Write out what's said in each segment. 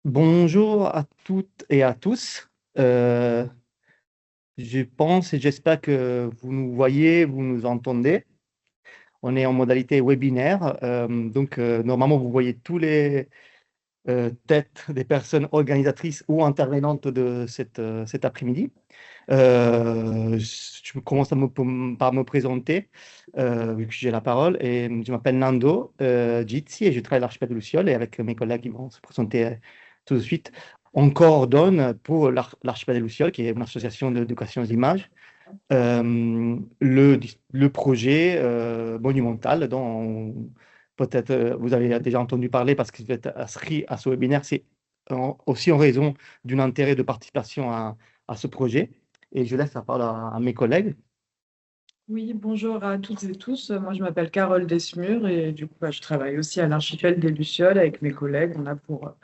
Bonjour à toutes et à tous. Euh, je pense et j'espère que vous nous voyez, vous nous entendez. On est en modalité webinaire. Normalement, vous voyez tous les têtes des personnes organisatrices ou intervenantes de cet après-midi. Je commence par me présenter, vu que j'ai la parole. Et je m'appelle Nando Gizzi et je travaille à l'Archipel de Luciole. Et avec mes collègues qui vont se présenter tout de suite, on coordonne pour l'Archipel de Luciole, qui est une association d'éducation aux images, le projet monumental dont peut-être vous avez déjà entendu parler parce que vous êtes inscrit à ce webinaire. C'est aussi en raison d'un intérêt de participation à ce projet. Et je laisse la parole à mes collègues. Oui, bonjour à toutes et tous. Moi, je m'appelle Carole Desmures et du coup, je travaille aussi à l'Archipel des Lucioles avec mes collègues. On a pour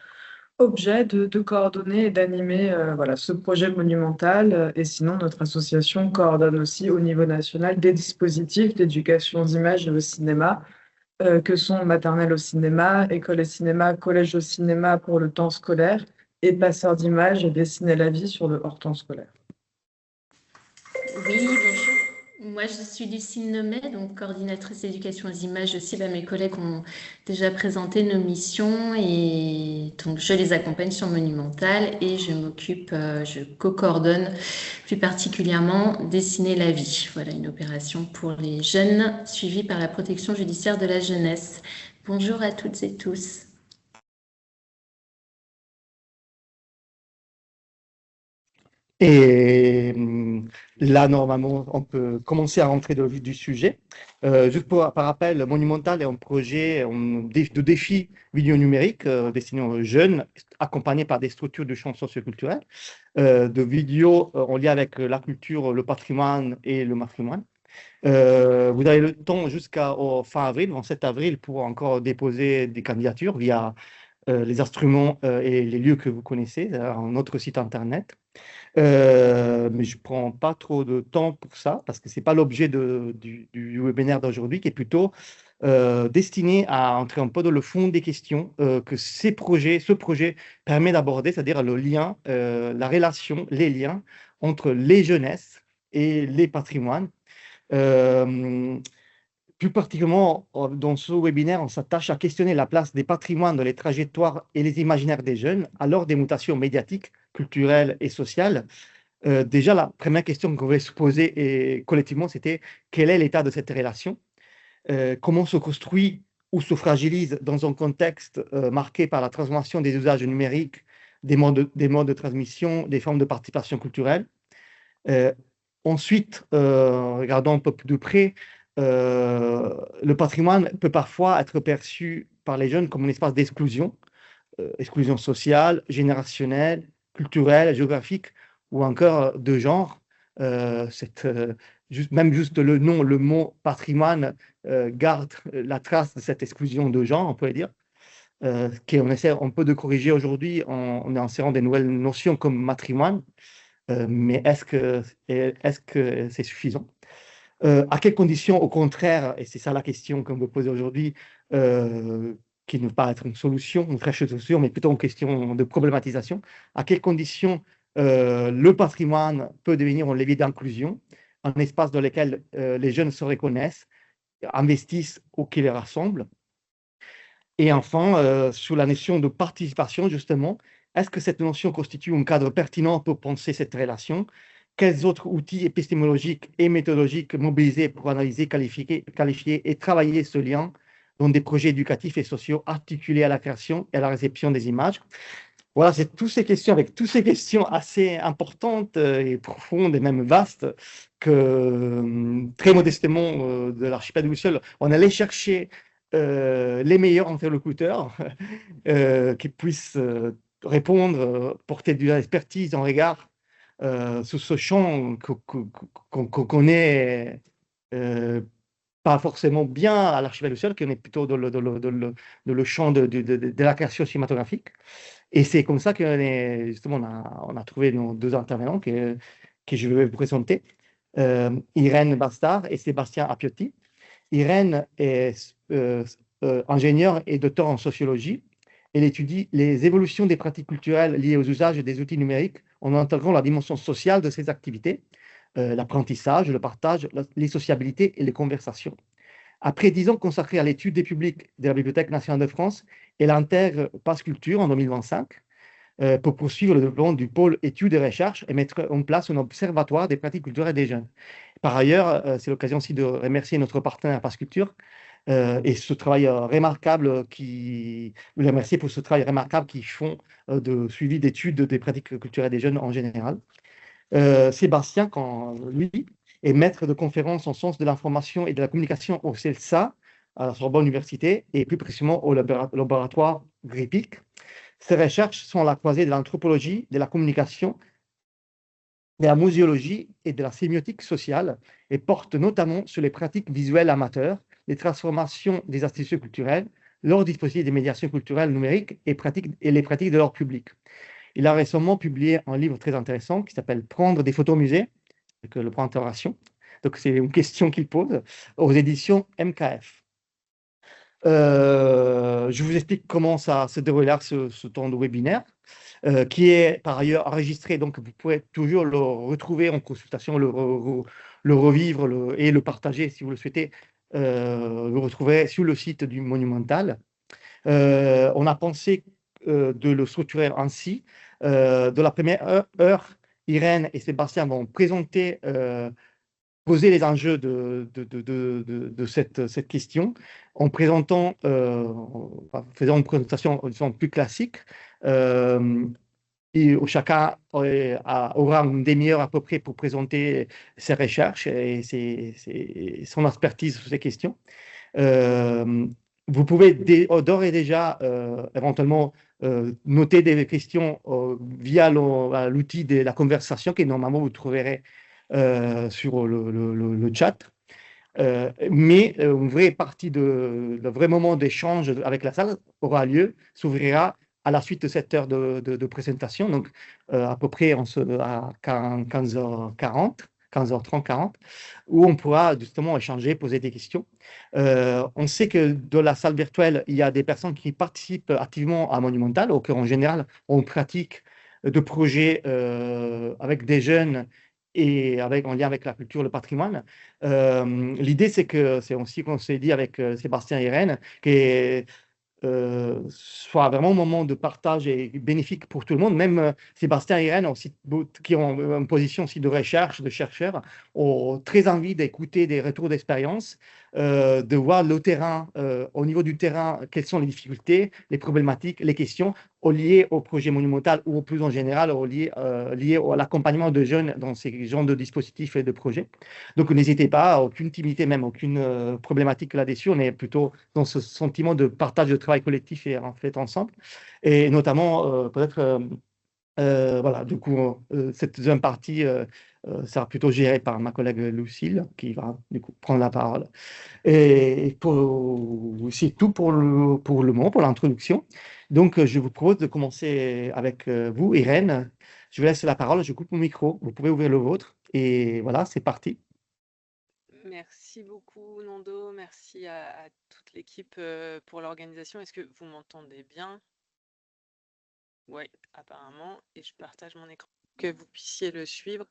objet de coordonner et d'animer voilà, ce projet monumental. Et sinon, notre association coordonne aussi au niveau national des dispositifs d'éducation aux images et au cinéma, que sont maternelle au cinéma, école et cinéma, collège au cinéma pour le temps scolaire et passeurs d'images et dessiner la vie sur le hors temps scolaire. Oui, bonjour. Moi, je suis Lucille Nemet, donc coordinatrice d'éducation aux images aussi. Mes collègues ont déjà présenté nos missions et donc je les accompagne sur Monumental et je co-coordonne plus particulièrement Dessiner la vie. Voilà, une opération pour les jeunes suivie par la protection judiciaire de la jeunesse. Bonjour à toutes et tous. Et là, normalement, on peut commencer à rentrer dans le vif du sujet. Par rappel, Monumental est un projet de défi vidéo numérique destiné aux jeunes, accompagné par des structures de champ socioculturel, de vidéos en lien avec la culture, le patrimoine et le matrimoine. Vous avez le temps jusqu'au fin avril, en 7 avril, pour encore déposer des candidatures via les instruments et les lieux que vous connaissez, notre site internet. Mais je ne prends pas trop de temps pour ça parce que ce n'est pas l'objet du webinaire d'aujourd'hui qui est plutôt destiné à entrer un peu dans le fond des questions que ce projet permet d'aborder, c'est-à-dire le lien, la relation, les liens entre les jeunesses et les patrimoines. Euh, Plus particulièrement, dans ce webinaire, on s'attache à questionner la place des patrimoines dans les trajectoires et les imaginaires des jeunes à l'heure des mutations médiatiques, culturelles et sociales. Déjà, la première question qu'on voulait se poser collectivement, c'était quel est l'état de cette relation? Comment se construit ou se fragilise dans un contexte marqué par la transformation des usages numériques, des modes de transmission, des formes de participation culturelle? Euh, Ensuite, regardons un peu plus de près, le patrimoine peut parfois être perçu par les jeunes comme un espace d'exclusion, exclusion sociale, générationnelle, culturelle, géographique ou encore de genre. Même juste le nom, le mot patrimoine garde la trace de cette exclusion de genre, on pourrait dire, qu'on essaie un peu de corriger aujourd'hui en insérant des nouvelles notions comme matrimoine. Mais est-ce que c'est suffisant? À quelles conditions, au contraire, et c'est ça la question qu'on veut poser aujourd'hui, euh, qui ne veut pas être une solution, une fraîche solution, mais plutôt une question de problématisation, à quelles conditions le patrimoine peut devenir un levier d'inclusion, un espace dans lequel les jeunes se reconnaissent, investissent ou qui les rassemblent? Et enfin, sur la notion de participation, justement, est-ce que cette notion constitue un cadre pertinent pour penser cette relation? Quels autres outils épistémologiques et méthodologiques mobiliser pour analyser, qualifier et travailler ce lien dans des projets éducatifs et sociaux articulés à la création et à la réception des images? Voilà, c'est toutes ces questions, avec toutes ces questions assez importantes et profondes et même vastes que, très modestement, de l'archipel de Luciole, on allait chercher les meilleurs interlocuteurs qui puissent répondre, porter de l'expertise en regard sur ce champ qu'on connaît pas forcément bien à l'archipel de Luciole, qu'on est plutôt dans le champ de la création cinématographique. Et c'est comme ça que justement on a trouvé nos deux intervenants que je vais vous présenter, Irène Bastard et Sébastien Appiotti. Irène est ingénieure et docteur en sociologie Elle étudie les évolutions des pratiques culturelles liées aux usages des outils numériques en intégrant la dimension sociale de ces activités, l'apprentissage, le partage, les sociabilités et les conversations. Après 10 ans consacrés à l'étude des publics de la Bibliothèque nationale de France, elle intègre Pass Culture en 2025 pour poursuivre le développement du pôle études et recherches et mettre en place un observatoire des pratiques culturelles des jeunes. Par ailleurs, c'est l'occasion aussi de remercier notre partenaire Pass Culture et ce travail remarquable vous les remercier pour ce travail remarquable qu'ils font de suivi d'études des pratiques culturelles des jeunes en général. Sébastien, lui, est maître de conférences en sciences de l'information et de la communication au CELSA, à la Sorbonne Université, et plus précisément au laboratoire GRIPIC. Ses recherches sont à la croisée de l'anthropologie, de la communication, de la muséologie et de la sémiotique sociale, et portent notamment sur les pratiques visuelles amateurs, les transformations des institutions culturelles, leurs dispositifs de médiation culturelle numérique et les pratiques de leur public. Il a récemment publié un livre très intéressant qui s'appelle Prendre des photos au musée, avec le point d'interrogation. Donc, c'est une question qu'il pose aux éditions MKF. Je vous explique comment ça se déroulera ce temps de webinaire, qui est par ailleurs enregistré. Donc, vous pouvez toujours le retrouver en consultation, le revivre et le partager si vous le souhaitez. Vous le retrouverez sur le site du Monumental. On a pensé de le structurer ainsi. De la première heure, Irène et Sébastien vont poser les enjeux de cette question en présentant, en faisant une présentation disons, plus classique. Et chacun aura une demi-heure à peu près pour présenter ses recherches et son expertise sur ces questions. Vous pouvez d'ores et déjà éventuellement noter des questions via l'outil de la conversation que normalement vous trouverez sur le chat. Mais une vraie partie le vrai moment d'échange avec la salle aura lieu, s'ouvrira à la suite de cette heure de présentation, donc à peu près à 15h40. 15h30, 40, où on pourra justement échanger, poser des questions. On sait que dans la salle virtuelle, il y a des personnes qui participent activement à Monumental, ou qu'en général, on pratique de projets avec des jeunes et en lien avec la culture, le patrimoine. L'idée, c'est aussi qu'on s'est dit avec Sébastien et Irène, que soit vraiment un moment de partage et bénéfique pour tout le monde. Même Sébastien et Irène, aussi, qui ont une position aussi de recherche, de chercheurs, ont très envie d'écouter des retours d'expérience, de voir le terrain, au niveau du terrain, quelles sont les difficultés, les problématiques, les questions liées au projet monumental ou plus en général liées à l'accompagnement de jeunes dans ces genres de dispositifs et de projets. Donc n'hésitez pas, aucune timidité, même aucune problématique là-dessus. On est plutôt dans ce sentiment de partage de travail collectif et en fait ensemble. Et notamment, peut-être, voilà, du coup, cette deuxième partie sera plutôt gérée par ma collègue Lucille, qui va du coup prendre la parole. Et c'est tout pour le moment, pour l'introduction. Donc, je vous propose de commencer avec vous, Irène. Je vous laisse la parole, je coupe mon micro, vous pouvez ouvrir le vôtre. Et voilà, c'est parti. Merci beaucoup, Nando. Merci à toute l'équipe pour l'organisation. Est-ce que vous m'entendez bien? Oui, apparemment. Et je partage mon écran pour que vous puissiez le suivre.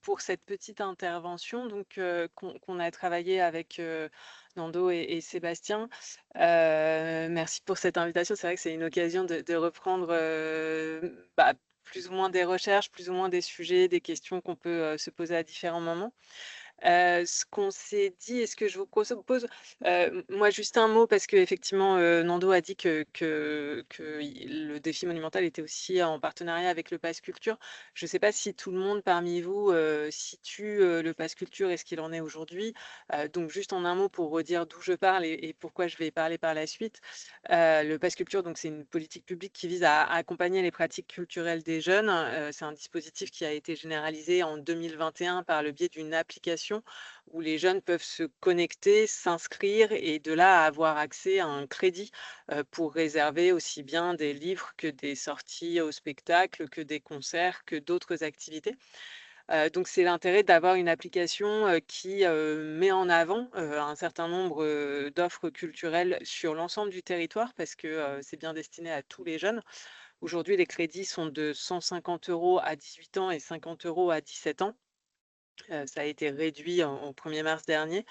Pour cette petite intervention donc, qu'on a travaillé avec Nando et Sébastien. Merci pour cette invitation. C'est vrai que c'est une occasion de reprendre plus ou moins des recherches, plus ou moins des sujets, des questions qu'on peut se poser à différents moments. Ce qu'on s'est dit et ce que je vous propose, moi juste un mot parce qu'effectivement Nando a dit que le défi monumental était aussi en partenariat avec le Pass Culture. Je ne sais pas si tout le monde parmi vous situe le Pass Culture et ce qu'il en est aujourd'hui. Donc juste en un mot pour redire d'où je parle et pourquoi je vais parler par la suite. Le Pass Culture, donc c'est une politique publique qui vise à accompagner les pratiques culturelles des jeunes. C'est un dispositif qui a été généralisé en 2021 par le biais d'une application où les jeunes peuvent se connecter, s'inscrire et de là avoir accès à un crédit pour réserver aussi bien des livres que des sorties au spectacle, que des concerts, que d'autres activités. Donc c'est l'intérêt d'avoir une application, qui, met en avant, un certain nombre, d'offres culturelles sur l'ensemble du territoire parce que, c'est bien destiné à tous les jeunes. Aujourd'hui, les crédits sont de 150 € à 18 ans et 50 € à 17 ans. Ça a été réduit au 1er mars dernier.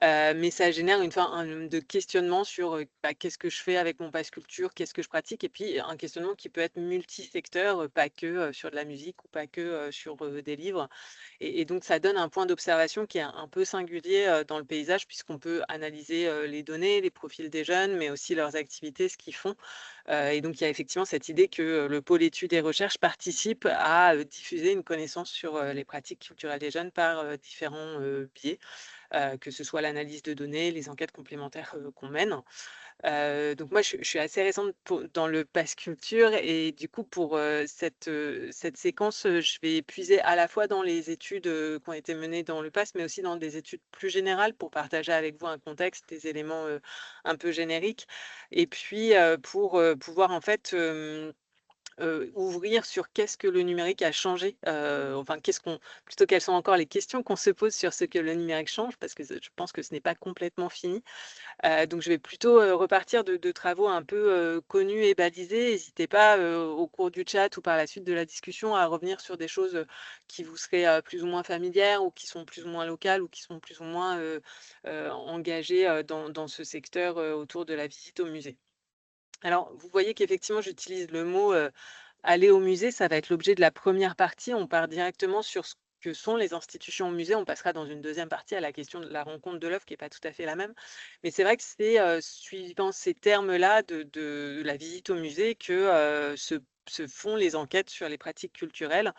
Mais ça génère un de questionnement sur, bah, qu'est-ce que je fais avec mon pass culture? Qu'est-ce que je pratique? Et puis un questionnement qui peut être multisecteur, pas que, sur de la musique ou pas que, sur, des livres. Et donc ça donne un point d'observation qui est un peu singulier, dans le paysage puisqu'on peut analyser, les données, les profils des jeunes, mais aussi leurs activités, ce qu'ils font. Et donc il y a effectivement cette idée que, le pôle études et recherches participe à, diffuser une connaissance sur, les pratiques culturelles des jeunes par, différents, biais, que ce soit l'analyse de données, les enquêtes complémentaires, qu'on mène. Donc moi je suis assez récente dans le pass culture et du coup pour, cette séquence, je vais puiser à la fois dans les études, qui ont été menées dans le pass, mais aussi dans des études plus générales pour partager avec vous un contexte, des éléments, un peu génériques et puis, pour, pouvoir en fait, ouvrir sur qu'est-ce que le numérique a changé, enfin plutôt quelles sont encore les questions qu'on se pose sur ce que le numérique change parce que je pense que ce n'est pas complètement fini. Donc je vais plutôt, repartir de travaux un peu, connus et balisés. N'hésitez pas, au cours du chat ou par la suite de la discussion à revenir sur des choses, qui vous seraient, plus ou moins familières ou qui sont plus ou moins locales ou qui sont plus ou moins, engagées, dans ce secteur, autour de la visite au musée. Alors, vous voyez qu'effectivement, j'utilise le mot, aller au musée, ça va être l'objet de la première partie. On part directement sur ce que sont les institutions au musée. On passera dans une deuxième partie à la question de la rencontre de l'œuvre qui est pas tout à fait la même. Mais c'est vrai que c'est, suivant ces termes-là de la visite au musée que, se font les enquêtes sur les pratiques culturelles,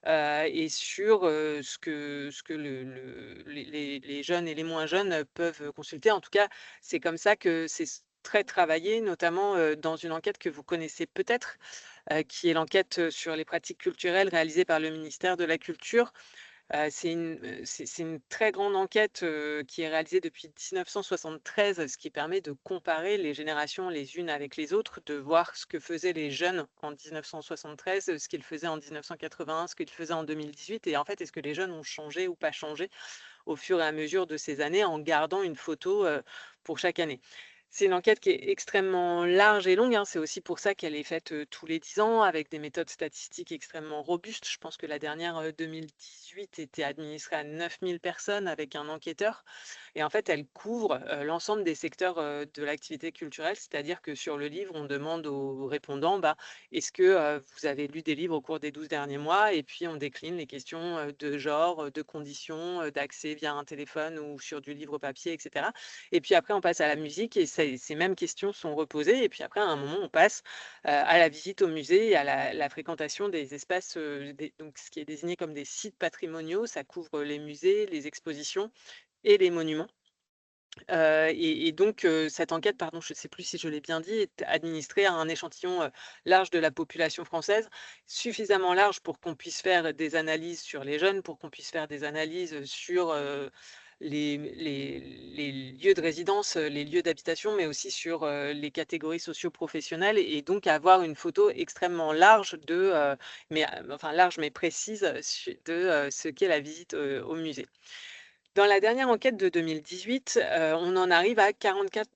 et sur, ce que les jeunes et les moins jeunes peuvent consulter. En tout cas, c'est comme ça que c'est très travaillé, notamment, dans une enquête que vous connaissez peut-être, qui est l'enquête, sur les pratiques culturelles réalisée par le ministère de la Culture. C'est une très grande enquête, qui est réalisée depuis 1973, ce qui permet de comparer les générations les unes avec les autres, de voir ce que faisaient les jeunes en 1973, ce qu'ils faisaient en 1981, ce qu'ils faisaient en 2018 et en fait, est-ce que les jeunes ont changé ou pas changé au fur et à mesure de ces années en gardant une photo, pour chaque année. C'est une enquête qui est extrêmement large et longue, hein. C'est aussi pour ça qu'elle est faite, tous les 10 ans avec des méthodes statistiques extrêmement robustes. Je pense que la dernière, 2018 était administrée à 9 000 personnes avec un enquêteur et en fait, elle couvre, l'ensemble des secteurs, de l'activité culturelle. C'est-à-dire que sur le livre, on demande aux répondants, bah, est-ce que, vous avez lu des livres au cours des 12 derniers mois? Et puis on décline les questions, de genre, de conditions, d'accès via un téléphone ou sur du livre papier et cetera. Et puis après, on passe à la musique et ces mêmes questions sont reposées. Et puis après, à un moment, on passe, à la visite au musée et à la fréquentation des espaces, donc ce qui est désigné comme des sites patrimoniaux. Ça couvre les musées, les expositions et les monuments. Et donc cette enquête, pardon, je ne sais plus si je l'ai bien dit, est administrée à un échantillon, large de la population française, suffisamment large pour qu'on puisse faire des analyses sur les jeunes, pour qu'on puisse faire des analyses sur, les lieux de résidence, les lieux d'habitation, mais aussi sur, les catégories socio-professionnelles et donc avoir une photo extrêmement large enfin large mais précise, de, ce qu'est la visite, au musée. Dans la dernière enquête de 2018, on en arrive à 44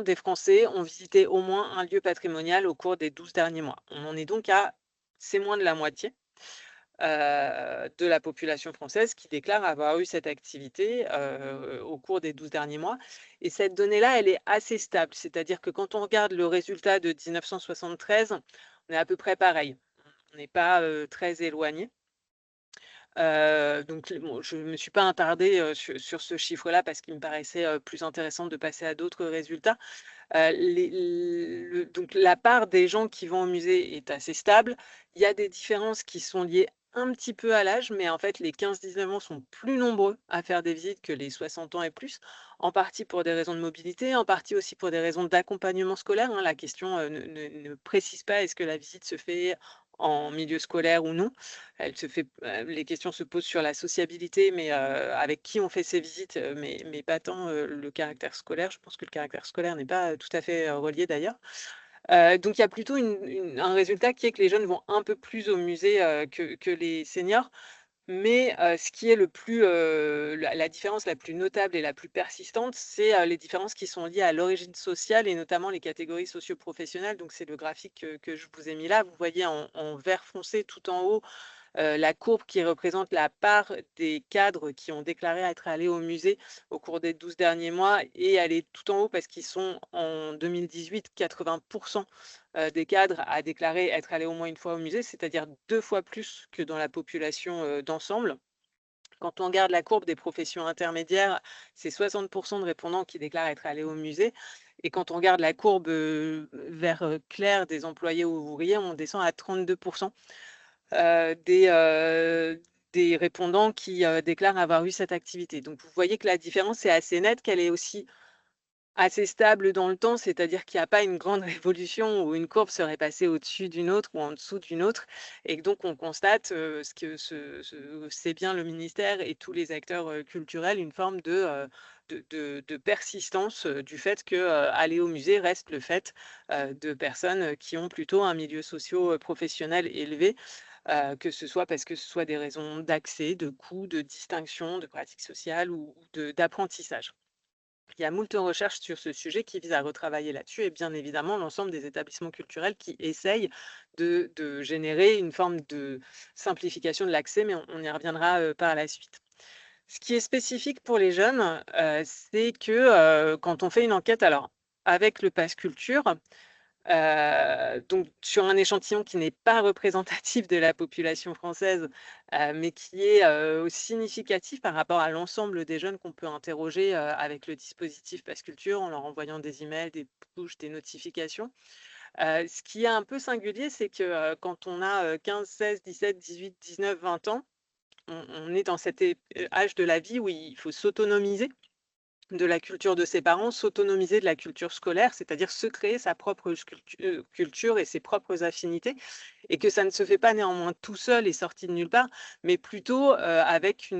des Français ont visité au moins un lieu patrimonial au cours des 12 derniers mois. On en est donc à c'est moins de la moitié, de la population française qui déclare avoir eu cette activité, au cours des 12 derniers mois et cette donnée-là, elle est assez stable. C'est-à-dire que quand on regarde le résultat de 1973, on est à peu près pareil. On n'est pas, très éloigné. Donc bon, je ne me suis pas attardée, sur ce chiffre-là parce qu'il me paraissait, plus intéressant de passer à d'autres résultats. Donc la part des gens qui vont au musée est assez stable. Il y a des différences qui sont liées un petit peu à l'âge, mais en fait les 15-19 ans sont plus nombreux à faire des visites que les 60 ans et plus, en partie pour des raisons de mobilité, en partie aussi pour des raisons d'accompagnement scolaire, hein. La question, ne précise pas est-ce que la visite se fait en milieu scolaire ou non. Les questions se posent sur la sociabilité, mais avec qui on fait ces visites, mais pas tant, le caractère scolaire. Je pense que le caractère scolaire n'est pas, tout à fait, relié d'ailleurs. Donc il y a plutôt un résultat qui est que les jeunes vont un peu plus au musée, que les seniors. Mais ce qui est la différence la plus notable et la plus persistante, c'est les différences qui sont liées à l'origine sociale et notamment les catégories socio-professionnelles. Donc c'est le graphique que je vous ai mis là. Vous voyez en vert foncé tout en haut la courbe qui représente la part des cadres qui ont déclaré être allés au musée au cours des 12 derniers mois, et elle est tout en haut parce qu'ils sont en 2018, 80% des cadres à déclarer être allés au moins une fois au musée, c'est-à-dire 2 fois plus que dans la population d'ensemble. Quand on regarde la courbe des professions intermédiaires, c'est 60% de répondants qui déclarent être allés au musée. Et quand on regarde la courbe vert clair des employés ou ouvriers, on descend à 32% euh, des, euh, des répondants qui déclarent avoir eu cette activité. Donc vous voyez que la différence est assez nette, qu'elle est aussi assez stable dans le temps, c'est-à-dire qu'il n'y a pas une grande révolution où une courbe serait passée au-dessus d'une autre ou en dessous d'une autre, et que donc on constate ce que c'est bien le ministère et tous les acteurs culturels, une forme de persistance du fait que aller au musée reste le fait de personnes qui ont plutôt un milieu socio-professionnel élevé, que ce soit parce que ce soit des raisons d'accès, de coût, de distinction, de pratiques sociales ou d'apprentissage. Il y a moult recherches sur ce sujet qui visent à retravailler là-dessus, et bien évidemment l'ensemble des établissements culturels qui essayent de générer une forme de simplification de l'accès, mais on y reviendra par la suite. Ce qui est spécifique pour les jeunes, c'est que quand on fait une enquête, alors avec le Pass Culture, donc sur un échantillon qui n'est pas représentatif de la population française, mais qui est significatif par rapport à l'ensemble des jeunes qu'on peut interroger avec le dispositif Pass Culture, en leur envoyant des emails, des push, des notifications. Ce qui est un peu singulier, c'est que quand on a 15, 16, 17, 18, 19, 20 ans, on est dans cet âge de la vie où il faut s'autonomiser de la culture de ses parents, s'autonomiser de la culture scolaire, c'est-à-dire se créer sa propre culture et ses propres affinités, et que ça ne se fait pas néanmoins tout seul et sorti de nulle part, mais plutôt avec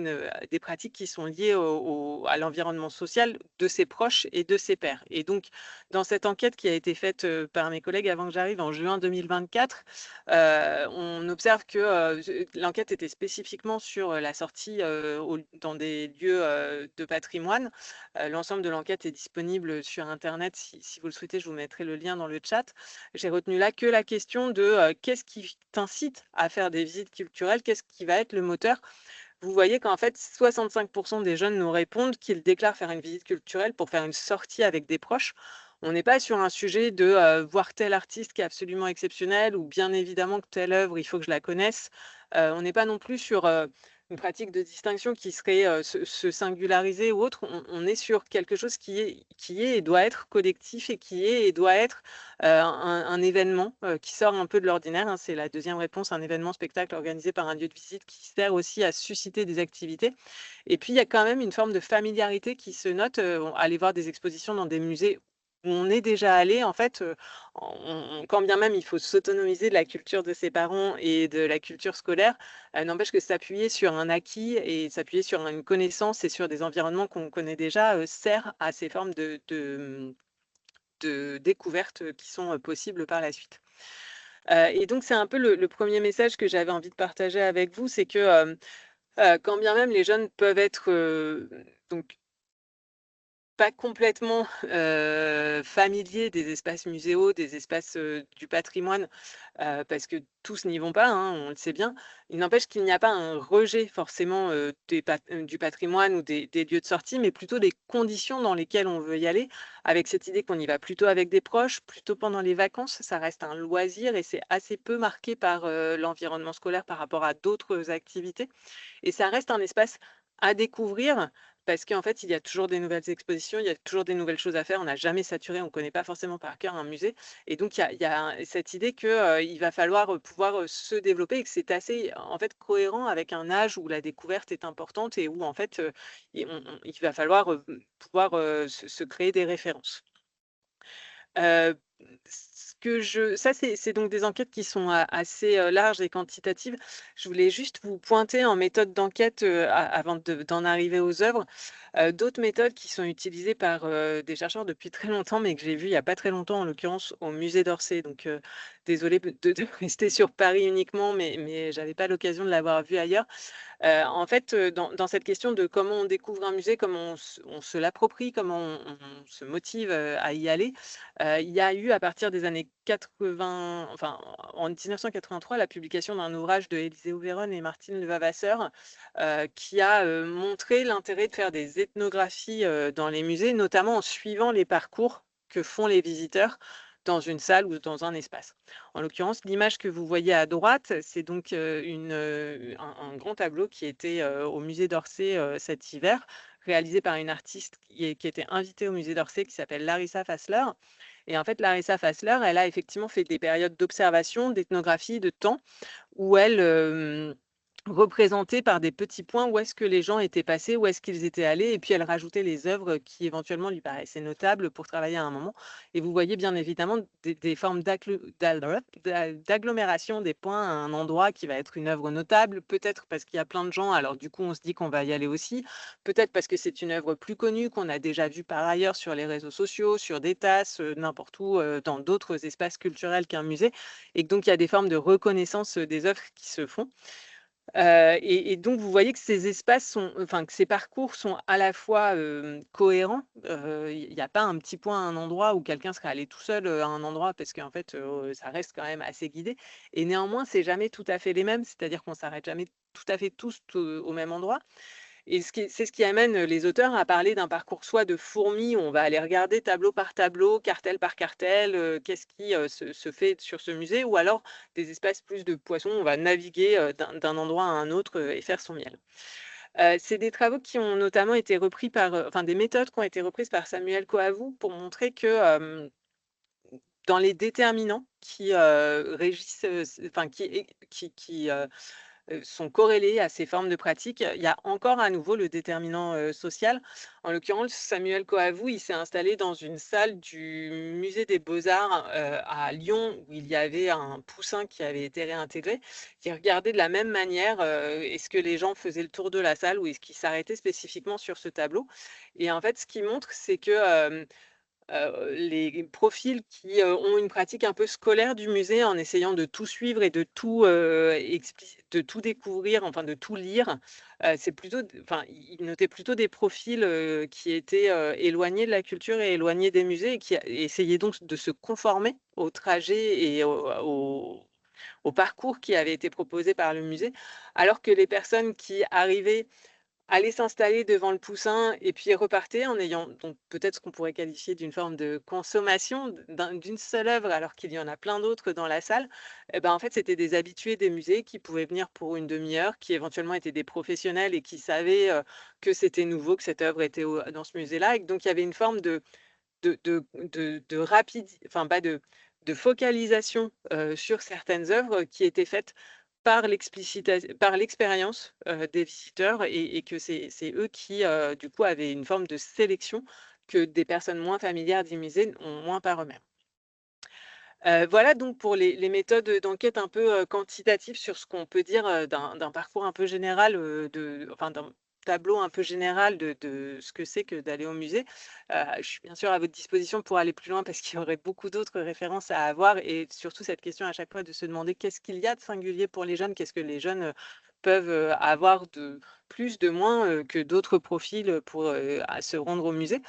des pratiques qui sont liées à l'environnement social de ses proches et de ses pairs. Et donc, dans cette enquête qui a été faite par mes collègues avant que j'arrive en juin 2024, on observe que l'enquête était spécifiquement sur la sortie dans des lieux de patrimoine. L'ensemble de l'enquête est disponible sur Internet. Si vous le souhaitez, je vous mettrai le lien dans le chat. J'ai retenu là que la question de qu'est-ce qui t'incite à faire des visites culturelles, qu'est-ce qui va être le moteur. Vous voyez qu'en fait, 65% des jeunes nous répondent qu'ils déclarent faire une visite culturelle pour faire une sortie avec des proches. On n'est pas sur un sujet de voir tel artiste qui est absolument exceptionnel, ou bien évidemment que telle œuvre, il faut que je la connaisse. On n'est pas non plus sur une pratique de distinction qui serait se singulariser ou autre. On est sur quelque chose qui est et doit être collectif, et qui est et doit être un événement qui sort un peu de l'ordinaire, hein. C'est la deuxième réponse, un événement spectacle organisé par un lieu de visite qui sert aussi à susciter des activités. Et puis, il y a quand même une forme de familiarité qui se note. Aller voir des expositions dans des musées où on est déjà allé, en fait, quand bien même il faut s'autonomiser de la culture de ses parents et de la culture scolaire, n'empêche que s'appuyer sur un acquis et s'appuyer sur une connaissance et sur des environnements qu'on connaît déjà sert à ces formes de découvertes qui sont possibles par la suite. Et donc, c'est un peu le premier message que j'avais envie de partager avec vous, c'est que quand bien même les jeunes peuvent être donc pas complètement familiers des espaces muséaux, des espaces du patrimoine, parce que tous n'y vont pas, hein, on le sait bien. Il n'empêche qu'il n'y a pas un rejet forcément du patrimoine ou des lieux de sortie, mais plutôt des conditions dans lesquelles on veut y aller, avec cette idée qu'on y va plutôt avec des proches, plutôt pendant les vacances. Ça reste un loisir et c'est assez peu marqué par l'environnement scolaire par rapport à d'autres activités. Et ça reste un espace à découvrir, parce qu'en fait, il y a toujours des nouvelles expositions, il y a toujours des nouvelles choses à faire. On n'a jamais saturé, on ne connaît pas forcément par cœur un musée. Et donc, il y a cette idée qu'il va falloir pouvoir se développer, et que c'est assez en fait cohérent avec un âge où la découverte est importante et où en fait, il va falloir pouvoir se créer des références. Ça, c'est donc des enquêtes qui sont assez larges et quantitatives. Je voulais juste vous pointer en méthode d'enquête avant d'en arriver aux œuvres, d'autres méthodes qui sont utilisées par des chercheurs depuis très longtemps, mais que j'ai vu il n'y a pas très longtemps, en l'occurrence au musée d'Orsay. Donc, désolée de rester sur Paris uniquement, mais j'avais pas l'occasion de l'avoir vu ailleurs. En fait, dans cette question de comment on découvre un musée, comment on se l'approprie, comment on se motive à y aller, il y a eu à partir des années 80, enfin en 1983, la publication d'un ouvrage de Élisée Auveron et Martine Levavasseur qui a montré l'intérêt de faire des ethnographies dans les musées, notamment en suivant les parcours que font les visiteurs dans une salle ou dans un espace. En l'occurrence, l'image que vous voyez à droite, c'est donc un grand tableau qui était au musée d'Orsay cet hiver, réalisé par une artiste qui était invitée au musée d'Orsay, qui s'appelle Larissa Fassler. Et en fait, Larissa Fassler, elle a effectivement fait des périodes d'observation, d'ethnographie, de temps, où elle représentait par des petits points où est-ce que les gens étaient passés, où est-ce qu'ils étaient allés, et puis elle rajoutait les œuvres qui éventuellement lui paraissaient notables pour travailler à un moment. Et vous voyez bien évidemment des formes d'agglomération des points à un endroit qui va être une œuvre notable, peut-être parce qu'il y a plein de gens, alors du coup on se dit qu'on va y aller aussi, peut-être parce que c'est une œuvre plus connue, qu'on a déjà vue par ailleurs sur les réseaux sociaux, sur des tasses, n'importe où, dans d'autres espaces culturels qu'un musée, et que donc il y a des formes de reconnaissance des œuvres qui se font. Et donc vous voyez que ces espaces sont enfin, que ces parcours sont à la fois, cohérents, il y a pas un petit point à un endroit où quelqu'un serait allé tout seul, à un endroit parce qu'en fait, ça reste quand même assez guidé, et néanmoins, c'est jamais tout à fait les mêmes, c'est-à-dire qu'on s'arrête jamais tout à fait tous au même endroit. Et c'est ce qui amène les auteurs à parler d'un parcours soit de fourmi, où on va aller regarder tableau par tableau, cartel par cartel, qu'est-ce qui se fait sur ce musée, ou alors des espaces plus de poissons, on va naviguer d'un endroit à un autre et faire son miel. C'est des travaux qui ont notamment été repris par, enfin des méthodes qui ont été reprises par Samuel Coavou pour montrer que dans les déterminants qui régissent, enfin qui sont corrélés à ces formes de pratiques. Il y a encore à nouveau le déterminant social. En l'occurrence, Samuel Coavou, il s'est installé dans une salle du musée des Beaux-Arts à Lyon, où il y avait un poussin qui avait été réintégré, qui regardait de la même manière est-ce que les gens faisaient le tour de la salle ou est-ce qu'ils s'arrêtaient spécifiquement sur ce tableau. Et en fait, ce qu'il montre, c'est que les profils qui ont une pratique un peu scolaire du musée en essayant de tout suivre et de tout, de tout découvrir, enfin de tout lire, c'est plutôt enfin, ils notaient plutôt des profils, qui étaient, éloignés de la culture et éloignés des musées et qui essayaient donc de se conformer au trajet et au parcours qui avait été proposé par le musée. Alors que les personnes qui arrivaient aller s'installer devant le poussin et puis repartir en ayant donc peut-être ce qu'on pourrait qualifier d'une forme de consommation d'une seule œuvre alors qu'il y en a plein d'autres dans la salle. Et ben, en fait, c'était des habitués des musées qui pouvaient venir pour une demi-heure, qui éventuellement étaient des professionnels et qui savaient que c'était nouveau, que cette œuvre était dans ce musée-là. Et que donc, il y avait une forme de rapide, enfin pas de focalisation sur certaines œuvres qui étaient faites par l'expérience des visiteurs et que c'est eux qui, du coup, avaient une forme de sélection que des personnes moins familières du musée ont moins par eux-mêmes. Voilà donc pour les méthodes d'enquête un peu quantitatives sur ce qu'on peut dire d'un parcours un peu général, enfin d'un tableau un peu général de ce que c'est que d'aller au musée. Je suis bien sûr à votre disposition pour aller plus loin parce qu'il y aurait beaucoup d'autres références à avoir et surtout cette question à chaque fois de se demander qu'est-ce qu'il y a de singulier pour les jeunes? Qu'est-ce que les jeunes peuvent avoir de plus, de moins que d'autres profils pour à se rendre au musée?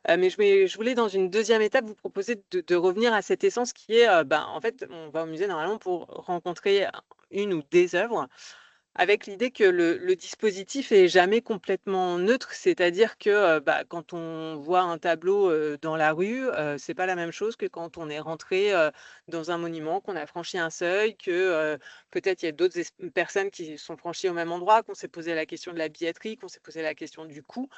Mais je voulais dans une deuxième étape vous proposer de revenir à cette essence qui est, ben, en fait, on va au musée normalement pour rencontrer une ou des œuvres, avec l'idée que le dispositif est jamais complètement neutre. C'est-à-dire que, bah, quand on voit un tableau, dans la rue, c'est pas la même chose que quand on est rentré, dans un monument, qu'on a franchi un seuil, que, peut-être il y a d'autres personnes qui sont franchies au même endroit, qu'on s'est posé la question de la billetterie, qu'on s'est posé la question du coût.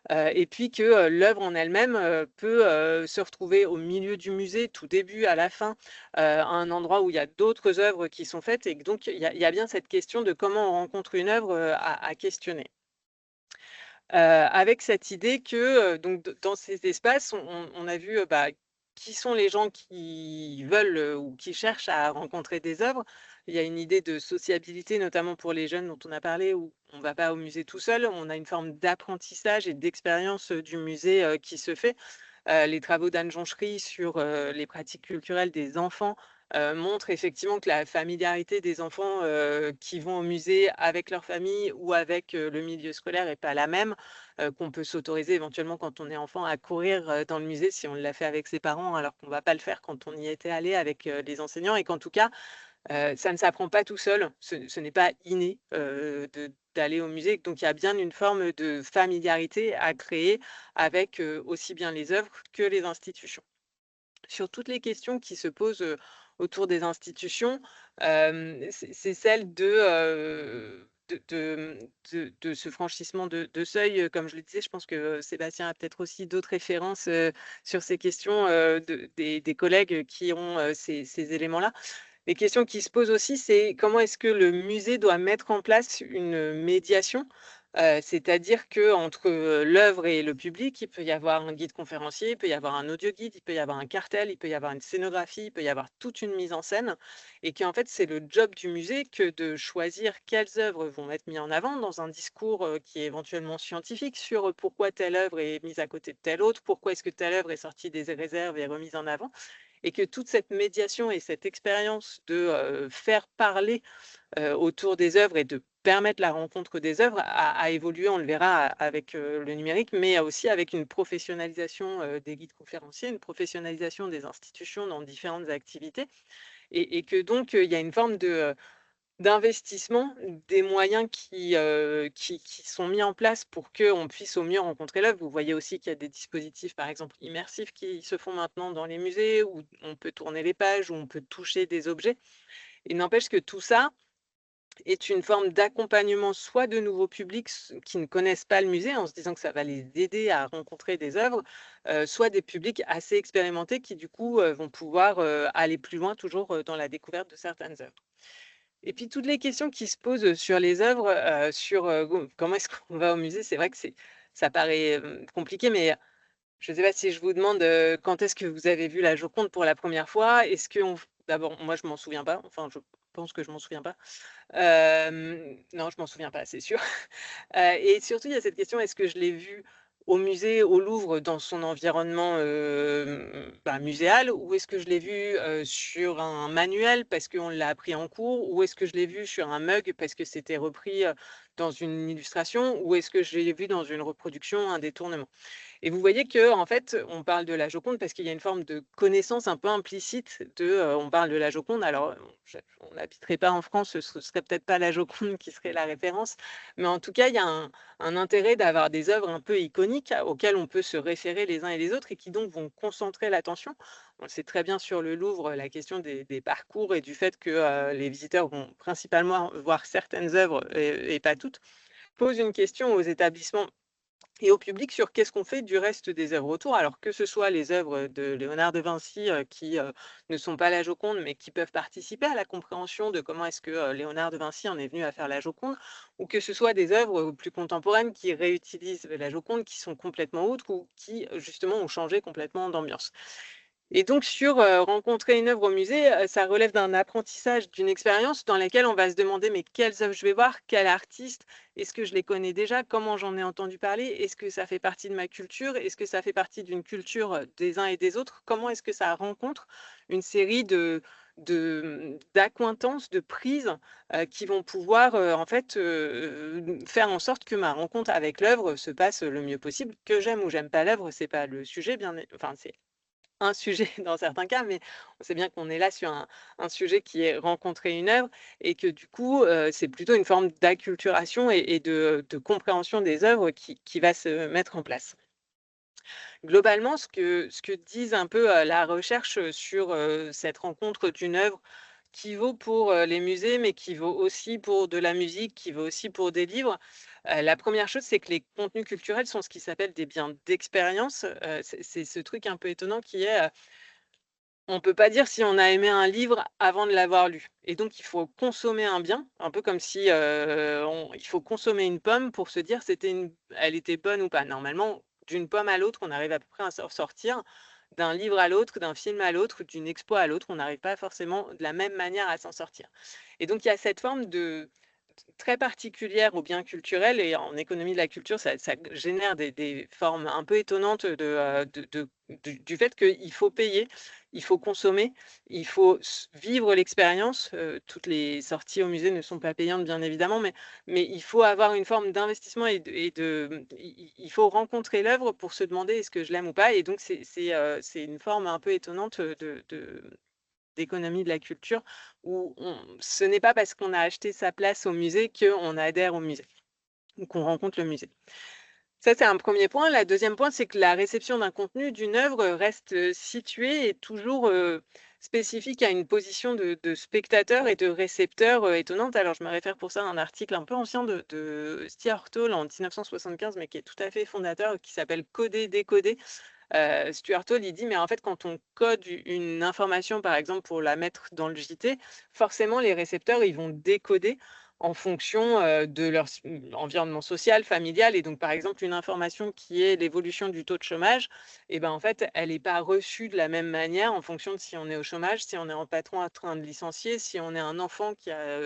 Et puis que, l'œuvre en elle-même, peut, se retrouver au milieu du musée, tout début, à la fin, à un endroit où il y a d'autres œuvres qui sont faites et que donc il y a bien cette question de comment on rencontre une œuvre, à questionner. Avec cette idée que, donc dans ces espaces, on a vu, bah, qui sont les gens qui veulent ou qui cherchent à rencontrer des œuvres. Il y a une idée de sociabilité, notamment pour les jeunes dont on a parlé, où on ne va pas au musée tout seul. On a une forme d'apprentissage et d'expérience du musée qui se fait. Les travaux d'Anne Jonchery sur les pratiques culturelles des enfants montrent effectivement que la familiarité des enfants qui vont au musée avec leur famille ou avec le milieu scolaire n'est pas la même, qu'on peut s'autoriser éventuellement quand on est enfant à courir dans le musée si on l'a fait avec ses parents, alors qu'on ne va pas le faire quand on y était allé avec les enseignants, et qu'en tout cas, ça ne s'apprend pas tout seul, ce n'est pas inné d'aller au musée. Donc il y a bien une forme de familiarité à créer avec aussi bien les œuvres que les institutions. Sur toutes les questions qui se posent autour des institutions, c'est celle de ce franchissement de seuil. Comme je le disais, je pense que Sébastien a peut-être aussi d'autres références sur ces questions des collègues qui ont ces éléments-là. Les questions qui se posent aussi, c'est comment est-ce que le musée doit mettre en place une médiation? C'est-à-dire qu'entre, l'œuvre et le public, il peut y avoir un guide conférencier, il peut y avoir un audioguide, il peut y avoir un cartel, il peut y avoir une scénographie, il peut y avoir toute une mise en scène, et qu'en fait, c'est le job du musée que de choisir quelles œuvres vont être mises en avant dans un discours, qui est éventuellement scientifique sur, pourquoi telle œuvre est mise à côté de telle autre, pourquoi est-ce que telle œuvre est sortie des réserves et remise en avant, et que toute cette médiation et cette expérience de faire parler autour des œuvres et de permettre la rencontre des œuvres a évolué, on le verra avec le numérique, mais aussi avec une professionnalisation des guides conférenciers, une professionnalisation des institutions dans différentes activités, et que donc il y a une forme d'investissement, des moyens qui sont mis en place pour qu'on puisse au mieux rencontrer l'œuvre. Vous voyez aussi qu'il y a des dispositifs, par exemple, immersifs qui se font maintenant dans les musées, où on peut tourner les pages, où on peut toucher des objets. Il n'empêche que tout ça est une forme d'accompagnement, soit de nouveaux publics qui ne connaissent pas le musée, en se disant que ça va les aider à rencontrer des œuvres, soit des publics assez expérimentés qui, du coup, vont pouvoir aller plus loin, toujours dans la découverte de certaines œuvres. Et puis toutes les questions qui se posent sur les œuvres, sur comment est-ce qu'on va au musée, c'est vrai que ça paraît compliqué, mais je ne sais pas si je vous demande quand est-ce que vous avez vu la Joconde pour la première fois. Est-ce que d'abord, moi je m'en souviens pas, enfin je pense que je m'en souviens pas. Non, je m'en souviens pas, c'est sûr. Et surtout, il y a cette question, est-ce que je l'ai vu au musée, au Louvre, dans son environnement, muséal, ou est-ce que je l'ai vu, sur un manuel parce qu'on l'a appris en cours, ou est-ce que je l'ai vu sur un mug parce que c'était repris, dans une illustration, ou est-ce que je l'ai vu dans une reproduction, un détournement? Et vous voyez que en fait, on parle de la Joconde parce qu'il y a une forme de connaissance un peu implicite on parle de la Joconde. Alors, on n'habiterait pas en France, ce serait peut-être pas la Joconde qui serait la référence, mais en tout cas, il y a un intérêt d'avoir des œuvres un peu iconiques auxquelles on peut se référer les uns et les autres et qui donc vont concentrer l'attention. On le sait très bien sur le Louvre, la question des parcours et du fait que, les visiteurs vont principalement voir certaines œuvres et pas toutes, pose une question aux établissements et au public sur qu'est-ce qu'on fait du reste des œuvres autour. Alors que ce soit les œuvres de Léonard de Vinci qui ne sont pas la Joconde, mais qui peuvent participer à la compréhension de comment est-ce que Léonard de Vinci en est venu à faire la Joconde, ou que ce soit des œuvres plus contemporaines qui réutilisent la Joconde, qui sont complètement autres ou qui justement ont changé complètement d'ambiance. Et donc sur, rencontrer une œuvre au musée, ça relève d'un apprentissage, d'une expérience dans laquelle on va se demander: «Mais quelles œuvres je vais voir? Quel artiste? Est-ce que je les connais déjà? Comment j'en ai entendu parler? Est-ce que ça fait partie de ma culture? Est-ce que ça fait partie d'une culture, des uns et des autres?» Comment est-ce que ça rencontre une série d'accointances, de prises, qui vont pouvoir, en fait, faire en sorte que ma rencontre avec l'œuvre se passe le mieux possible. Que j'aime ou j'aime pas l'œuvre, c'est pas le sujet, enfin, c'est un sujet dans certains cas, mais on sait bien qu'on est là sur un sujet qui est rencontrer une œuvre et que du coup, c'est plutôt une forme d'acculturation et de compréhension des œuvres qui va se mettre en place. Globalement, ce que disent un peu, la recherche, sur, cette rencontre d'une œuvre qui vaut pour, les musées, mais qui vaut aussi pour de la musique, qui vaut aussi pour des livres. La première chose, c'est que les contenus culturels sont ce qui s'appelle des biens d'expérience. C'est ce truc un peu étonnant qui est, on peut pas dire si on a aimé un livre avant de l'avoir lu, et donc il faut consommer un bien, un peu comme si, il faut consommer une pomme pour se dire elle était bonne ou pas. Normalement, d'une pomme à l'autre, on arrive à peu près à s'en sortir. d'un livre à l'autre, d'un film à l'autre, d'une expo à l'autre. On n'arrive pas forcément de la même manière à s'en sortir. Et donc, il y a cette forme très particulière aux biens culturels et en économie de la culture, ça génère des formes un peu étonnantes du fait qu'il faut payer, il faut consommer, il faut vivre l'expérience. Toutes les sorties au musée ne sont pas payantes, bien évidemment, mais il faut avoir une forme d'investissement il faut rencontrer l'œuvre pour se demander est-ce que je l'aime ou pas. Et donc, c'est une forme un peu étonnante d'économie de la culture où ce n'est pas parce qu'on a acheté sa place au musée qu'on adhère au musée ou qu'on rencontre le musée. Ça, c'est un premier point. Le deuxième point, c'est que la réception d'un contenu, d'une œuvre, reste située et toujours spécifique à une position de spectateur et de récepteur étonnante. Alors, je me réfère pour ça à un article un peu ancien de Stuart Hall en 1975, mais qui est tout à fait fondateur, qui s'appelle Coder, décoder. Stuart Hall, il dit, mais en fait, quand on code une information, par exemple, pour la mettre dans le JT, forcément, les récepteurs, ils vont décoder en fonction de leur environnement social, familial. Et donc, par exemple, une information qui est l'évolution du taux de chômage, et ben, en fait, elle n'est pas reçue de la même manière en fonction de si on est au chômage, si on est un patron en train de licencier, si on est un enfant qui a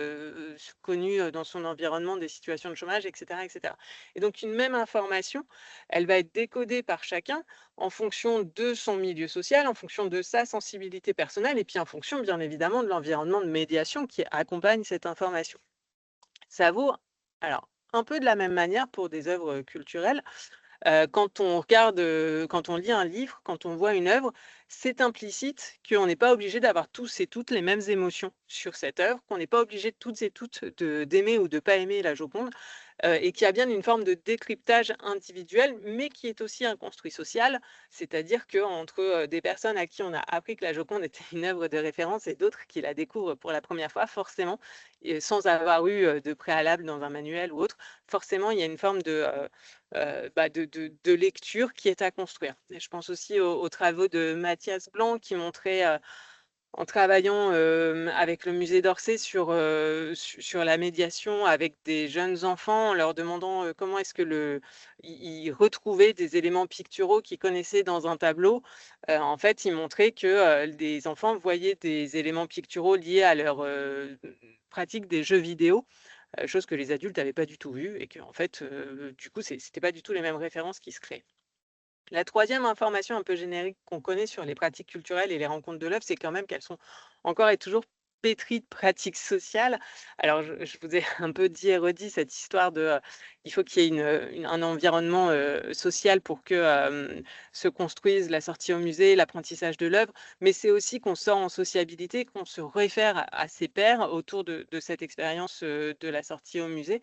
connu dans son environnement des situations de chômage, etc., etc. Et donc, une même information, elle va être décodée par chacun en fonction de son milieu social, en fonction de sa sensibilité personnelle et puis en fonction, bien évidemment, de l'environnement de médiation qui accompagne cette information. Ça vaut alors un peu de la même manière pour des œuvres culturelles. Quand on lit un livre, quand on voit une œuvre, c'est implicite qu'on n'est pas obligé d'avoir tous et toutes les mêmes émotions sur cette œuvre, qu'on n'est pas obligé toutes et toutes d'aimer ou de ne pas aimer la Joconde, et qu'il y a bien une forme de décryptage individuel, mais qui est aussi un construit social, c'est-à-dire qu'entre des personnes à qui on a appris que la Joconde était une œuvre de référence et d'autres qui la découvrent pour la première fois, forcément, et sans avoir eu de préalable dans un manuel ou autre, forcément, il y a une forme de lecture qui est à construire. Et je pense aussi aux travaux de Mathias Blanc qui montraient, en travaillant avec le musée d'Orsay sur la médiation avec des jeunes enfants, en leur demandant comment est-ce que ils retrouvaient des éléments picturaux qu'ils connaissaient dans un tableau. En fait, ils montraient que des enfants voyaient des éléments picturaux liés à leur pratique des jeux vidéo, chose que les adultes n'avaient pas du tout vue et que, en fait, du coup, c'était pas du tout les mêmes références qui se créaient. La troisième information un peu générique qu'on connaît sur les pratiques culturelles et les rencontres de l'œuvre, c'est quand même qu'elles sont encore et toujours pétries de pratiques sociales. Alors, je vous ai un peu dit et redit cette histoire il faut qu'il y ait un environnement social pour que se construise la sortie au musée, l'apprentissage de l'œuvre, mais c'est aussi qu'on sort en sociabilité, qu'on se réfère à ses pairs autour de cette expérience de la sortie au musée.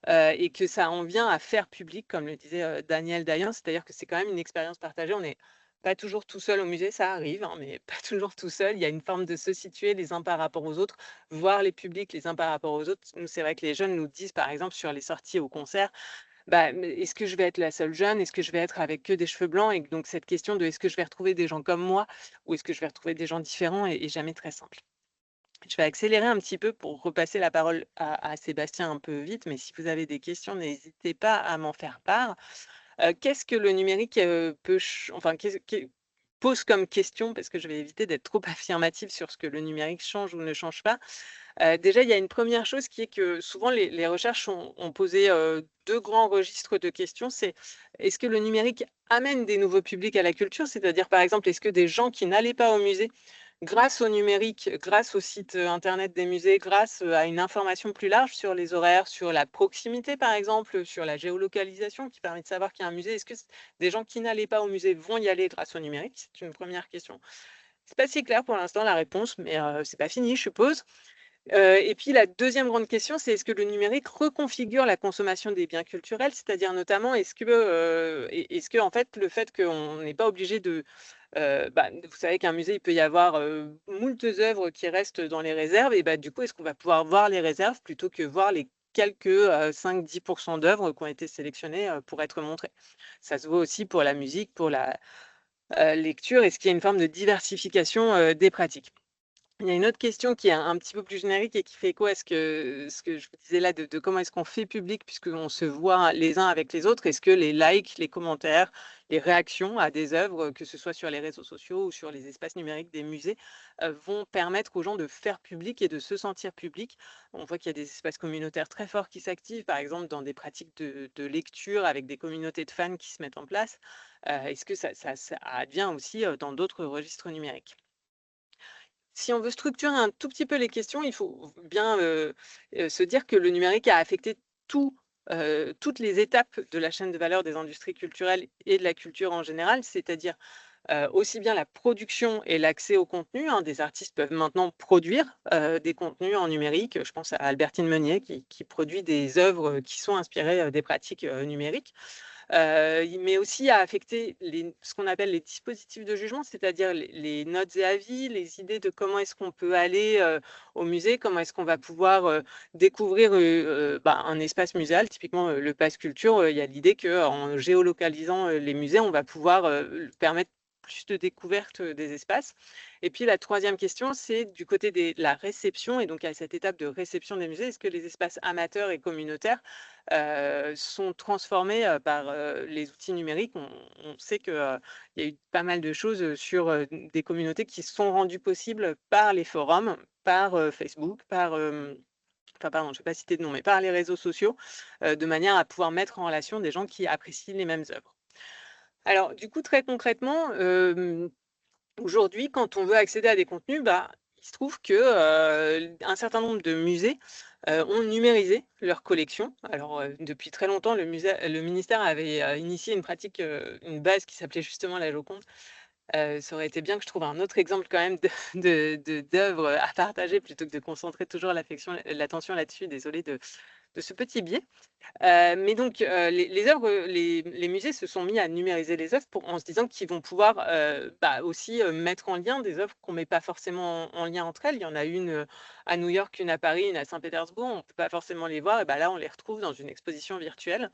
Et que ça en vient à faire public, comme le disait Daniel Dayan, c'est-à-dire que c'est quand même une expérience partagée. On n'est pas toujours tout seul au musée, ça arrive, hein, mais pas toujours tout seul. Il y a une forme de se situer les uns par rapport aux autres, voir les publics les uns par rapport aux autres. Nous, c'est vrai que les jeunes nous disent, par exemple, sur les sorties au concert, bah, mais est-ce que je vais être la seule jeune? Est-ce que je vais être avec que des cheveux blancs? Et donc cette question de est-ce que je vais retrouver des gens comme moi ou est-ce que je vais retrouver des gens différents est jamais très simple. Je vais accélérer un petit peu pour repasser la parole à Sébastien un peu vite, mais si vous avez des questions, n'hésitez pas à m'en faire part. Qu'est-ce que le numérique pose comme question, parce que je vais éviter d'être trop affirmative sur ce que le numérique change ou ne change pas. Déjà, il y a une première chose qui est que souvent les recherches ont posé deux grands registres de questions. C'est est-ce que le numérique amène des nouveaux publics à la culture? C'est-à-dire, par exemple, est-ce que des gens qui n'allaient pas au musée grâce au numérique, grâce au site internet des musées, grâce à une information plus large sur les horaires, sur la proximité par exemple, sur la géolocalisation qui permet de savoir qu'il y a un musée, est-ce que des gens qui n'allaient pas au musée vont y aller grâce au numérique? C'est une première question. C'est pas si clair pour l'instant la réponse, mais c'est pas fini, je suppose. Et puis la deuxième grande question, c'est est-ce que le numérique reconfigure la consommation des biens culturels? C'est-à-dire notamment, est-ce que en fait, le fait qu'on n'est pas obligé vous savez qu'un musée, il peut y avoir moultes œuvres qui restent dans les réserves, et du coup, est-ce qu'on va pouvoir voir les réserves plutôt que voir les quelques 5-10% d'œuvres qui ont été sélectionnées pour être montrées? Ça se vaut aussi pour la musique, pour la lecture. Est-ce qu'il y a une forme de diversification des pratiques? Il y a une autre question qui est un petit peu plus générique et qui fait écho à ce que je vous disais là de comment est-ce qu'on fait public puisqu'on se voit les uns avec les autres. Est-ce que les likes, les commentaires, les réactions à des œuvres, que ce soit sur les réseaux sociaux ou sur les espaces numériques des musées, vont permettre aux gens de faire public et de se sentir public? On voit qu'il y a des espaces communautaires très forts qui s'activent, par exemple dans des pratiques de lecture avec des communautés de fans qui se mettent en place. Est-ce que ça advient aussi, dans d'autres registres numériques? Si on veut structurer un tout petit peu les questions, il faut bien, se dire que le numérique a affecté tout, toutes les étapes de la chaîne de valeur des industries culturelles et de la culture en général, c'est-à-dire, aussi bien la production et l'accès au contenu, hein. Des artistes peuvent maintenant produire, des contenus en numérique. Je pense à Albertine Meunier qui produit des œuvres, qui sont inspirées, des pratiques, numériques. Mais aussi à affecter ce qu'on appelle les dispositifs de jugement, c'est-à-dire les notes et avis, les idées de comment est-ce qu'on peut aller au musée, comment est-ce qu'on va pouvoir découvrir un espace muséal. Typiquement, le Pass Culture, il y a l'idée qu'en géolocalisant les musées, on va pouvoir permettre plus de découverte des espaces. Et puis la troisième question, c'est du côté de la réception, et donc à cette étape de réception des musées, est-ce que les espaces amateurs et communautaires sont transformés par les outils numériques? On sait qu'il y a eu pas mal de choses sur des communautés qui se sont rendues possibles par les forums, par Facebook, par, enfin pardon, je ne vais pas citer de nom, mais par les réseaux sociaux, de manière à pouvoir mettre en relation des gens qui apprécient les mêmes œuvres. Alors du coup, très concrètement, aujourd'hui, quand on veut accéder à des contenus, il se trouve que, un certain nombre de musées, ont numérisé leurs collections. Alors, depuis très longtemps, le ministère avait, initié une pratique, une base qui s'appelait justement la Joconde. Ça aurait été bien que je trouve un autre exemple quand même d'œuvres à partager plutôt que de concentrer toujours l'attention là-dessus. Désolée de ce petit biais. Mais donc, les œuvres, les musées se sont mis à numériser les œuvres en se disant qu'ils vont pouvoir, aussi, mettre en lien des œuvres qu'on met pas forcément en lien entre elles. Il y en a une, à New York, une à Paris, une à Saint-Pétersbourg. On peut pas forcément les voir et là, on les retrouve dans une exposition virtuelle.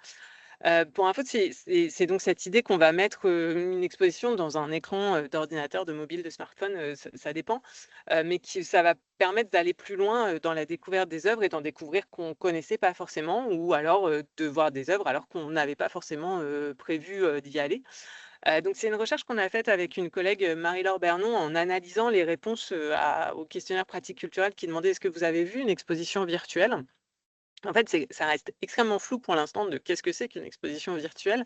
Pour info, c'est donc cette idée qu'on va mettre, une exposition dans un écran, d'ordinateur, de mobile, de smartphone, ça dépend, mais ça va permettre d'aller plus loin, dans la découverte des œuvres et d'en découvrir qu'on connaissait pas forcément ou alors, de voir des œuvres alors qu'on n'avait pas forcément, prévu, d'y aller. Donc c'est une recherche qu'on a faite avec une collègue, Marie-Laure Bernon, en analysant les réponses, au questionnaire pratique culturelle qui demandait: «Est-ce que vous avez vu une exposition virtuelle?» En fait, ça reste extrêmement flou pour l'instant de qu'est-ce que c'est qu'une exposition virtuelle.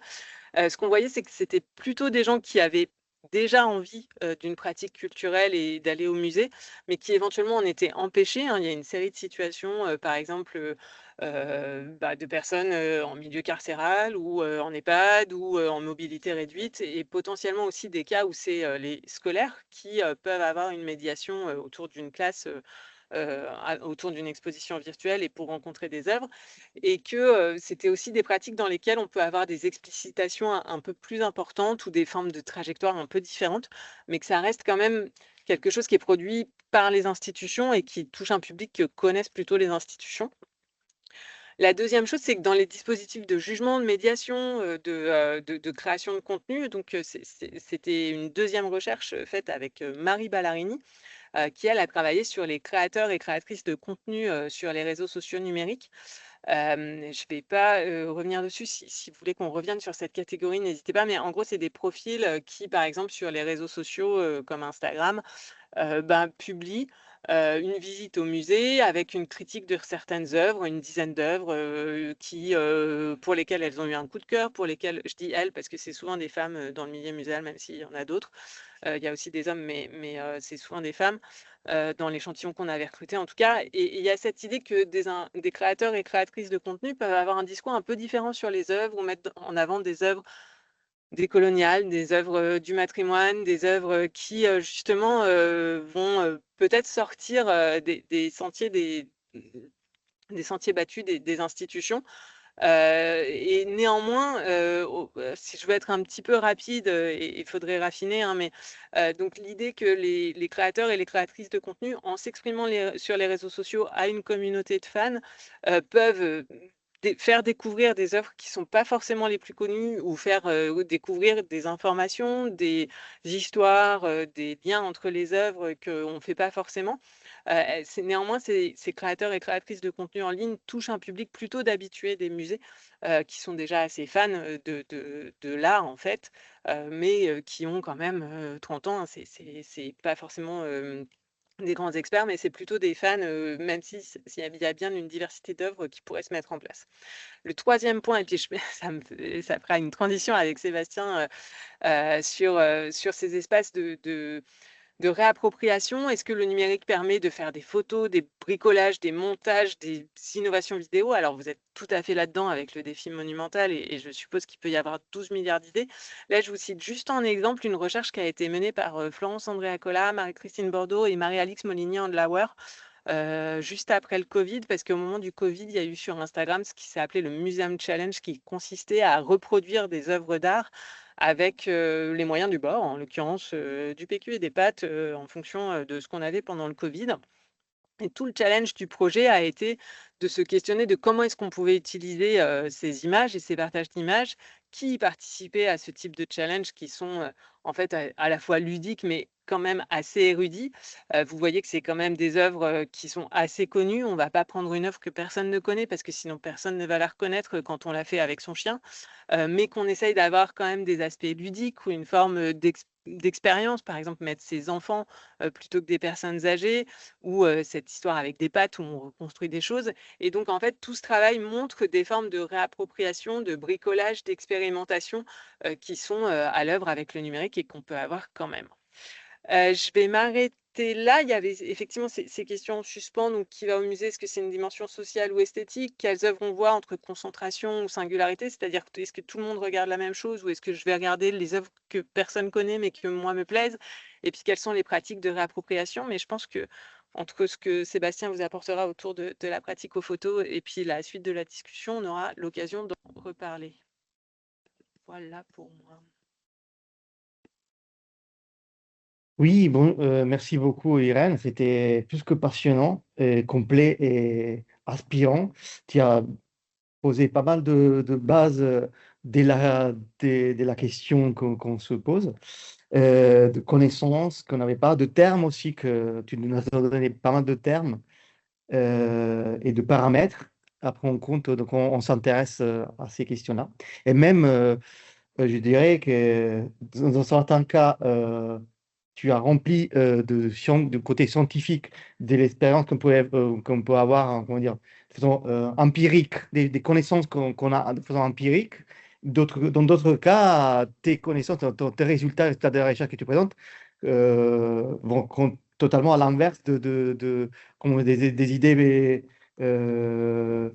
Ce qu'on voyait, c'est que c'était plutôt des gens qui avaient déjà envie, d'une pratique culturelle et d'aller au musée, mais qui éventuellement en étaient empêchés, hein. Il y a une série de situations, par exemple, de personnes, en milieu carcéral ou, en EHPAD ou, en mobilité réduite et potentiellement aussi des cas où c'est, les scolaires qui, peuvent avoir une médiation, autour d'une classe, autour d'une exposition virtuelle et pour rencontrer des œuvres et que, c'était aussi des pratiques dans lesquelles on peut avoir des explicitations un peu plus importantes ou des formes de trajectoires un peu différentes, mais que ça reste quand même quelque chose qui est produit par les institutions et qui touche un public que connaissent plutôt les institutions. La deuxième chose, c'est que dans les dispositifs de jugement, de médiation, de création de contenu, donc c'était une deuxième recherche, faite avec, Marie Ballarini, qui elle a travaillé sur les créateurs et créatrices de contenu, sur les réseaux sociaux numériques. Je vais pas, revenir dessus. Si vous voulez qu'on revienne sur cette catégorie, n'hésitez pas, mais en gros, c'est des profils, qui, par exemple, sur les réseaux sociaux, comme Instagram, publie, une visite au musée avec une critique de certaines œuvres, une dizaine d'œuvres, pour lesquelles elles ont eu un coup de cœur, pour lesquelles je dis «elles» parce que c'est souvent des femmes, dans le milieu muséal, même s'il y en a d'autres. Il y a aussi des hommes, mais c'est souvent des femmes, dans l'échantillon qu'on avait recruté en tout cas et il y a cette idée que des créateurs et créatrices de contenu peuvent avoir un discours un peu différent sur les œuvres ou mettre en avant des œuvres décoloniales, des œuvres, du matrimoine, des œuvres, qui, justement, vont, peut-être sortir, des sentiers des sentiers battus des institutions. Et néanmoins, si je veux être un petit peu rapide, et il faudrait raffiner, hein, mais donc l'idée que les créateurs et les créatrices de contenu, en s'exprimant sur les réseaux sociaux à une communauté de fans, peuvent, faire découvrir des œuvres qui sont pas forcément les plus connues ou faire découvrir des informations, des histoires, des liens entre les œuvres qu'on ne fait pas forcément. Néanmoins, ces créateurs et créatrices de contenu en ligne touchent un public plutôt d'habitués des musées qui sont déjà assez fans de l'art, en fait, mais qui ont quand même 30 ans. Hein. C'est pas forcément des grands experts, mais c'est plutôt des fans, même s'il y a bien une diversité d'œuvres qui pourrait se mettre en place. Le troisième point, et puis ça fera une transition avec Sébastien sur ces espaces de réappropriation. Est-ce que le numérique permet de faire des photos, des bricolages, des montages, des innovations vidéo? Alors, vous êtes tout à fait là-dedans avec le défi monumental et je suppose qu'il peut y avoir 12 milliards d'idées. Là, je vous cite juste en exemple une recherche qui a été menée par Florence Andrea Colla, Marie-Christine Bordeaux et Marie-Alix Moligny-Andlauer juste après le Covid, parce qu'au moment du Covid, il y a eu sur Instagram ce qui s'est appelé le Museum Challenge, qui consistait à reproduire des œuvres d'art avec les moyens du bord, en l'occurrence du PQ et des pâtes, en fonction de ce qu'on avait pendant le Covid. Et tout le challenge du projet a été de se questionner de comment est-ce qu'on pouvait utiliser ces images et ces partages d'images qui participaient à ce type de challenge qui sont en fait à la fois ludiques mais quand même assez érudits. Vous voyez que c'est quand même des œuvres qui sont assez connues. On ne va pas prendre une œuvre que personne ne connaît parce que sinon personne ne va la reconnaître quand on l'a fait avec son chien, mais qu'on essaye d'avoir quand même des aspects ludiques ou une forme d'expérience, par exemple mettre ses enfants plutôt que des personnes âgées, ou cette histoire avec des pattes où on reconstruit des choses. Et donc, en fait, tout ce travail montre des formes de réappropriation, de bricolage, d'expérimentation qui sont à l'œuvre avec le numérique et qu'on peut avoir quand même. Je vais m'arrêter là. Il y avait effectivement ces questions en suspens. Donc, qui va au musée? Est-ce que c'est une dimension sociale ou esthétique? Quelles œuvres on voit entre concentration ou singularité? C'est-à-dire, est-ce que tout le monde regarde la même chose ou est-ce que je vais regarder les œuvres que personne connaît mais que moi me plaisent? Et puis, quelles sont les pratiques de réappropriation? Mais je pense que entre ce que Sébastien vous apportera autour de la pratique aux photos et puis la suite de la discussion, on aura l'occasion d'en reparler. Voilà pour moi. Oui, bon, merci beaucoup Irène, c'était plus que passionnant, complet et inspirant. Tu as posé pas mal de bases dès la question qu'on se pose, de connaissances qu'on n'avait pas, de termes aussi, que tu nous as donné pas mal de termes et de paramètres à prendre en compte. Donc on s'intéresse à ces questions-là. Et même, je dirais que dans certains cas, tu as rempli de côté scientifique de l'expérience qu'on peut avoir, hein, comment dire, de façon empirique, des connaissances qu'on a de façon empirique. Dans d'autres cas, tes connaissances, tes résultats, les résultats de la recherche que tu présentes vont totalement à l'inverse comment des idées euh,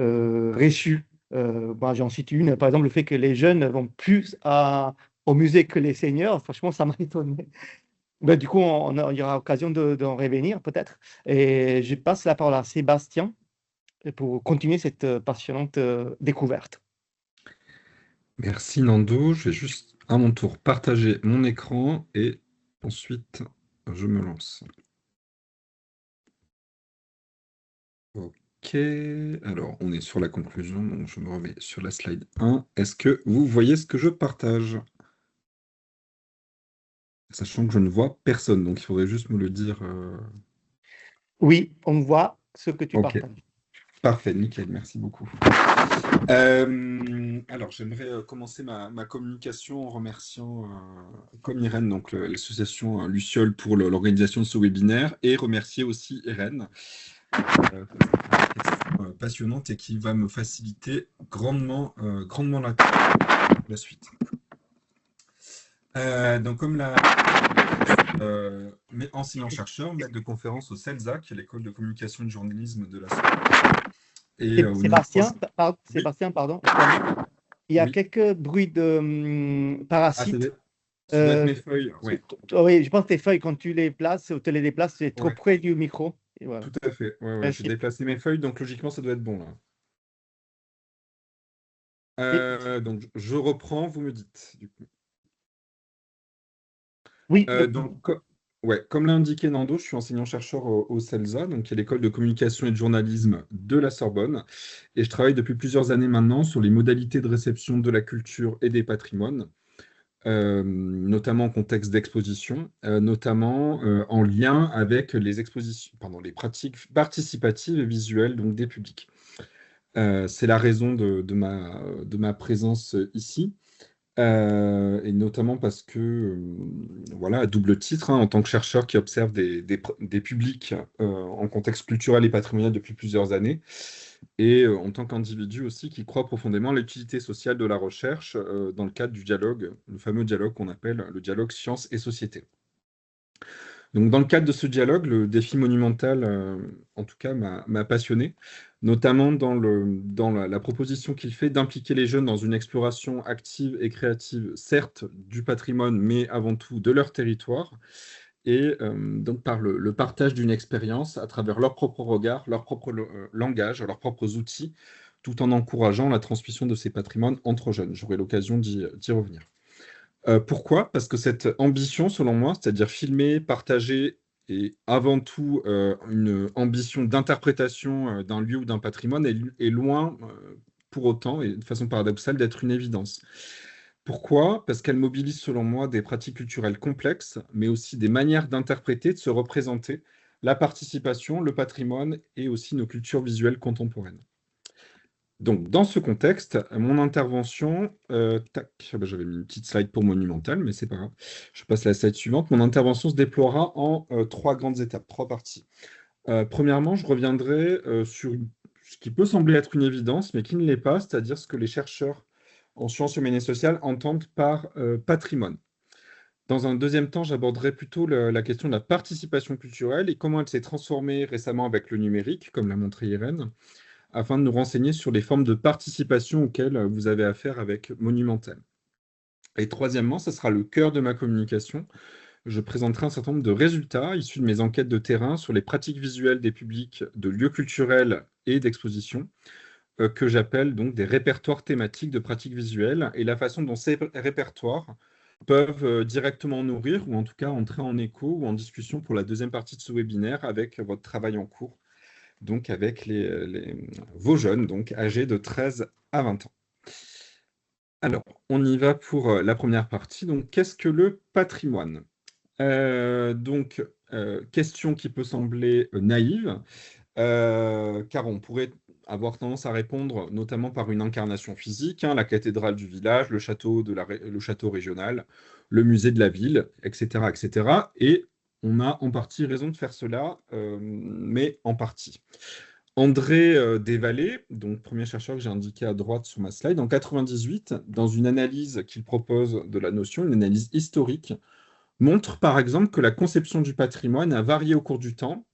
reçues. Moi, j'en cite une, par exemple, le fait que les jeunes vont plus au musée que les seniors. Franchement, ça m'a étonné. Ben, du coup, il y aura occasion d'en revenir peut-être. Et je passe la parole à Sébastien pour continuer cette passionnante découverte. Merci Nando. Je vais juste à mon tour partager mon écran et ensuite je me lance. Ok, alors on est sur la conclusion, donc je me remets sur la slide 1. Est-ce que vous voyez ce que je partage? Sachant que je ne vois personne, donc il faudrait juste me le dire. Oui, on voit ce que tu Ok, partages. parfait, nickel, merci beaucoup. Alors, j'aimerais commencer ma communication en remerciant, comme Irène, donc l'association Luciole pour l'organisation de ce webinaire, et remercier aussi Irène, passionnante et qui va me faciliter grandement la suite. Donc, comme enseignant-chercheur, maître de conférence au CELSA, qui est l'école de communication et de journalisme de la et Sébastien, pardon. Il y a Oui. quelques bruits de parasites. Ça doit être mes feuilles. Ouais. Oui, je pense que tes feuilles, quand tu les places ou te les déplaces, c'est trop près du micro. Et voilà. Tout à fait. Ouais, j'ai déplacé mes feuilles, donc logiquement, ça doit être bon là. Donc, je reprends, vous me dites, du coup. Oui, Ouais, comme l'a indiqué Nando, je suis enseignant-chercheur au CELSA, donc qui est l'école de communication et de journalisme de la Sorbonne. Et je travaille depuis plusieurs années maintenant sur les modalités de réception de la culture et des patrimoines, notamment en contexte d'exposition, notamment en lien avec les expositions, pardon, les pratiques participatives et visuelles donc, des publics. C'est la raison de ma présence ici. Et notamment parce que, voilà, à double titre, hein, en tant que chercheur qui observe des publics en contexte culturel et patrimonial depuis plusieurs années, et en tant qu'individu aussi qui croit profondément à l'utilité sociale de la recherche dans le cadre du dialogue, le fameux dialogue qu'on appelle le dialogue sciences et société. Donc, dans le cadre de ce dialogue, le défi monumental, en tout cas, m'a passionné, notamment dans la proposition qu'il fait d'impliquer les jeunes dans une exploration active et créative, certes du patrimoine, mais avant tout de leur territoire, et donc par le partage d'une expérience à travers leur propre regard, leur propre langage, leurs propres outils, tout en encourageant la transmission de ces patrimoines entre jeunes. J'aurai l'occasion d'y revenir. Pourquoi? Parce que cette ambition, selon moi, c'est-à-dire filmer, partager et avant tout une ambition d'interprétation d'un lieu ou d'un patrimoine est loin, pour autant, et de façon paradoxale, d'être une évidence. Pourquoi? Parce qu'elle mobilise, selon moi, des pratiques culturelles complexes, mais aussi des manières d'interpréter, de se représenter la participation, le patrimoine et aussi nos cultures visuelles contemporaines. Donc, dans ce contexte, mon intervention, tac, j'avais mis une petite slide pour Monumental, mais c'est pas grave. Je passe à la slide suivante. Mon intervention se déploiera en trois grandes étapes, trois parties. Premièrement, je reviendrai sur ce qui peut sembler être une évidence, mais qui ne l'est pas, c'est-à-dire ce que les chercheurs en sciences humaines et sociales entendent par patrimoine. Dans un deuxième temps, j'aborderai plutôt la question de la participation culturelle et comment elle s'est transformée récemment avec le numérique, comme l'a montré Irène, afin de nous renseigner sur les formes de participation auxquelles vous avez affaire avec Monumental. Et troisièmement, ce sera le cœur de ma communication. Je présenterai un certain nombre de résultats issus de mes enquêtes de terrain sur les pratiques visuelles des publics de lieux culturels et d'expositions, que j'appelle donc des répertoires thématiques de pratiques visuelles, et la façon dont ces répertoires peuvent directement nourrir, ou en tout cas entrer en écho ou en discussion pour la deuxième partie de ce webinaire avec votre travail en cours, donc avec vos jeunes, donc âgés de 13 à 20 ans. Alors, on y va pour la première partie. Donc, qu'est-ce que le patrimoine? Question qui peut sembler naïve, car on pourrait avoir tendance à répondre notamment par une incarnation physique, hein, la cathédrale du village, le château régional, le musée de la ville, etc., etc. Et on a en partie raison de faire cela, mais en partie. André Desvallées, donc premier chercheur que j'ai indiqué à droite sur ma slide, en 1998, dans une analyse qu'il propose de la notion, une analyse historique, montre par exemple que la conception du patrimoine a varié au cours du temps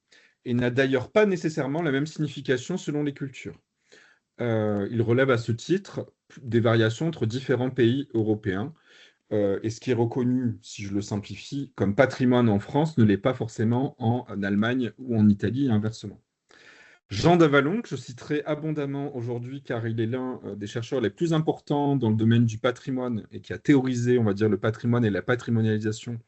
et n'a d'ailleurs pas nécessairement la même signification selon les cultures. Il relève à ce titre des variations entre différents pays européens, et ce qui est reconnu, si je le simplifie, comme patrimoine en France ne l'est pas forcément en Allemagne ou en Italie et inversement. Jean Davalon, que je citerai abondamment aujourd'hui car il est l'un des chercheurs les plus importants dans le domaine du patrimoine et qui a théorisé, on va dire, le patrimoine et la patrimonialisation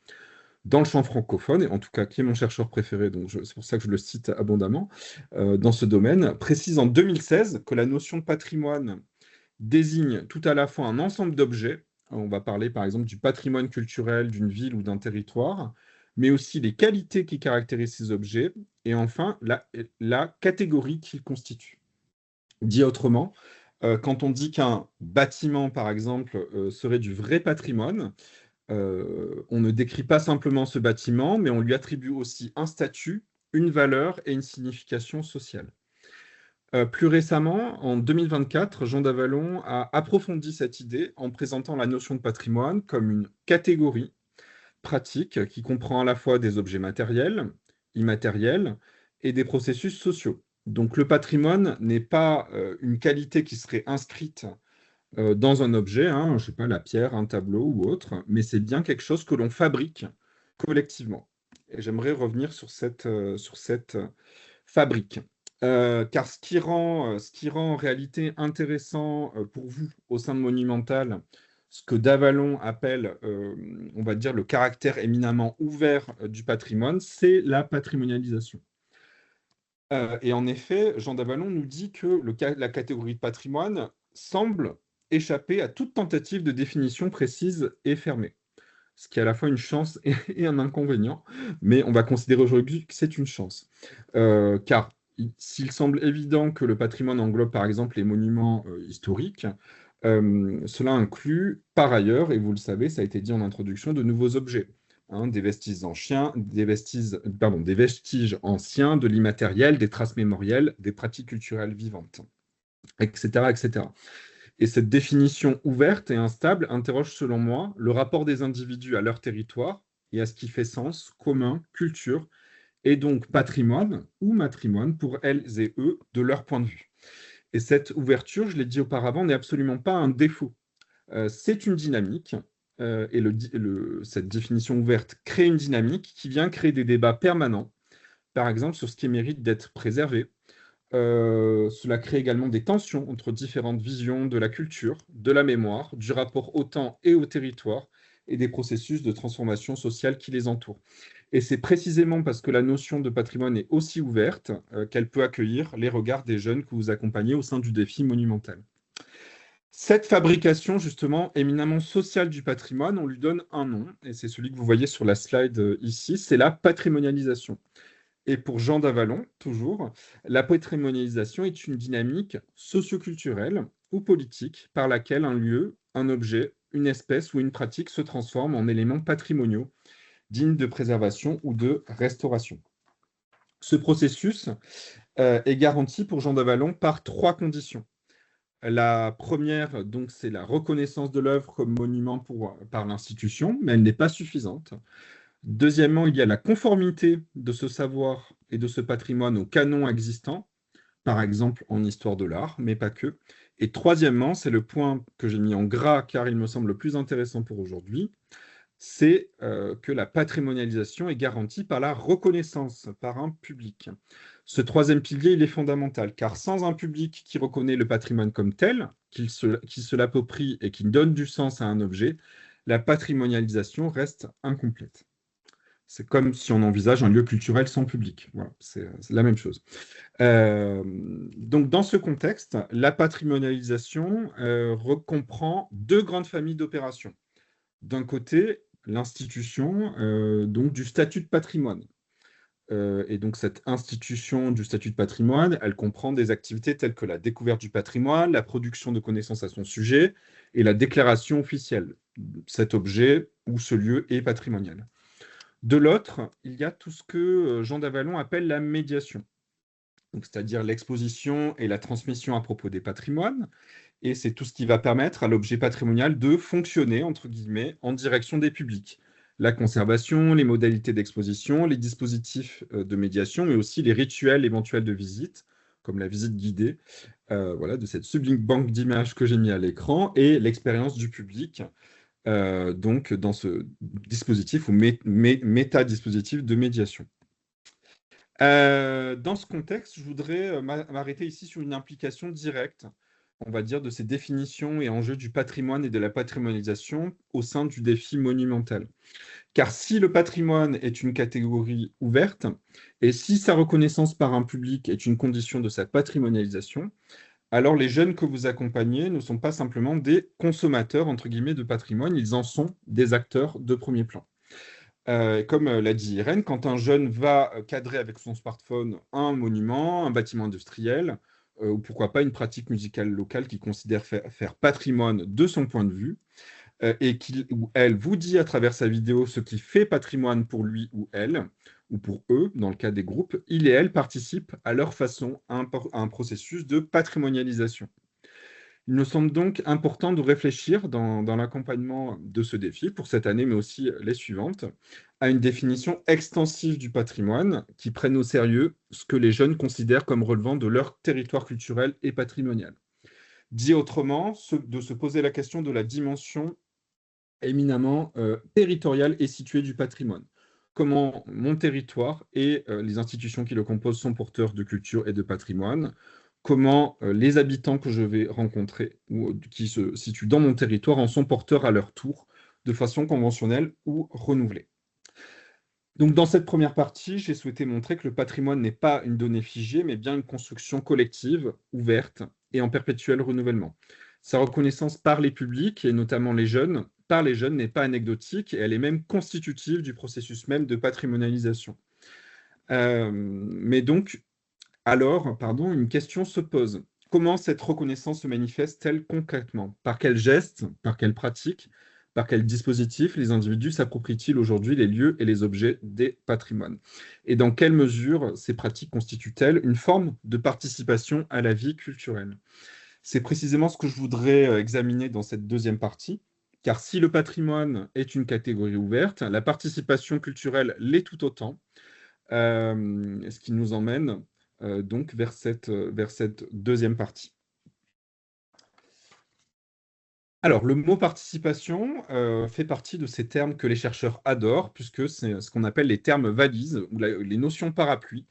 dans le champ francophone, et en tout cas qui est mon chercheur préféré, donc c'est pour ça que je le cite abondamment, dans ce domaine, précise en 2016 que la notion de patrimoine désigne tout à la fois un ensemble d'objets, on va parler par exemple du patrimoine culturel d'une ville ou d'un territoire, mais aussi les qualités qui caractérisent ces objets, et enfin la catégorie qu'ils constituent. Dit autrement, quand on dit qu'un bâtiment, par exemple, serait du vrai patrimoine, on ne décrit pas simplement ce bâtiment, mais on lui attribue aussi un statut, une valeur et une signification sociale. Plus récemment, en 2024, Jean Davalon a approfondi cette idée en présentant la notion de patrimoine comme une catégorie pratique qui comprend à la fois des objets matériels, immatériels et des processus sociaux. Donc le patrimoine n'est pas une qualité qui serait inscrite dans un objet, hein, je ne sais pas, la pierre, un tableau ou autre, mais c'est bien quelque chose que l'on fabrique collectivement. Et j'aimerais revenir sur cette fabrique. Car ce qui rend en réalité intéressant pour vous au sein de Monumental ce que Davallon appelle, on va dire, le caractère éminemment ouvert du patrimoine, c'est la patrimonialisation. Et en effet, Jean Davallon nous dit que la catégorie de patrimoine semble échapper à toute tentative de définition précise et fermée, ce qui est à la fois une chance et un inconvénient, mais on va considérer aujourd'hui que c'est une chance. Car s'il semble évident que le patrimoine englobe par exemple les monuments historiques, cela inclut par ailleurs, et vous le savez, ça a été dit en introduction, de nouveaux objets, des vestiges anciens, des vestiges anciens, de l'immatériel, des traces mémorielles, des pratiques culturelles vivantes, etc., etc. Et cette définition ouverte et instable interroge, selon moi, le rapport des individus à leur territoire et à ce qui fait sens, commun, culture, et donc patrimoine ou matrimoine pour elles et eux, de leur point de vue. Et cette ouverture, je l'ai dit auparavant, n'est absolument pas un défaut. C'est une dynamique, et cette définition ouverte crée une dynamique qui vient créer des débats permanents, par exemple sur ce qui mérite d'être préservé. Cela crée également des tensions entre différentes visions de la culture, de la mémoire, du rapport au temps et au territoire, et des processus de transformation sociale qui les entourent. Et c'est précisément parce que la notion de patrimoine est aussi ouverte qu'elle peut accueillir les regards des jeunes que vous accompagnez au sein du défi monumental. Cette fabrication, justement, éminemment sociale du patrimoine, on lui donne un nom, et c'est celui que vous voyez sur la slide ici, c'est la patrimonialisation. Et pour Jean Davallon, toujours, la patrimonialisation est une dynamique socioculturelle ou politique par laquelle un lieu, un objet, une espèce ou une pratique se transforme en éléments patrimoniaux, dignes de préservation ou de restauration. Ce processus est garanti pour Jean Davallon par 3 conditions. La première, donc, c'est la reconnaissance de l'œuvre comme monument par l'institution, mais elle n'est pas suffisante. Deuxièmement, il y a la conformité de ce savoir et de ce patrimoine au canon existant, par exemple en histoire de l'art, mais pas que. Et troisièmement, c'est le point que j'ai mis en gras car il me semble le plus intéressant pour aujourd'hui, c'est que la patrimonialisation est garantie par la reconnaissance par un public. Ce troisième pilier, il est fondamental, car sans un public qui reconnaît le patrimoine comme tel, qui se l'approprie et qui donne du sens à un objet, la patrimonialisation reste incomplète. C'est comme si on envisage un lieu culturel sans public. Voilà, c'est la même chose. Donc, dans ce contexte, la patrimonialisation comprend 2 grandes familles d'opérations. D'un côté, l'institution donc du statut de patrimoine. Et donc, cette institution du statut de patrimoine, elle comprend des activités telles que la découverte du patrimoine, la production de connaissances à son sujet et la déclaration officielle. Cet objet ou ce lieu est patrimonial. De l'autre, il y a tout ce que Jean Davallon appelle la médiation, c'est-à-dire l'exposition et la transmission à propos des patrimoines, et c'est tout ce qui va permettre à l'objet patrimonial de fonctionner, entre guillemets, en direction des publics. La conservation, les modalités d'exposition, les dispositifs de médiation, mais aussi les rituels éventuels de visite, comme la visite guidée, voilà, de cette sublime banque d'images que j'ai mis à l'écran, et l'expérience du public, donc dans ce dispositif ou méta-dispositif de médiation. Dans ce contexte, je voudrais m'arrêter ici sur une implication directe, on va dire, de ces définitions et enjeux du patrimoine et de la patrimonialisation au sein du défi monumental. Car si le patrimoine est une catégorie ouverte, et si sa reconnaissance par un public est une condition de sa patrimonialisation, alors les jeunes que vous accompagnez ne sont pas simplement des consommateurs, entre guillemets, de patrimoine, ils en sont des acteurs de premier plan. Comme l'a dit Irène, quand un jeune va cadrer avec son smartphone un monument, un bâtiment industriel, ou pourquoi pas une pratique musicale locale qu'il considère faire patrimoine de son point de vue, et qu'il ou elle vous dit à travers sa vidéo ce qui fait patrimoine pour lui ou elle, ou pour eux, dans le cas des groupes, il et elle participent à leur façon à un processus de patrimonialisation. Il me semble donc important de réfléchir dans l'accompagnement de ce défi, pour cette année, mais aussi les suivantes, à une définition extensive du patrimoine qui prenne au sérieux ce que les jeunes considèrent comme relevant de leur territoire culturel et patrimonial. Dit autrement, de se poser la question de la dimension éminemment territoriale et située du patrimoine. Comment mon territoire et les institutions qui le composent sont porteurs de culture et de patrimoine, comment les habitants que je vais rencontrer ou qui se situent dans mon territoire en sont porteurs à leur tour, de façon conventionnelle ou renouvelée. Donc, dans cette première partie, j'ai souhaité montrer que le patrimoine n'est pas une donnée figée, mais bien une construction collective, ouverte et en perpétuel renouvellement. Sa reconnaissance par les publics, et notamment les jeunes, par les jeunes n'est pas anecdotique, et elle est même constitutive du processus même de patrimonialisation. Mais donc, alors, une question se pose. Comment cette reconnaissance se manifeste-t-elle concrètement? Par quels gestes, par quelles pratiques, par quels dispositifs les individus s'approprient-ils aujourd'hui les lieux et les objets des patrimoines? Et dans quelle mesure ces pratiques constituent-elles une forme de participation à la vie culturelle? C'est précisément ce que je voudrais examiner dans cette deuxième partie, car si le patrimoine est une catégorie ouverte, la participation culturelle l'est tout autant, ce qui nous emmène donc vers cette deuxième partie. Alors, le mot participation fait partie de ces termes que les chercheurs adorent, puisque c'est ce qu'on appelle les termes valises, ou les notions parapluies,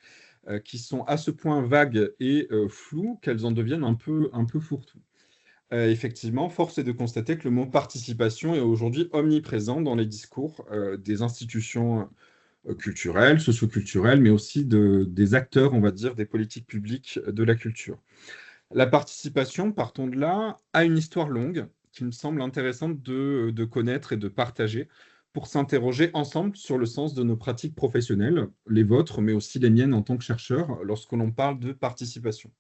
qui sont à ce point vagues et floues qu'elles en deviennent un peu fourre-tout. Effectivement, force est de constater que le mot participation est aujourd'hui omniprésent dans les discours des institutions culturelles, socioculturelles, mais aussi des acteurs, on va dire, des politiques publiques de la culture. La participation, partons de là, a une histoire longue qui me semble intéressante de connaître et de partager pour s'interroger ensemble sur le sens de nos pratiques professionnelles, les vôtres, mais aussi les miennes en tant que chercheur, lorsque l'on parle de participation.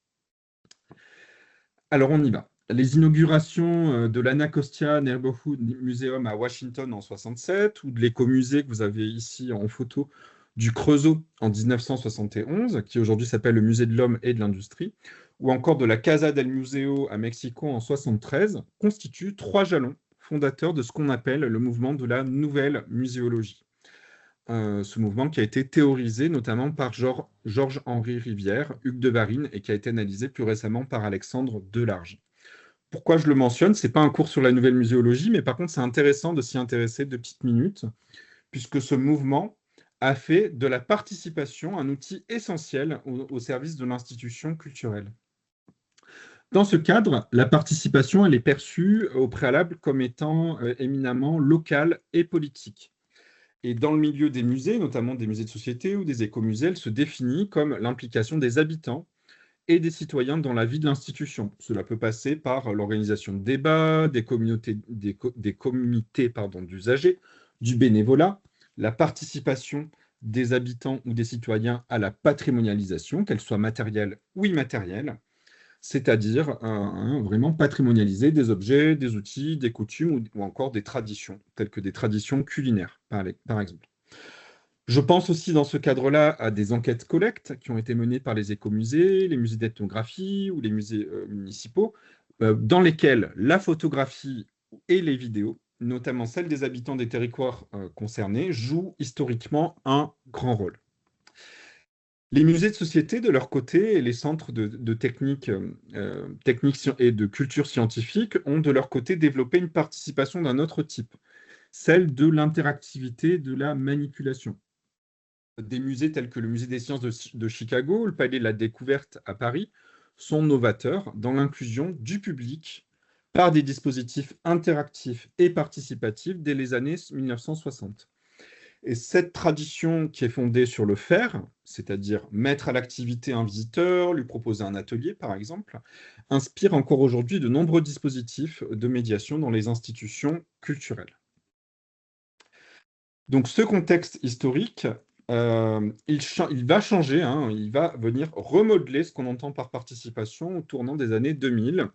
Alors, on y va. Les inaugurations de l'Anacostia Neighborhood Museum à Washington en 1967, ou de l'écomusée que vous avez ici en photo du Creusot en 1971, qui aujourd'hui s'appelle le Musée de l'Homme et de l'Industrie, ou encore de la Casa del Museo à Mexico en 1973, constituent 3 jalons fondateurs de ce qu'on appelle le mouvement de la nouvelle muséologie. Ce mouvement qui a été théorisé notamment par Georges-Henri Rivière, Hugues de Varine, et qui a été analysé plus récemment par Alexandre Delarge. Pourquoi je le mentionne? Ce n'est pas un cours sur la nouvelle muséologie, mais par contre, c'est intéressant de s'y intéresser 2 petites minutes, puisque ce mouvement a fait de la participation un outil essentiel au service de l'institution culturelle. Dans ce cadre, la participation, elle est perçue au préalable comme étant éminemment locale et politique. Et dans le milieu des musées, notamment des musées de société ou des écomusées, elle se définit comme l'implication des habitants et des citoyens dans la vie de l'institution. Cela peut passer par l'organisation de débats, des comités d'usagers, du bénévolat, la participation des habitants ou des citoyens à la patrimonialisation, qu'elle soit matérielle ou immatérielle, c'est-à-dire vraiment patrimonialiser des objets, des outils, des coutumes ou encore des traditions, telles que des traditions culinaires, par exemple. Je pense aussi dans ce cadre-là à des enquêtes collectes qui ont été menées par les écomusées, les musées d'ethnographie ou les musées municipaux, dans lesquels la photographie et les vidéos, notamment celles des habitants des territoires concernés, jouent historiquement un grand rôle. Les musées de société, de leur côté, et les centres de techniques et de culture scientifique ont, de leur côté, développé une participation d'un autre type, celle de l'interactivité, de la manipulation. Des musées tels que le Musée des sciences de Chicago ou le Palais de la Découverte à Paris sont novateurs dans l'inclusion du public par des dispositifs interactifs et participatifs dès les années 1960. Et cette tradition qui est fondée sur le faire, c'est-à-dire mettre à l'activité un visiteur, lui proposer un atelier par exemple, inspire encore aujourd'hui de nombreux dispositifs de médiation dans les institutions culturelles. Donc ce contexte historique, il va changer, il va venir remodeler ce qu'on entend par participation au tournant des années 2000,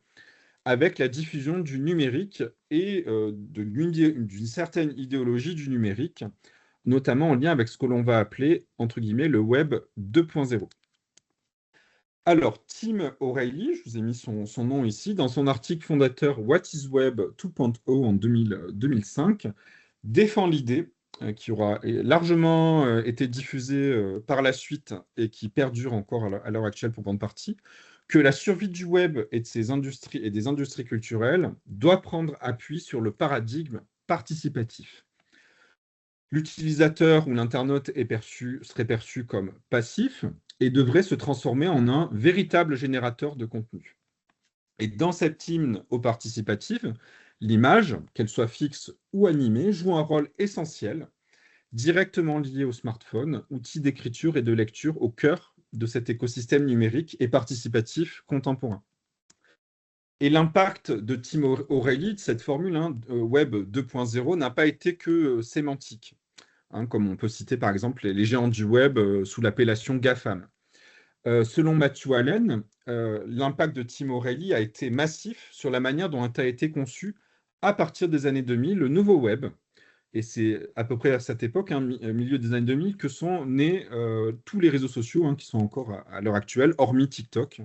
avec la diffusion du numérique et d'une certaine idéologie du numérique, notamment en lien avec ce que l'on va appeler, entre guillemets, le Web 2.0. Alors, Tim O'Reilly, je vous ai mis son nom ici, dans son article fondateur What is Web 2.0 en 2005, défend l'idée qui aura largement été diffusée par la suite et qui perdure encore à l'heure actuelle pour grande partie, que la survie du web et de ses industries et des industries culturelles doit prendre appui sur le paradigme participatif. L'utilisateur ou l'internaute serait perçu comme passif, et devrait se transformer en un véritable générateur de contenu. Et dans cette hymne au participatif, l'image, qu'elle soit fixe ou animée, joue un rôle essentiel, directement lié au smartphone, outil d'écriture et de lecture au cœur de cet écosystème numérique et participatif contemporain. Et l'impact de Tim O'Reilly, de cette formule Web 2.0, n'a pas été que sémantique, comme on peut citer par exemple les géants du web sous l'appellation GAFAM. Selon Matthew Allen, l'impact de Tim O'Reilly a été massif sur la manière dont a été conçu, à partir des années 2000, le nouveau web. Et c'est à peu près à cette époque, milieu des années 2000, que sont nés tous les réseaux sociaux qui sont encore à l'heure actuelle, hormis TikTok.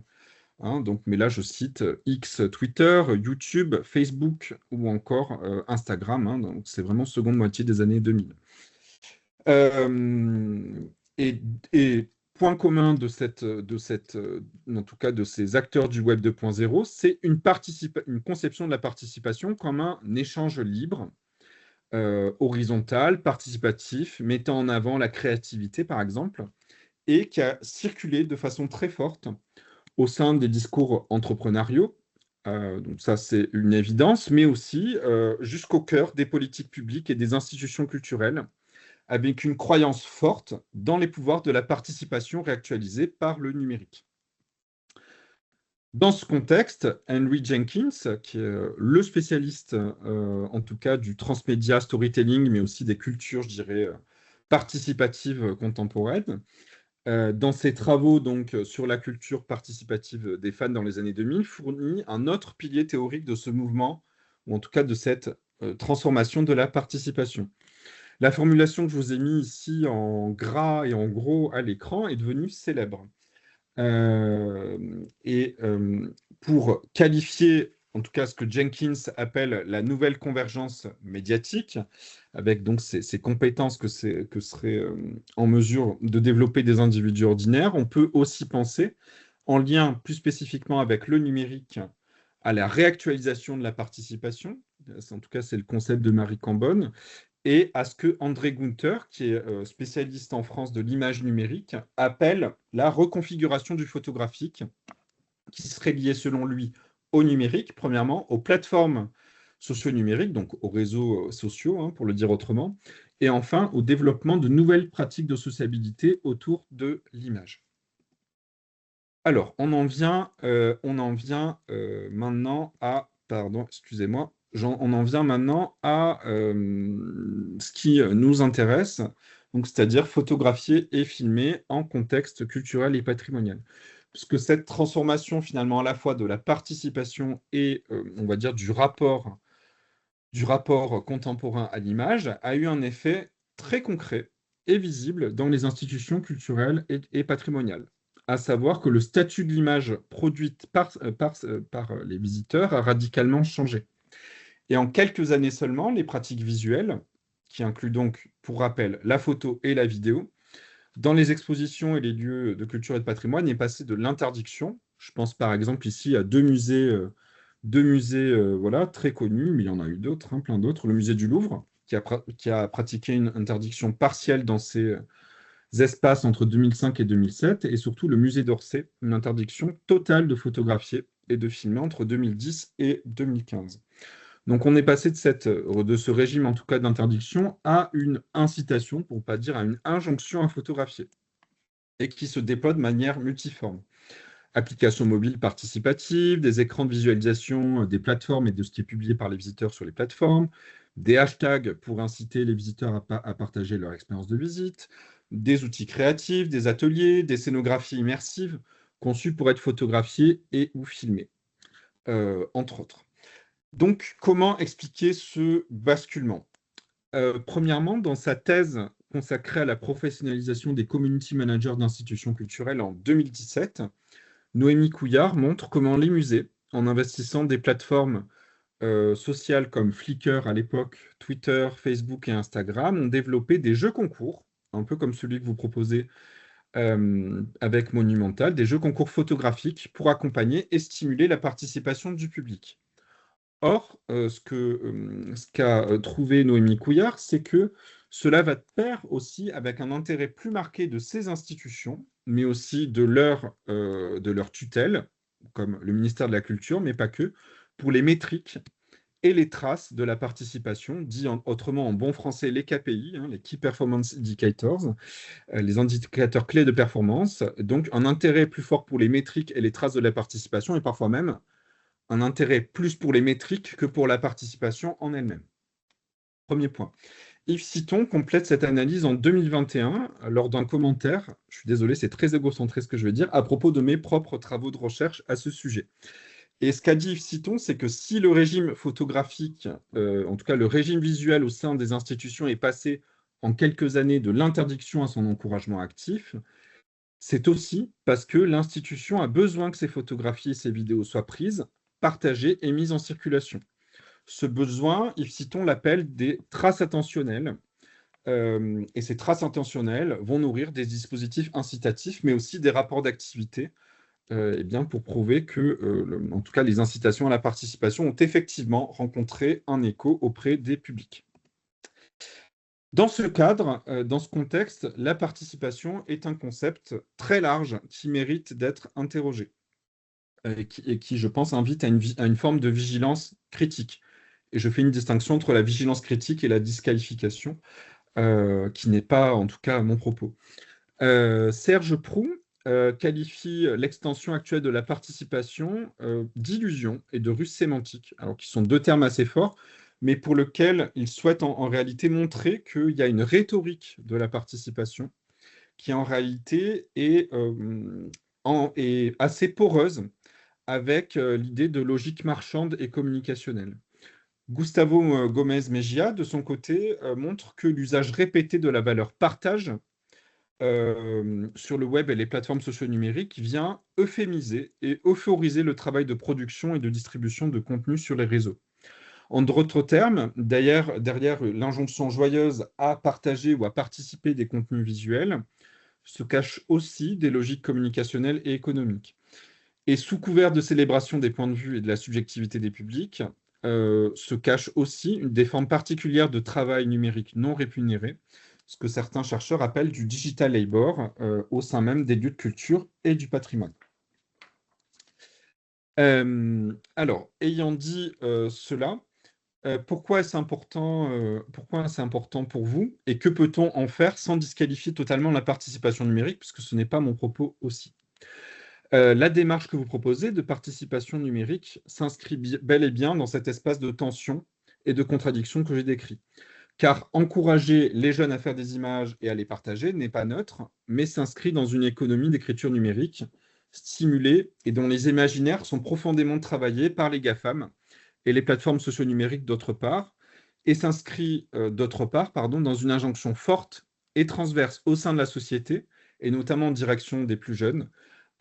Donc, mais là, je cite X, Twitter, YouTube, Facebook ou encore Instagram. Donc, c'est vraiment seconde moitié des années 2000. Et point commun en tout cas de ces acteurs du Web 2.0, c'est une conception de la participation comme un échange libre, horizontal, participatif, mettant en avant la créativité, par exemple, et qui a circulé de façon très forte au sein des discours entrepreneuriaux. Donc ça, c'est une évidence, mais aussi jusqu'au cœur des politiques publiques et des institutions culturelles, avec une croyance forte dans les pouvoirs de la participation réactualisée par le numérique. Dans ce contexte, Henry Jenkins, qui est le spécialiste, en tout cas, du transmédia storytelling, mais aussi des cultures, je dirais, participatives contemporaines, dans ses travaux donc, sur la culture participative des fans dans les années 2000, fournit un autre pilier théorique de ce mouvement, ou en tout cas de cette transformation de la participation. La formulation que je vous ai mise ici en gras et en gros à l'écran est devenue célèbre. Pour qualifier, en tout cas, ce que Jenkins appelle la nouvelle convergence médiatique, avec donc ces compétences que seraient en mesure de développer des individus ordinaires, on peut aussi penser, en lien plus spécifiquement avec le numérique, à la réactualisation de la participation. En tout cas, c'est le concept de Marie Cambon, et à ce que André Gunther, qui est spécialiste en France de l'image numérique, appelle la reconfiguration du photographique, qui serait liée, selon lui, au numérique, premièrement, aux plateformes socio-numériques, donc aux réseaux sociaux, pour le dire autrement, et enfin au développement de nouvelles pratiques de sociabilité autour de l'image. Alors, on en vient maintenant à... Pardon, excusez-moi. On en vient maintenant à ce qui nous intéresse, c'est-à-dire photographier et filmer en contexte culturel et patrimonial. Puisque cette transformation, finalement, à la fois de la participation et, on va dire, du rapport contemporain à l'image, a eu un effet très concret et visible dans les institutions culturelles et patrimoniales. À savoir que le statut de l'image produite par les visiteurs a radicalement changé. Et en quelques années seulement, les pratiques visuelles, qui incluent donc, pour rappel, la photo et la vidéo, dans les expositions et les lieux de culture et de patrimoine, est passé de l'interdiction. Je pense par exemple ici à deux musées voilà, très connus, mais il y en a eu d'autres, plein d'autres. Le musée du Louvre, qui a pratiqué une interdiction partielle dans ses espaces entre 2005 et 2007, et surtout le musée d'Orsay, une interdiction totale de photographier et de filmer entre 2010 et 2015. Donc on est passé de ce régime, en tout cas d'interdiction, à une incitation, pour ne pas dire à une injonction à photographier, et qui se déploie de manière multiforme. Applications mobiles participatives, des écrans de visualisation des plateformes et de ce qui est publié par les visiteurs sur les plateformes, des hashtags pour inciter les visiteurs à partager leur expérience de visite, des outils créatifs, des ateliers, des scénographies immersives conçues pour être photographiées et ou filmées, entre autres. Donc, comment expliquer ce basculement ? Premièrement, dans sa thèse consacrée à la professionnalisation des community managers d'institutions culturelles en 2017, Noémie Couillard montre comment les musées, en investissant des plateformes sociales comme Flickr à l'époque, Twitter, Facebook et Instagram, ont développé des jeux concours, un peu comme celui que vous proposez avec Monumental, des jeux concours photographiques pour accompagner et stimuler la participation du public. Or, ce qu'a trouvé Noémie Couillard, c'est que cela va de pair aussi avec un intérêt plus marqué de ces institutions mais aussi de leur tutelle, comme le ministère de la Culture, mais pas que, pour les métriques et les traces de la participation, dit autrement en bon français les KPI, les Key Performance Indicators, les indicateurs clés de performance. Donc un intérêt plus fort pour les métriques et les traces de la participation, et parfois même un intérêt plus pour les métriques que pour la participation en elle-même. Premier point. Yves Citon complète cette analyse en 2021 lors d'un commentaire, je suis désolé, c'est très égocentré ce que je vais dire, à propos de mes propres travaux de recherche à ce sujet. Et ce qu'a dit Yves Citon, c'est que si le régime photographique, en tout cas le régime visuel au sein des institutions est passé en quelques années de l'interdiction à son encouragement actif, c'est aussi parce que l'institution a besoin que ces photographies et ces vidéos soient prises, partagées et mises en circulation. Ce besoin, Yves Citon l'appelle des traces attentionnelles. Et ces traces intentionnelles vont nourrir des dispositifs incitatifs, mais aussi des rapports d'activité, pour prouver que, en tout cas, les incitations à la participation ont effectivement rencontré un écho auprès des publics. Dans ce cadre, dans ce contexte, la participation est un concept très large qui mérite d'être interrogé et qui, je pense, invite à une forme de vigilance critique. Et je fais une distinction entre la vigilance critique et la disqualification, qui n'est pas, en tout cas, mon propos. Serge Proux qualifie l'extension actuelle de la participation d'illusion et de ruse sémantique, alors qui sont deux termes assez forts, mais pour lesquels il souhaite en réalité montrer qu'il y a une rhétorique de la participation qui en réalité est assez poreuse avec l'idée de logique marchande et communicationnelle. Gustavo Gomez Mejia, de son côté, montre que l'usage répété de la valeur partage sur le web et les plateformes socio-numériques vient euphémiser et euphoriser le travail de production et de distribution de contenu sur les réseaux. En d'autres termes, derrière l'injonction joyeuse à partager ou à participer des contenus visuels, se cachent aussi des logiques communicationnelles et économiques. Et sous couvert de célébration des points de vue et de la subjectivité des publics, se cachent aussi des formes particulières de travail numérique non rémunéré, ce que certains chercheurs appellent du digital labor, au sein même des lieux de culture et du patrimoine. Alors, ayant dit cela, pourquoi est-ce important pour vous et que peut-on en faire sans disqualifier totalement la participation numérique, puisque ce n'est pas mon propos aussi. La démarche que vous proposez de participation numérique s'inscrit bel et bien dans cet espace de tension et de contradiction que j'ai décrit. Car encourager les jeunes à faire des images et à les partager n'est pas neutre, mais s'inscrit dans une économie d'écriture numérique stimulée et dont les imaginaires sont profondément travaillés par les GAFAM et les plateformes socio-numériques d'autre part, et s'inscrit d'autre part dans une injonction forte et transverse au sein de la société, et notamment en direction des plus jeunes,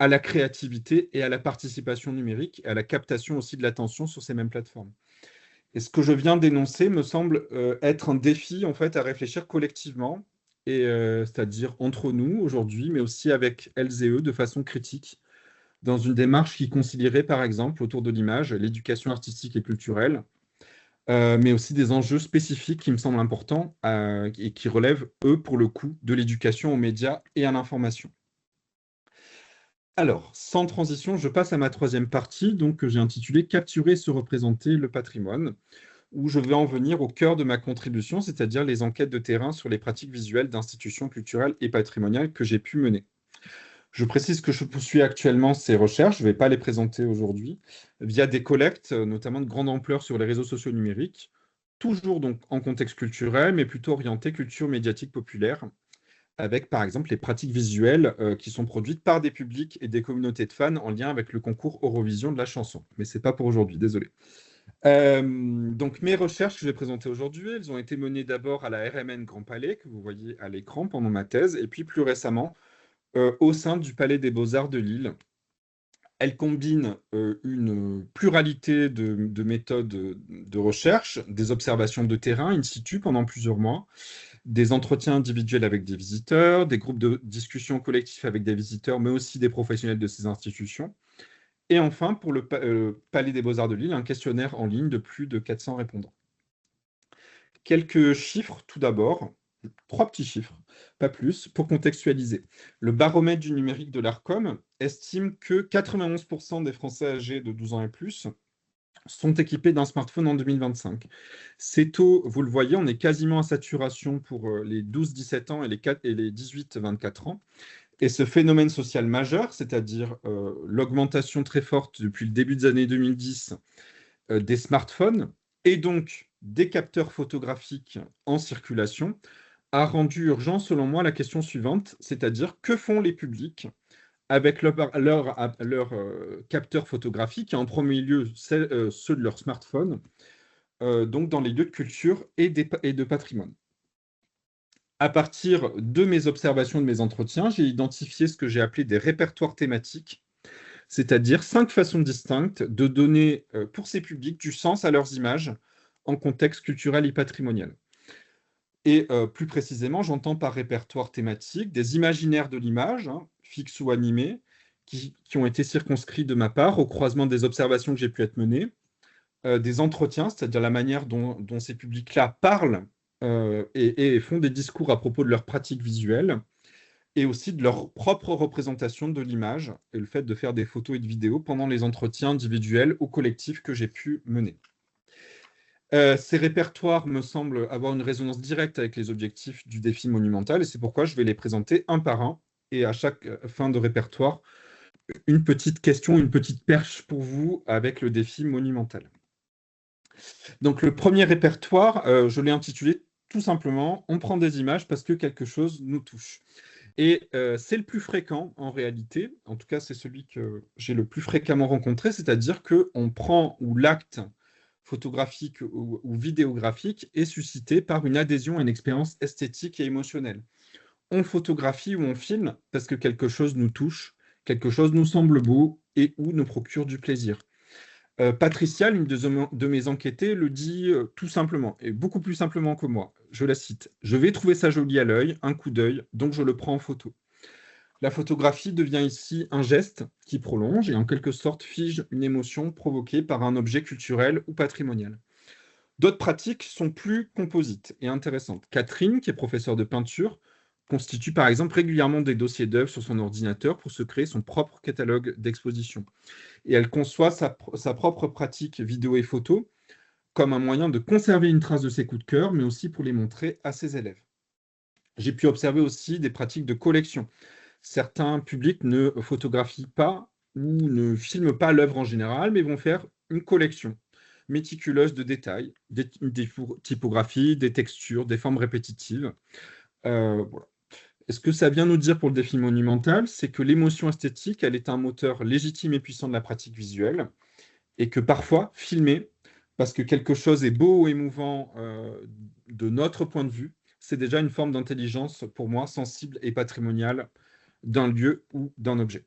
à la créativité et à la participation numérique, et à la captation aussi de l'attention sur ces mêmes plateformes. Et ce que je viens d'énoncer me semble être un défi en fait à réfléchir collectivement, c'est-à-dire entre nous aujourd'hui, mais aussi avec elles et eux de façon critique, dans une démarche qui concilierait par exemple autour de l'image, l'éducation artistique et culturelle, mais aussi des enjeux spécifiques qui me semblent importants et qui relèvent, eux, pour le coup, de l'éducation aux médias et à l'information. Alors, sans transition, je passe à ma troisième partie, donc que j'ai intitulée « Capturer et se représenter le patrimoine », où je vais en venir au cœur de ma contribution, c'est-à-dire les enquêtes de terrain sur les pratiques visuelles d'institutions culturelles et patrimoniales que j'ai pu mener. Je précise que je poursuis actuellement ces recherches, je ne vais pas les présenter aujourd'hui, via des collectes, notamment de grande ampleur sur les réseaux sociaux numériques, toujours donc en contexte culturel, mais plutôt orienté culture médiatique populaire, avec par exemple les pratiques visuelles qui sont produites par des publics et des communautés de fans en lien avec le concours Eurovision de la chanson. Mais ce n'est pas pour aujourd'hui, désolé. Donc mes recherches que je vais présenter aujourd'hui, elles ont été menées d'abord à la RMN Grand Palais, que vous voyez à l'écran pendant ma thèse, et puis plus récemment au sein du Palais des Beaux-Arts de Lille. Elle combine une pluralité de méthodes de recherche, des observations de terrain in situ pendant plusieurs mois, des entretiens individuels avec des visiteurs, des groupes de discussion collectifs avec des visiteurs, mais aussi des professionnels de ces institutions. Et enfin, pour le Palais des Beaux-Arts de Lille, un questionnaire en ligne de plus de 400 répondants. Quelques chiffres tout d'abord. 3 petits chiffres, pas plus, pour contextualiser. Le baromètre du numérique de l'Arcom estime que 91% des Français âgés de 12 ans et plus sont équipés d'un smartphone en 2025. Ces taux, vous le voyez, on est quasiment à saturation pour les 12-17 ans et les 18-24 ans. Et ce phénomène social majeur, c'est-à-dire l'augmentation très forte depuis le début des années 2010 des smartphones et donc des capteurs photographiques en circulation, a rendu urgent, selon moi, la question suivante, c'est-à-dire que font les publics avec leurs capteurs photographiques, et en premier lieu ceux de leur smartphone, donc dans les lieux de culture et de patrimoine. À partir de mes observations, de mes entretiens, j'ai identifié ce que j'ai appelé des répertoires thématiques, c'est-à-dire 5 façons distinctes de donner pour ces publics du sens à leurs images en contexte culturel et patrimonial. Et plus précisément, j'entends par répertoire thématique des imaginaires de l'image, fixes ou animés, qui ont été circonscrits de ma part au croisement des observations que j'ai pu être menées, des entretiens, c'est-à-dire la manière dont ces publics-là parlent et font des discours à propos de leurs pratiques visuelles, et aussi de leur propre représentation de l'image, et le fait de faire des photos et de vidéos pendant les entretiens individuels ou collectifs que j'ai pu mener. Ces répertoires me semblent avoir une résonance directe avec les objectifs du défi monumental, et c'est pourquoi je vais les présenter un par un, et à chaque fin de répertoire, une petite question, une petite perche pour vous avec le défi monumental. Donc le premier répertoire, je l'ai intitulé tout simplement « On prend des images parce que quelque chose nous touche ». Et c'est le plus fréquent en réalité, en tout cas c'est celui que j'ai le plus fréquemment rencontré, c'est-à-dire qu'on prend ou l'acte photographique ou vidéographique est suscité par une adhésion à une expérience esthétique et émotionnelle. On photographie ou on filme parce que quelque chose nous touche, quelque chose nous semble beau et ou nous procure du plaisir. Patricia, l'une de mes enquêtées, le dit tout simplement, et beaucoup plus simplement que moi. Je la cite. « Je vais trouver ça joli à l'œil, un coup d'œil, donc je le prends en photo. » La photographie devient ici un geste qui prolonge et en quelque sorte fige une émotion provoquée par un objet culturel ou patrimonial. D'autres pratiques sont plus composites et intéressantes. Catherine, qui est professeure de peinture, constitue par exemple régulièrement des dossiers d'œuvres sur son ordinateur pour se créer son propre catalogue d'exposition. Et elle conçoit sa propre pratique vidéo et photo comme un moyen de conserver une trace de ses coups de cœur, mais aussi pour les montrer à ses élèves. J'ai pu observer aussi des pratiques de collection. Certains publics ne photographient pas ou ne filment pas l'œuvre en général, mais vont faire une collection méticuleuse de détails, des typographies, des textures, des formes répétitives. Voilà. Et ce que ça vient nous dire pour le défi monumental, c'est que l'émotion esthétique, elle est un moteur légitime et puissant de la pratique visuelle, et que parfois, filmer, parce que quelque chose est beau ou émouvant de notre point de vue, c'est déjà une forme d'intelligence, pour moi, sensible et patrimoniale d'un lieu ou d'un objet.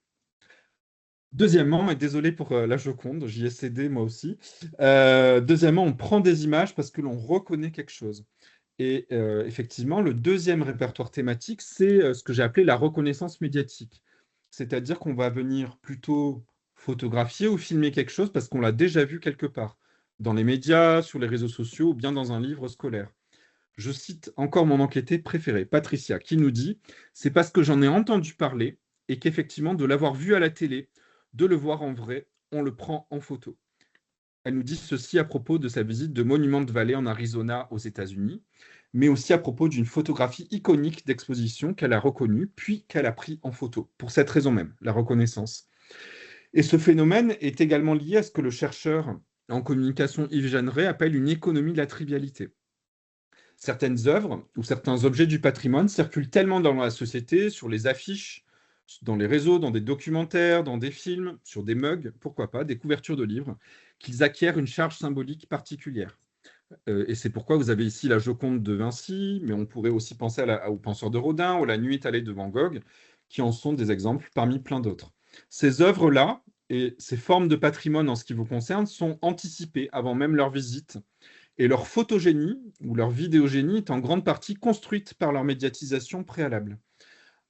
Deuxièmement, et désolé pour la Joconde, j'y ai cédé moi aussi, deuxièmement, on prend des images parce que l'on reconnaît quelque chose. Et effectivement, le deuxième répertoire thématique, c'est ce que j'ai appelé la reconnaissance médiatique. C'est-à-dire qu'on va venir plutôt photographier ou filmer quelque chose parce qu'on l'a déjà vu quelque part, dans les médias, sur les réseaux sociaux ou bien dans un livre scolaire. Je cite encore mon enquêtée préférée, Patricia, qui nous dit « C'est parce que j'en ai entendu parler et qu'effectivement, de l'avoir vu à la télé, de le voir en vrai, on le prend en photo. » Elle nous dit ceci à propos de sa visite de Monument Valley en Arizona aux États-Unis, mais aussi à propos d'une photographie iconique d'exposition qu'elle a reconnue, puis qu'elle a pris en photo, pour cette raison même, la reconnaissance. Et ce phénomène est également lié à ce que le chercheur en communication Yves Jeanneret appelle une économie de la trivialité. Certaines œuvres ou certains objets du patrimoine circulent tellement dans la société, sur les affiches, dans les réseaux, dans des documentaires, dans des films, sur des mugs, pourquoi pas, des couvertures de livres, qu'ils acquièrent une charge symbolique particulière. Et c'est pourquoi vous avez ici la Joconde de Vinci, mais on pourrait aussi penser au Penseur de Rodin, ou la Nuit étalée de Van Gogh, qui en sont des exemples parmi plein d'autres. Ces œuvres-là et ces formes de patrimoine en ce qui vous concerne sont anticipées avant même leur visite, et leur photogénie ou leur vidéogénie est en grande partie construite par leur médiatisation préalable.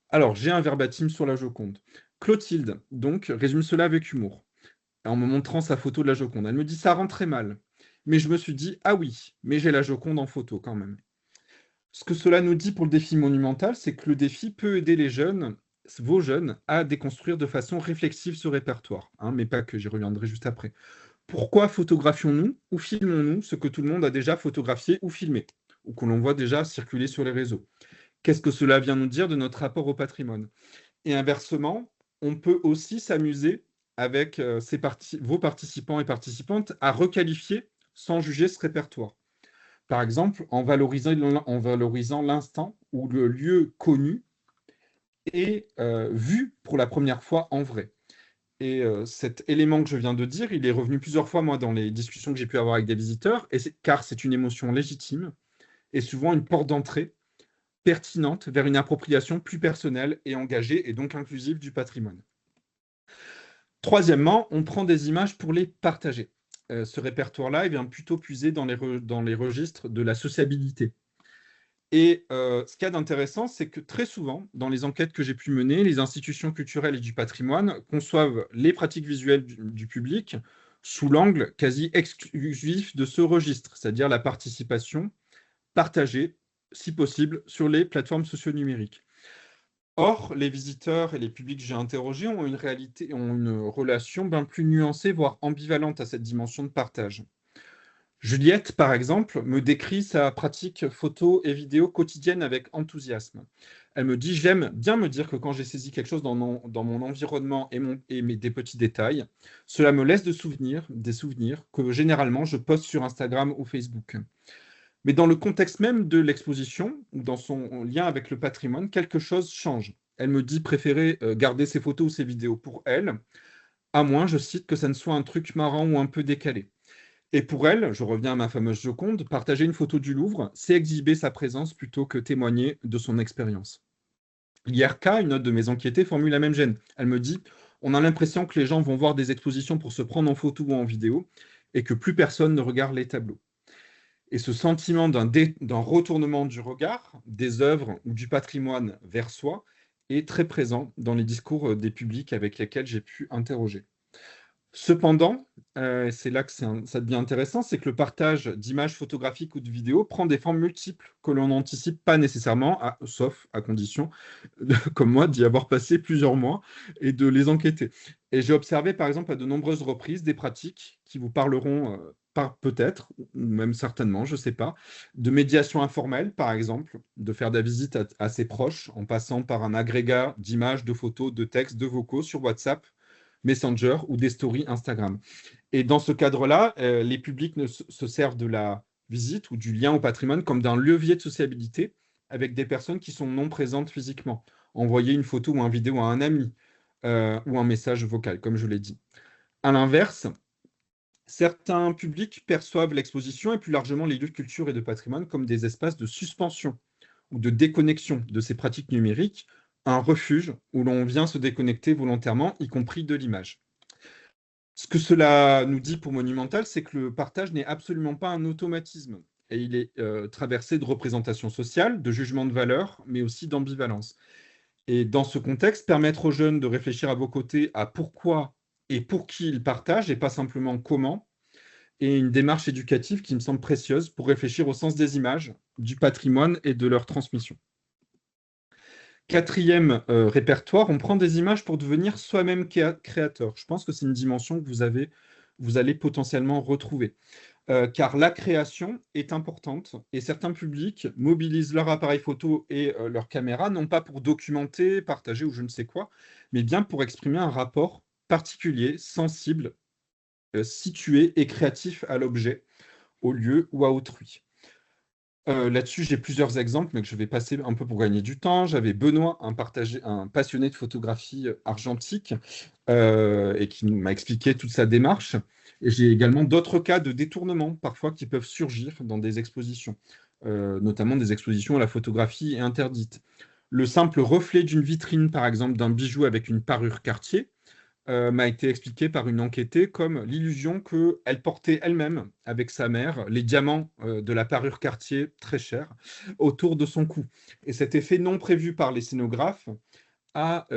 Alors, j'ai un verbatim sur la Joconde. Clotilde, donc, résume cela avec humour, en me montrant sa photo de la Joconde. Elle me dit « ça rend très mal ». Mais je me suis dit « ah oui, mais j'ai la Joconde en photo quand même ». Ce que cela nous dit pour le défi monumental, c'est que le défi peut aider les jeunes, vos jeunes, à déconstruire de façon réflexive ce répertoire, hein, mais pas que, j'y reviendrai juste après. Pourquoi photographions-nous ou filmons-nous ce que tout le monde a déjà photographié ou filmé, ou que l'on voit déjà circuler sur les réseaux? Qu'est-ce que cela vient nous dire de notre rapport au patrimoine? Et inversement, on peut aussi s'amuser avec vos participants et participantes à requalifier sans juger ce répertoire. Par exemple, en valorisant l'instant où le lieu connu est vu pour la première fois en vrai. Et cet élément que je viens de dire, il est revenu plusieurs fois, moi, dans les discussions que j'ai pu avoir avec des visiteurs, car c'est une émotion légitime et souvent une porte d'entrée pertinente vers une appropriation plus personnelle et engagée, et donc inclusive du patrimoine. Troisièmement, on prend des images pour les partager. Ce répertoire-là, il vient plutôt puiser dans les registres de la sociabilité. Et ce qu'il y a d'intéressant, c'est que très souvent, dans les enquêtes que j'ai pu mener, les institutions culturelles et du patrimoine conçoivent les pratiques visuelles du public sous l'angle quasi exclusif de ce registre, c'est-à-dire la participation partagée, si possible, sur les plateformes socio-numériques. Or, les visiteurs et les publics que j'ai interrogés ont une relation bien plus nuancée, voire ambivalente à cette dimension de partage. Juliette, par exemple, me décrit sa pratique photo et vidéo quotidienne avec enthousiasme. Elle me dit: j'aime bien me dire que quand j'ai saisi quelque chose dans mon environnement et des petits détails, cela me laisse des souvenirs que généralement je poste sur Instagram ou Facebook. Mais dans le contexte même de l'exposition, ou dans son lien avec le patrimoine, quelque chose change. Elle me dit préférer garder ses photos ou ses vidéos pour elle, à moins, je cite, que ça ne soit un truc marrant ou un peu décalé. Et pour elle, je reviens à ma fameuse Joconde, partager une photo du Louvre, c'est exhiber sa présence plutôt que témoigner de son expérience. IRK, une autre de mes enquêtées, formule la même gêne. Elle me dit: on a l'impression que les gens vont voir des expositions pour se prendre en photo ou en vidéo, et que plus personne ne regarde les tableaux. Et ce sentiment d'un retournement du regard, des œuvres ou du patrimoine vers soi, est très présent dans les discours des publics avec lesquels j'ai pu interroger. Cependant, c'est là que ça devient intéressant, c'est que le partage d'images photographiques ou de vidéos prend des formes multiples que l'on n'anticipe pas nécessairement, sauf à condition, comme moi, d'y avoir passé plusieurs mois et de les enquêter. Et j'ai observé, par exemple, à de nombreuses reprises, des pratiques qui vous parleront peut-être, ou même certainement, je ne sais pas, de médiation informelle, par exemple, de faire de la visite à ses proches en passant par un agrégat d'images, de photos, de textes, de vocaux sur WhatsApp, Messenger ou des stories Instagram. Et dans ce cadre-là, les publics se servent de la visite ou du lien au patrimoine comme d'un levier de sociabilité avec des personnes qui sont non présentes physiquement. Envoyer une photo ou une vidéo à un ami ou un message vocal, comme je l'ai dit. À l'inverse, certains publics perçoivent l'exposition et plus largement les lieux de culture et de patrimoine comme des espaces de suspension ou de déconnexion de ces pratiques numériques, un refuge où l'on vient se déconnecter volontairement, y compris de l'image. Ce que cela nous dit pour Monumental, c'est que le partage n'est absolument pas un automatisme, et il est traversé de représentations sociales, de jugements de valeur, mais aussi d'ambivalence. Et dans ce contexte, permettre aux jeunes de réfléchir à vos côtés à pourquoi et pour qui ils partagent, et pas simplement comment, est une démarche éducative qui me semble précieuse pour réfléchir au sens des images, du patrimoine et de leur transmission. Quatrième répertoire, on prend des images pour devenir soi-même créateur. Je pense que c'est une dimension que vous allez potentiellement retrouver. Car la création est importante et certains publics mobilisent leur appareil photo et leur caméra, non pas pour documenter, partager ou je ne sais quoi, mais bien pour exprimer un rapport particulier, sensible, situé et créatif à l'objet, au lieu ou à autrui. Là-dessus, j'ai plusieurs exemples, mais que je vais passer un peu pour gagner du temps. J'avais Benoît, un passionné de photographie argentique, et qui m'a expliqué toute sa démarche. Et j'ai également d'autres cas de détournement, parfois, qui peuvent surgir dans des expositions, notamment des expositions à la photographie interdite. Le simple reflet d'une vitrine, par exemple, d'un bijou avec une parure Cartier, m'a été expliqué par une enquêtée comme l'illusion qu'elle portait elle-même avec sa mère les diamants de la parure Cartier très chère autour de son cou. Et cet effet non prévu par les scénographes a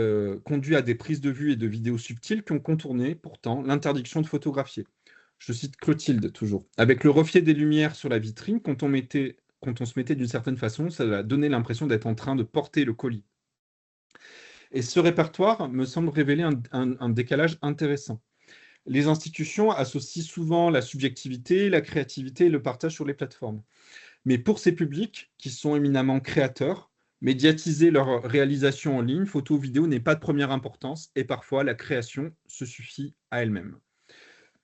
conduit à des prises de vue et de vidéos subtiles qui ont contourné pourtant l'interdiction de photographier. Je cite Clotilde toujours. Avec le reflet des lumières sur la vitrine, quand on mettait quand on se mettait d'une certaine façon, ça va donner l'impression d'être en train de porter le colis. Et ce répertoire me semble révéler un décalage intéressant. Les institutions associent souvent la subjectivité, la créativité et le partage sur les plateformes. Mais pour ces publics qui sont éminemment créateurs, médiatiser leur réalisation en ligne, photo, vidéo, n'est pas de première importance et parfois la création se suffit à elle-même.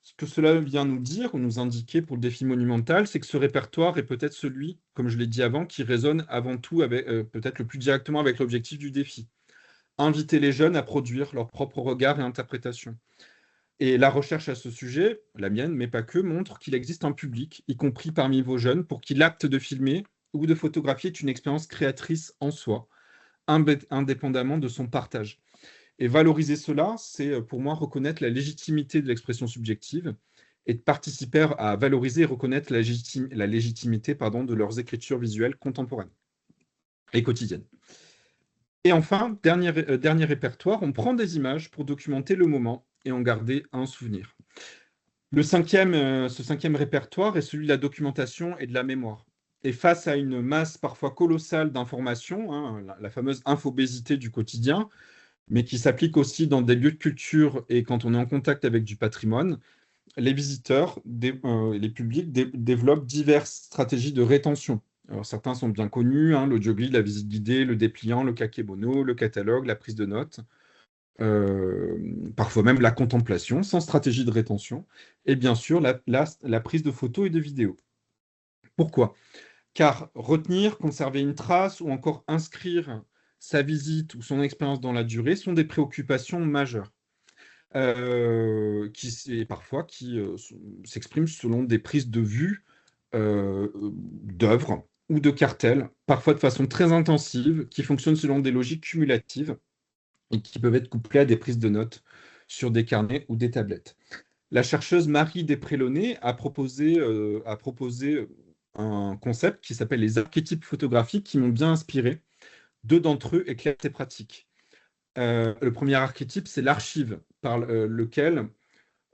Ce que cela vient nous dire ou nous indiquer pour le défi monumental, c'est que ce répertoire est peut-être celui, comme je l'ai dit avant, qui résonne avant tout avec, peut-être le plus directement avec l'objectif du défi. Inviter les jeunes à produire leur propre regard et interprétation. Et la recherche à ce sujet, la mienne, mais pas que, montre qu'il existe un public, y compris parmi vos jeunes, pour qui l'acte de filmer ou de photographier est une expérience créatrice en soi, indépendamment de son partage. Et valoriser cela, c'est pour moi reconnaître la légitimité de l'expression subjective et de participer à valoriser et reconnaître la légitimité de leurs écritures visuelles contemporaines et quotidiennes. Et enfin, dernier répertoire, on prend des images pour documenter le moment et en garder un souvenir. Ce cinquième répertoire est celui de la documentation et de la mémoire. Et face à une masse parfois colossale d'informations, la fameuse infobésité du quotidien, mais qui s'applique aussi dans des lieux de culture et quand on est en contact avec du patrimoine, les visiteurs, les publics développent diverses stratégies de rétention. Alors, certains sont bien connus, l'audioguide, la visite guidée, le dépliant, le kakebono, le catalogue, la prise de notes, parfois même la contemplation, sans stratégie de rétention, et bien sûr la prise de photos et de vidéos. Pourquoi ? Car retenir, conserver une trace ou encore inscrire sa visite ou son expérience dans la durée sont des préoccupations majeures qui s'expriment selon des prises de vue d'œuvres ou de cartels, parfois de façon très intensive, qui fonctionnent selon des logiques cumulatives et qui peuvent être couplées à des prises de notes sur des carnets ou des tablettes. La chercheuse Marie Desprélaunay a proposé un concept qui s'appelle les archétypes photographiques qui m'ont bien inspiré. Deux d'entre eux éclairent ces pratiques. Le premier archétype, c'est l'archive, par lequel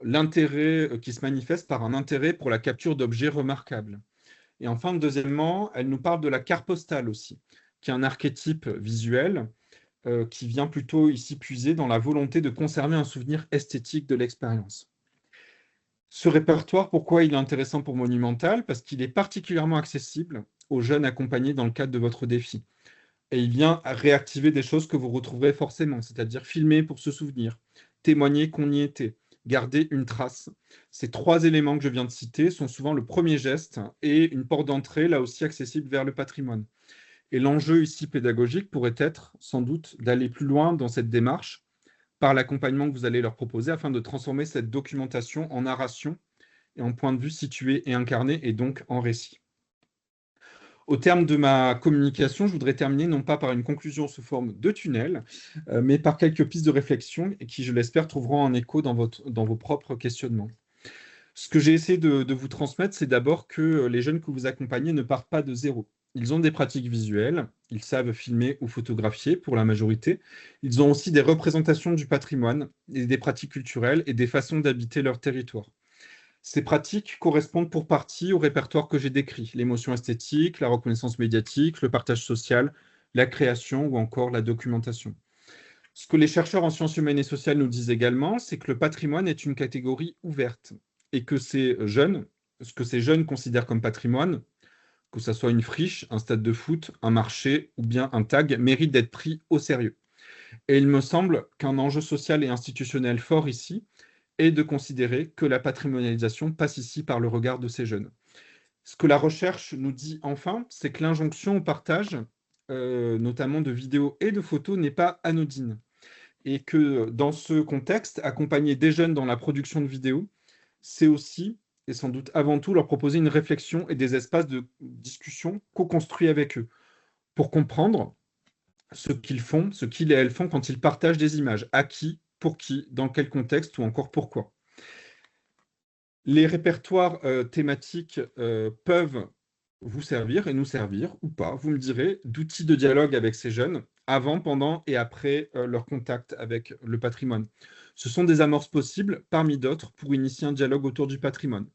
l'intérêt qui se manifeste par un intérêt pour la capture d'objets remarquables. Et enfin, deuxièmement, elle nous parle de la carte postale aussi, qui est un archétype visuel qui vient plutôt ici puiser dans la volonté de conserver un souvenir esthétique de l'expérience. Ce répertoire, pourquoi il est intéressant pour Monumental ? Parce qu'il est particulièrement accessible aux jeunes accompagnés dans le cadre de votre défi. Et il vient réactiver des choses que vous retrouverez forcément, c'est-à-dire filmer pour se souvenir, témoigner qu'on y était, garder une trace. Ces trois éléments que je viens de citer sont souvent le premier geste et une porte d'entrée, là aussi accessible vers le patrimoine. Et l'enjeu ici pédagogique pourrait être, sans doute, d'aller plus loin dans cette démarche par l'accompagnement que vous allez leur proposer afin de transformer cette documentation en narration et en point de vue situé et incarné et donc en récit. Au terme de ma communication, je voudrais terminer non pas par une conclusion sous forme de tunnel, mais par quelques pistes de réflexion et qui, je l'espère, trouveront un écho dans vos propres questionnements. Ce que j'ai essayé de vous transmettre, c'est d'abord que les jeunes que vous accompagnez ne partent pas de zéro. Ils ont des pratiques visuelles, ils savent filmer ou photographier pour la majorité. Ils ont aussi des représentations du patrimoine, et des pratiques culturelles et des façons d'habiter leur territoire. Ces pratiques correspondent pour partie au répertoire que j'ai décrit, l'émotion esthétique, la reconnaissance médiatique, le partage social, la création ou encore la documentation. Ce que les chercheurs en sciences humaines et sociales nous disent également, c'est que le patrimoine est une catégorie ouverte et que ce que ces jeunes considèrent comme patrimoine, que ce soit une friche, un stade de foot, un marché ou bien un tag, mérite d'être pris au sérieux. Et il me semble qu'un enjeu social et institutionnel fort ici est de considérer que la patrimonialisation passe ici par le regard de ces jeunes. Ce que la recherche nous dit enfin, c'est que l'injonction au partage, notamment de vidéos et de photos, n'est pas anodine. Et que dans ce contexte, accompagner des jeunes dans la production de vidéos, c'est aussi, et sans doute avant tout, leur proposer une réflexion et des espaces de discussion co-construits avec eux, pour comprendre ce qu'ils font, ce qu'ils et elles font quand ils partagent des images, à qui, pour qui, dans quel contexte ou encore pourquoi. Les répertoires thématiques peuvent vous servir et nous servir, ou pas, vous me direz, d'outils de dialogue avec ces jeunes, avant, pendant et après leur contact avec le patrimoine. Ce sont des amorces possibles, parmi d'autres, pour initier un dialogue autour du patrimoine.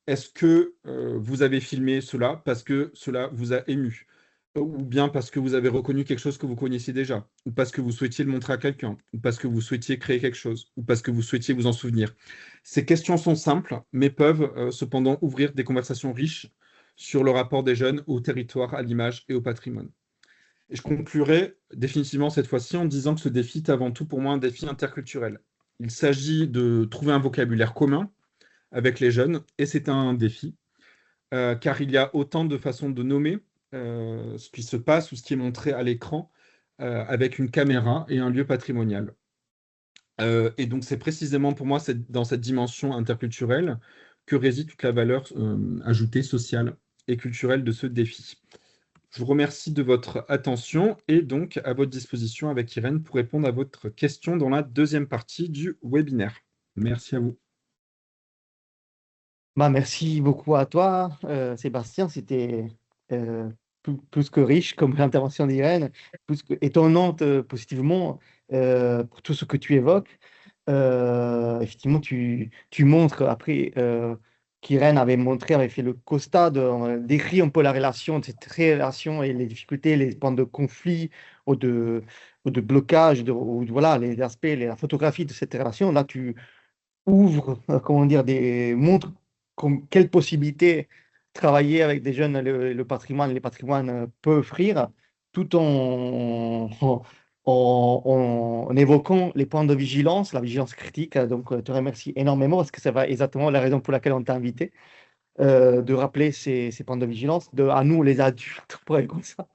est-ce que vous avez filmé cela parce que cela vous a ému? Ou bien parce que vous avez reconnu quelque chose que vous connaissiez déjà, ou parce que vous souhaitiez le montrer à quelqu'un, ou parce que vous souhaitiez créer quelque chose, ou parce que vous souhaitiez vous en souvenir. Ces questions sont simples, mais peuvent cependant ouvrir des conversations riches sur le rapport des jeunes au territoire, à l'image et au patrimoine. Et je conclurai définitivement cette fois-ci en disant que ce défi est avant tout pour moi un défi interculturel. Il s'agit de trouver un vocabulaire commun avec les jeunes, et c'est un défi, car il y a autant de façons de nommer ce qui se passe ou ce qui est montré à l'écran avec une caméra et un lieu patrimonial. Et donc c'est précisément pour moi dans cette dimension interculturelle que réside toute la valeur ajoutée sociale et culturelle de ce défi. Je vous remercie de votre attention et donc à votre disposition avec Irène pour répondre à votre question dans la deuxième partie du webinaire. Merci à vous. Merci beaucoup à toi, Sébastien. C'était plus que riche comme intervention d'Irène, plus que étonnante positivement pour tout ce que tu évoques. Effectivement, tu montres après qu'Irène avait montré, avait fait le constat, décrit un peu la relation, de cette relation et les difficultés, les points de conflit ou de blocage, ou, voilà, les aspects, la photographie de cette relation. Là, tu ouvre, comment dire, montre quelles possibilités travailler avec des jeunes le patrimoine, les patrimoines peut offrir, tout en évoquant les points de vigilance, la vigilance critique. Donc, je te remercie énormément parce que ça va exactement la raison pour laquelle on t'a invité, de rappeler ces points de vigilance, à nous les adultes, pour être comme ça,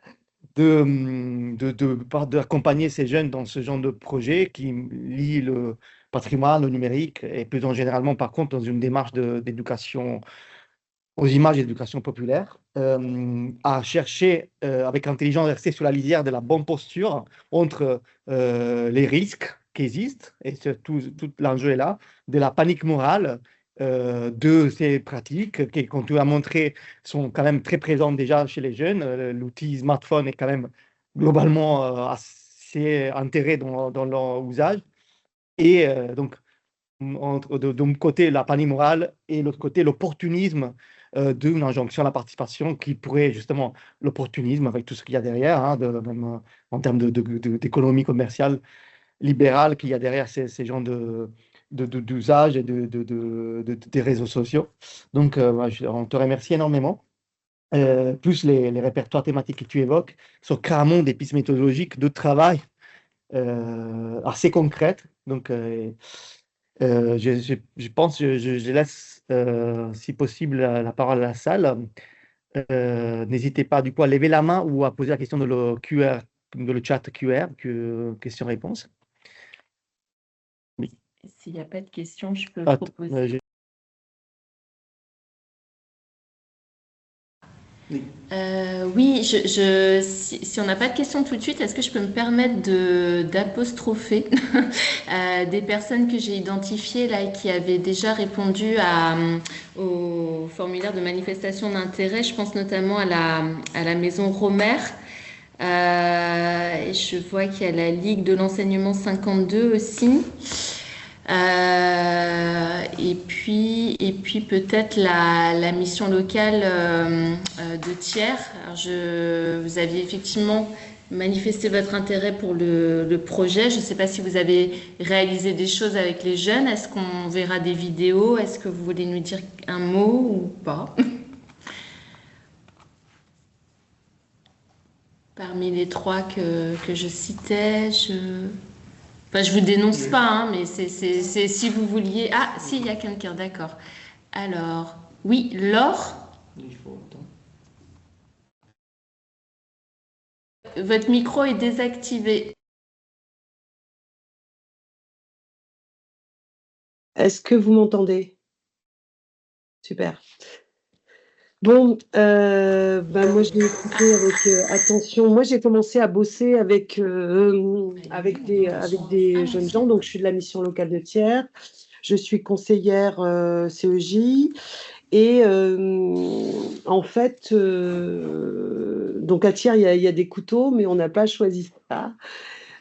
d'accompagner ces jeunes dans ce genre de projet qui lie le patrimoine, le numérique, et plus généralement, par contre, dans une démarche d'éducation aux images et d'éducation populaire, à chercher avec intelligence de rester sur la lisière de la bonne posture entre les risques qui existent, et tout l'enjeu est là, de la panique morale, de ces pratiques qui, comme tu as montré, sont quand même très présentes déjà chez les jeunes. L'outil smartphone est quand même globalement assez intégré dans leur usage. Et donc, d'un côté, la panique morale et de l'autre côté, l'opportunisme d'une injonction à la participation qui pourrait justement, l'opportunisme avec tout ce qu'il y a derrière, hein, même en termes d'économie commerciale libérale qu'il y a derrière ces genres d'usage et des réseaux sociaux. Donc, on te remercie énormément. Plus les répertoires thématiques que tu évoques sont carrément des pistes méthodologiques de travail assez concrètes. Donc, je pense que je laisse, si possible, la parole à la salle. N'hésitez pas du coup à lever la main ou à poser la question dans le QR, dans le chat QR, question-réponse. Oui. S'il n'y a pas de questions, je peux Attends, proposer. Oui. Oui, si on n'a pas de questions tout de suite, est-ce que je peux me permettre d'apostropher des personnes que j'ai identifiées là et qui avaient déjà répondu au formulaire de manifestation d'intérêt. Je pense notamment à la maison Romer. Et je vois qu'il y a la Ligue de l'enseignement 52 aussi. Et puis peut-être la mission locale de Thiers. Alors vous aviez effectivement manifesté votre intérêt pour le projet. Je ne sais pas si vous avez réalisé des choses avec les jeunes. Est-ce qu'on verra des vidéos? Est-ce que vous voulez nous dire un mot ou pas? Parmi les trois que je citais, Enfin, je vous dénonce pas, hein, mais c'est si vous vouliez. Ah, si, il y a quelqu'un, d'accord. Alors, oui, Laure. Votre micro est désactivé. Est-ce que vous m'entendez? Super. Bon, moi je l'ai écouté avec attention. Moi j'ai commencé à bosser avec des jeunes gens, donc je suis de la mission locale de Thiers. Je suis conseillère CEJ et en fait, donc à Thiers il y a des couteaux, mais on n'a pas choisi ça.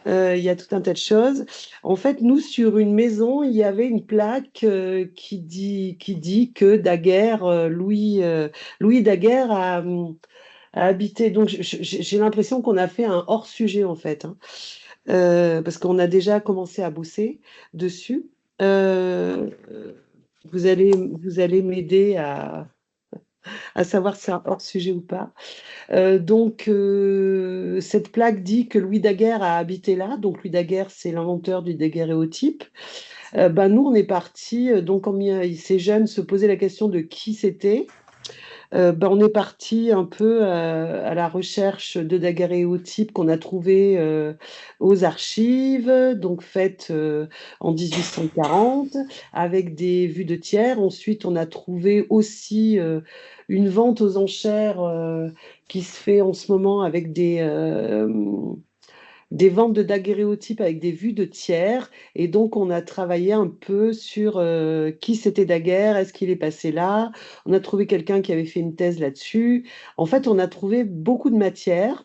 il y a tout un tas de choses. En fait, nous, sur une maison, il y avait une plaque qui dit que Daguerre, Louis Daguerre a habité. Donc, j'ai l'impression qu'on a fait un hors-sujet, en fait, hein. Parce qu'on a déjà commencé à bosser dessus. Euh, vous allez m'aider à savoir si c'est un hors-sujet ou pas. Donc, cette plaque dit que Louis Daguerre a habité là. Donc, Louis Daguerre, c'est l'inventeur du daguerréotype. Nous, on est parti. Donc, quand ces jeunes se posaient la question de qui c'était, on est parti un peu à la recherche de daguerréotypes qu'on a trouvés aux archives, donc faites en 1840, avec des vues de tiers. Ensuite, on a trouvé aussi une vente aux enchères qui se fait en ce moment avec des ventes de daguerréotypes avec des vues de tiers. Et donc, on a travaillé un peu sur qui c'était Daguerre, est-ce qu'il est passé là. On a trouvé quelqu'un qui avait fait une thèse là-dessus. En fait, on a trouvé beaucoup de matière.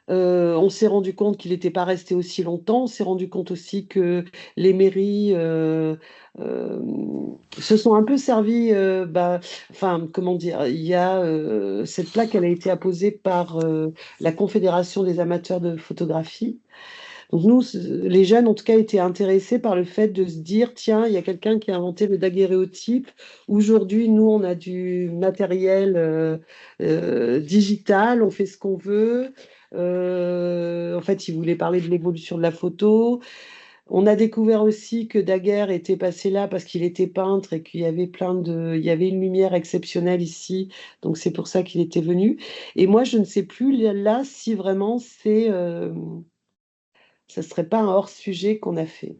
On s'est rendu compte qu'il n'était pas resté aussi longtemps. On s'est rendu compte aussi que les mairies se sont un peu servis. Enfin, comment dire, il y a cette plaque, elle a été apposée par la Confédération des amateurs de photographie. Donc nous, les jeunes, en tout cas, étaient intéressés par le fait de se dire, tiens, il y a quelqu'un qui a inventé le daguerréotype. Aujourd'hui, nous, on a du matériel digital, on fait ce qu'on veut. En fait, ils voulaient parler de l'évolution de la photo. On a découvert aussi que Daguerre était passé là parce qu'il était peintre et qu'il y avait il y avait une lumière exceptionnelle ici. Donc c'est pour ça qu'il était venu. Et moi, je ne sais plus là si vraiment ça serait pas un hors-sujet qu'on a fait.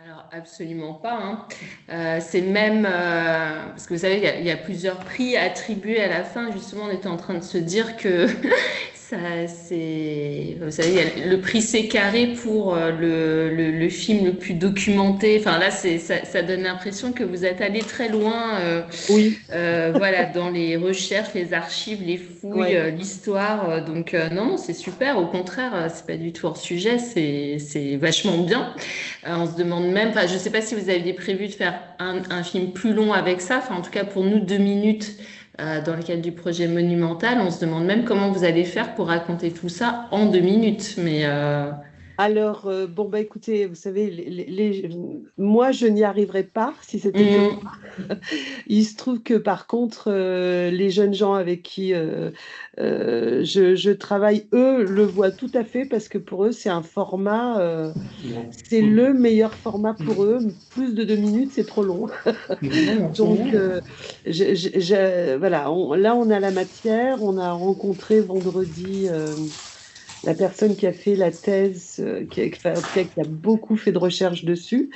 Alors, absolument pas, hein. C'est même, parce que vous savez, il y a plusieurs prix attribués à la fin. Justement, on était en train de se dire que ça, vous savez, il y a le prix C carré pour le film le plus documenté. Enfin, là, ça donne l'impression que vous êtes allé très loin, Oui, voilà, dans les recherches, les archives, les fouilles, ouais. l'histoire. Donc, non, c'est super. Au contraire, c'est pas du tout hors sujet. C'est vachement bien. On se demande même, enfin, je ne sais pas si vous aviez prévu de faire un film plus long avec ça. Enfin, en tout cas, pour nous, 2 minutes dans le cadre du projet Monumental, on se demande même comment vous allez faire pour raconter tout ça en 2 minutes. Mais Alors, écoutez, vous savez, moi, je n'y arriverais pas si c'était que moi. Il se trouve que, par contre, les jeunes gens avec qui je travaille, eux, le voient tout à fait parce que pour eux, c'est un format, c'est le meilleur format pour eux. Plus de 2 minutes, c'est trop long. Donc, voilà, là, on a la matière. On a rencontré vendredi la personne qui a fait la thèse, qui a beaucoup fait de recherche dessus.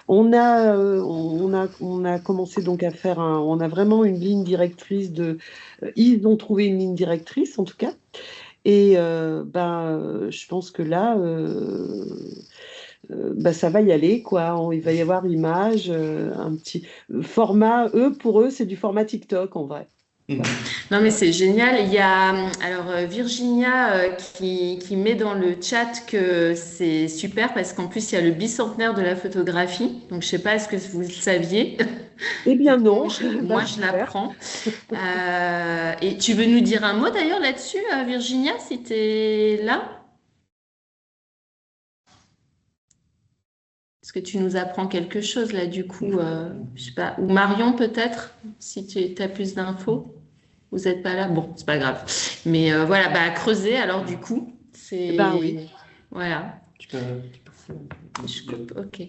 On a commencé donc à faire on a vraiment une ligne directrice ils ont trouvé une ligne directrice en tout cas. Et je pense que là, ça va y aller, quoi. Il va y avoir l'image, un petit format. Pour eux, c'est du format TikTok en vrai. non, mais c'est génial. Il y a alors Virginia qui met dans le chat que c'est super parce qu'en plus il y a le bicentenaire de la photographie. Donc je sais pas, est-ce que vous le saviez? Eh bien non. Moi, je l'apprends. Et tu veux nous dire un mot d'ailleurs là-dessus, Virginia, si tu es là? Est-ce que tu nous apprends quelque chose là du coup, je sais pas, ou Marion peut-être, si tu as plus d'infos. Vous n'êtes pas là? Bon, c'est pas grave. Mais voilà, à creuser alors du coup. C'est Oui. voilà. Je coupe, ok.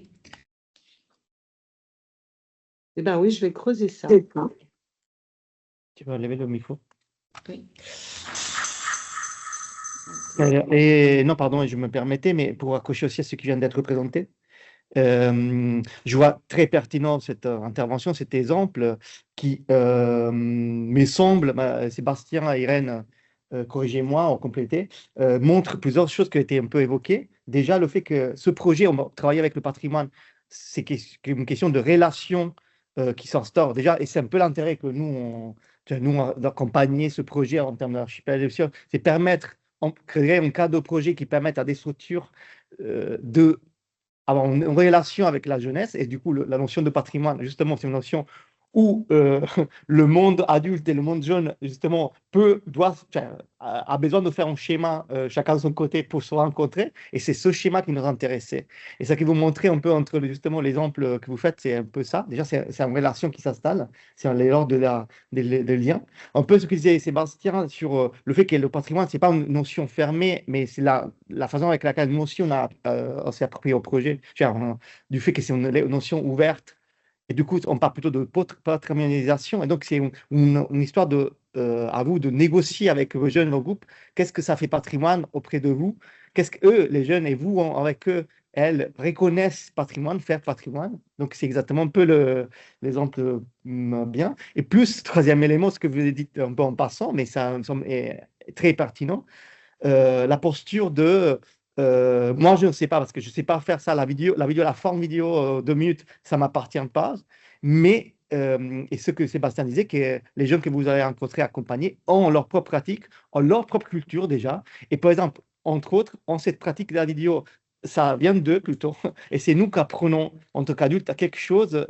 Oui, je vais creuser ça. Tu vas lever le micro. Oui. Et non, pardon, je me permettais, mais pour accrocher aussi à ce qui vient d'être présenté, je vois très pertinent cette intervention, cet exemple qui me semble, Sébastien et Irène, corrigez-moi, en complété, montre plusieurs choses qui ont été un peu évoquées. Déjà, le fait que ce projet, on va travailler avec le patrimoine, c'est une question de relation qui s'instaure déjà, et c'est un peu l'intérêt que nous, d'accompagner ce projet en termes d'archipel, c'est permettre on créerait un cadre de projet qui permette à des structures de avoir une relation avec la jeunesse. Et du coup, la notion de patrimoine, justement, c'est une notion où le monde adulte et le monde jeune, justement, a besoin de faire un schéma, chacun de son côté, pour se rencontrer. Et c'est ce schéma qui nous intéressait. Et ça qui vous montrait un peu entre, justement, l'exemple que vous faites, c'est un peu ça. Déjà, c'est une relation qui s'installe, c'est l'ordre des liens. Un peu ce que disait Sébastien sur le fait que le patrimoine, c'est pas une notion fermée, mais c'est la façon avec laquelle nous aussi, on s'est approprié au projet, du fait que c'est une notion ouverte. Et du coup, on parle plutôt de patrimonialisation. Et donc, c'est une histoire à vous de négocier avec vos jeunes, vos groupes. Qu'est-ce que ça fait patrimoine auprès de vous? Qu'est-ce que eux, les jeunes, et vous, avec eux, elles reconnaissent patrimoine, faire patrimoine. Donc, c'est exactement un peu l'exemple bien. Et plus, troisième élément, ce que vous avez dit un peu en passant, mais ça me semble très pertinent, la posture de moi, je ne sais pas parce que je ne sais pas faire ça. La forme vidéo 2 minutes, ça ne m'appartient pas. Mais, et ce que Sébastien disait, que les jeunes que vous allez rencontrer, accompagner, ont leur propre pratique, ont leur propre culture déjà. Et par exemple, entre autres, ont cette pratique de la vidéo, ça vient d'eux plutôt. Et c'est nous qui apprenons, en tant qu'adultes, à quelque chose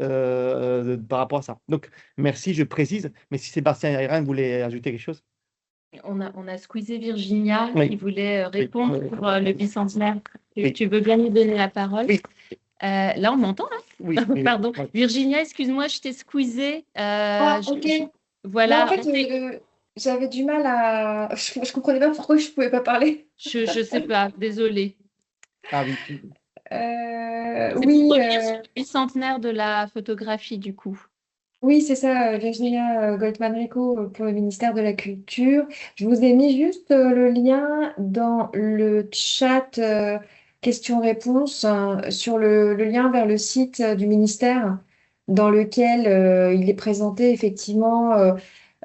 par rapport à ça. Donc, merci, je précise. Mais si Sébastien et Irène voulaient ajouter quelque chose. On a squeezé Virginia Oui. qui voulait répondre Oui. pour le bicentenaire. Oui. Tu veux bien lui donner la parole? Oui. Là, on m'entend, là? Oui. Pardon. Oui. Virginia, excuse-moi, je t'ai squeezé. Ok. Voilà. Non, en fait, j'avais du mal à. Je comprenais pas pourquoi je pouvais pas parler. Je sais pas, désolée. Ah oui. C'est Oui, pour revenir sur le bicentenaire de la photographie, du coup. oui, c'est ça, Virginia Goldman-Rico pour le ministère de la Culture. Je vous ai mis juste le lien dans le chat questions-réponses sur le lien vers le site du ministère dans lequel il est présenté effectivement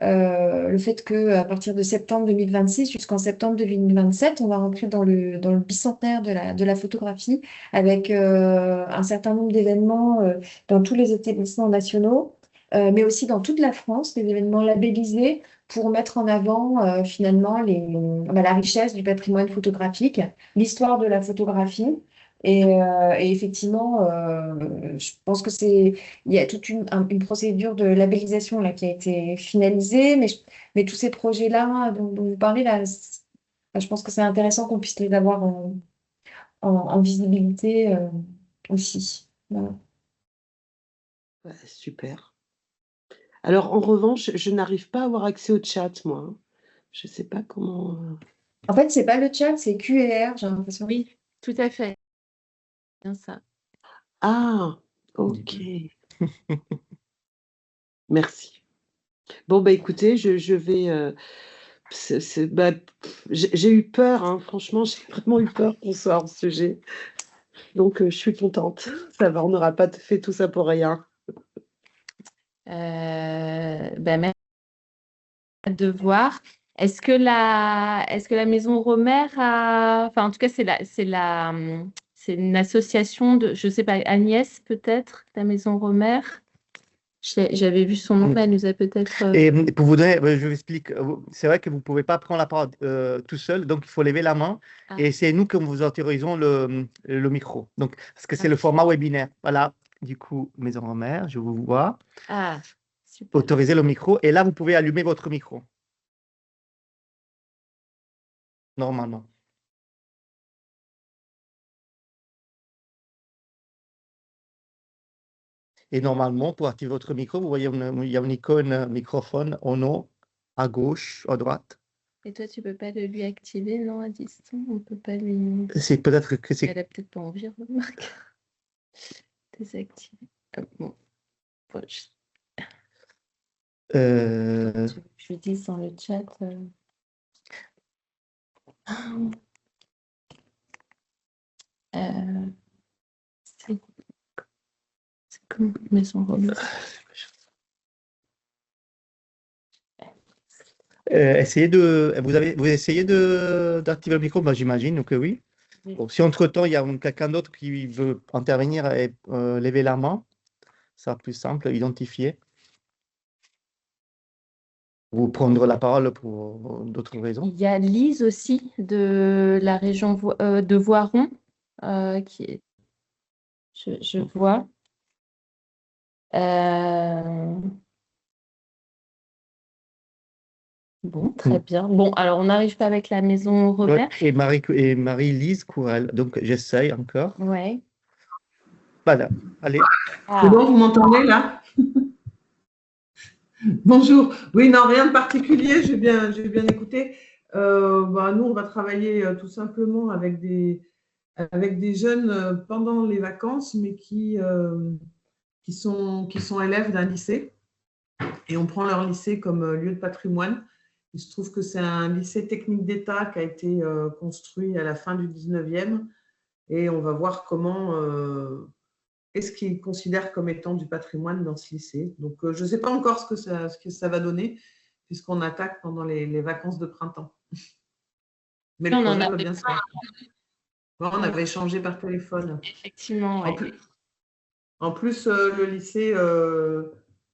le fait qu'à partir de septembre 2026 jusqu'en septembre 2027, on va rentrer dans le bicentenaire de la photographie avec un certain nombre d'événements dans tous les établissements nationaux. Mais aussi dans toute la France, des événements labellisés pour mettre en avant finalement la richesse du patrimoine photographique, l'histoire de la photographie. Et effectivement, je pense que il y a toute une procédure de labellisation là, qui a été finalisée, mais tous ces projets-là dont vous parlez, là, je pense que c'est intéressant qu'on puisse les avoir en visibilité aussi. Voilà. Ouais, super. Alors, en revanche, je n'arrive pas à avoir accès au chat, moi, hein. Je ne sais pas comment. En fait, c'est pas le chat, c'est Q et R, j'ai l'impression. Oui, tout à fait. Bien ça. Ah, ok. Merci. Bon, bah écoutez, je vais. J'ai eu peur, hein, franchement, j'ai vraiment eu peur qu'on soit hors sujet. Donc, je suis contente. Ça va, on n'aura pas fait tout ça pour rien. Merci de voir. Est-ce que la Maison Romer a... Enfin, en tout cas, c'est une association de... Je ne sais pas, Agnès, peut-être, la Maison Romer. J'avais vu son nom, mais elle nous a peut-être... Et pour vous donner, je vous explique, c'est vrai que vous ne pouvez pas prendre la parole tout seul, donc il faut lever la main et c'est nous qui vous autorisons le micro. Donc, parce que c'est le format webinaire. Voilà, du coup, Maison Romer, je vous vois. Ah, super. Autorisez le micro et là, vous pouvez allumer votre micro. Normalement. Et normalement, pour activer votre micro, vous voyez, il y a une icône microphone en haut, à gauche, à droite. Et toi, tu ne peux pas le lui activer, non, à distance? On ne peut pas lui... C'est peut-être que c'est... Elle a peut-être pas envie, remarque. Désactiver. Bon. Je lui dis dans le chat... c'est comme Maison Romer. Essayez vous essayez d'activer le micro, j'imagine que oui. Oui. Bon, si entre-temps, il y a quelqu'un d'autre qui veut intervenir et lever la main, ça sera plus simple, identifier. ou prendre la parole pour d'autres raisons. Il y a Lise aussi de la région de Voiron, qui est, je vois. Bon, très bien. Bon, alors on n'arrive pas avec la maison Robert. Et Marie-Lise Courel. Donc, j'essaye encore. Ouais. Voilà, allez. C'est bon, vous m'entendez là? Bonjour. Oui, non, rien de particulier, j'ai bien écouté. Nous, on va travailler tout simplement avec des jeunes pendant les vacances, mais qui sont élèves d'un lycée. Et on prend leur lycée comme lieu de patrimoine. Il se trouve que c'est un lycée technique d'État qui a été construit à la fin du 19e. Et on va voir qu'est-ce qu'ils considèrent comme étant du patrimoine dans ce lycée. Donc, je ne sais pas encore ce que ça va donner, puisqu'on attaque pendant les vacances de printemps. Mais le projet va bien se faire. Bon, on avait échangé par téléphone. Effectivement, ouais. En plus, le lycée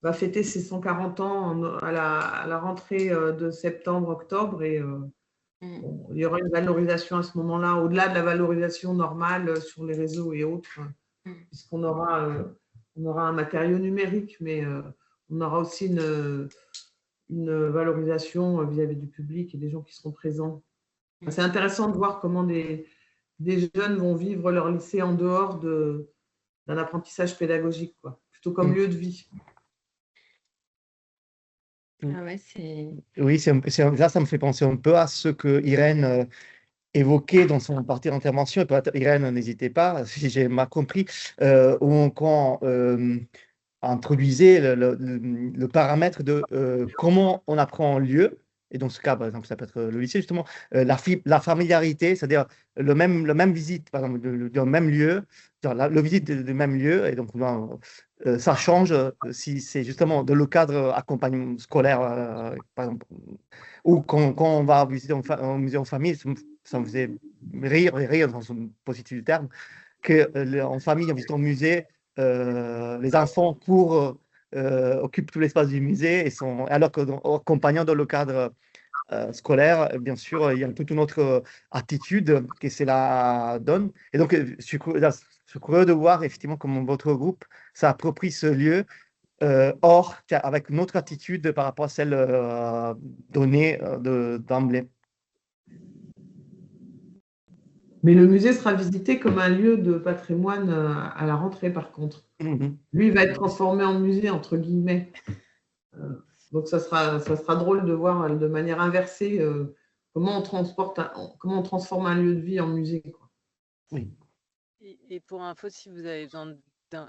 va fêter ses 140 ans à la rentrée de septembre-octobre et il y aura une valorisation à ce moment-là, au-delà de la valorisation normale sur les réseaux et autres, puisqu'on aura un matériau numérique, mais on aura aussi une valorisation vis-à-vis du public et des gens qui seront présents. C'est intéressant de voir comment des jeunes vont vivre leur lycée en dehors d'un apprentissage pédagogique, plutôt comme lieu de vie. Ah ouais, oui, ça me fait penser un peu à ce que Irène évoqué dans son partie d'intervention, et peut-être Irène, n'hésitez pas, si j'ai mal compris, où on introduisait le paramètre de comment on apprend en lieu, et dans ce cas, par exemple, ça peut être le lycée, justement, la familiarité, c'est-à-dire le même visite, par exemple, du même lieu, le visite du même lieu, et donc ça change si c'est justement dans le cadre accompagnement scolaire, par exemple, ou quand on va visiter un musée en famille. Ça me faisait rire dans son positif du terme, qu'en famille, en visitant le musée, les enfants courent, occupent tout l'espace du musée, alors qu'accompagnant dans le cadre scolaire, bien sûr, il y a toute une autre attitude que cela donne. Et donc, je suis curieux de voir effectivement comment votre groupe s'approprie ce lieu, avec une autre attitude par rapport à celle donnée d'emblée. Mais le musée sera visité comme un lieu de patrimoine à la rentrée, par contre. Lui, il va être transformé en musée, entre guillemets. Donc, ça sera drôle de voir de manière inversée comment on transforme un lieu de vie en musée. Oui. Et pour info, si vous avez besoin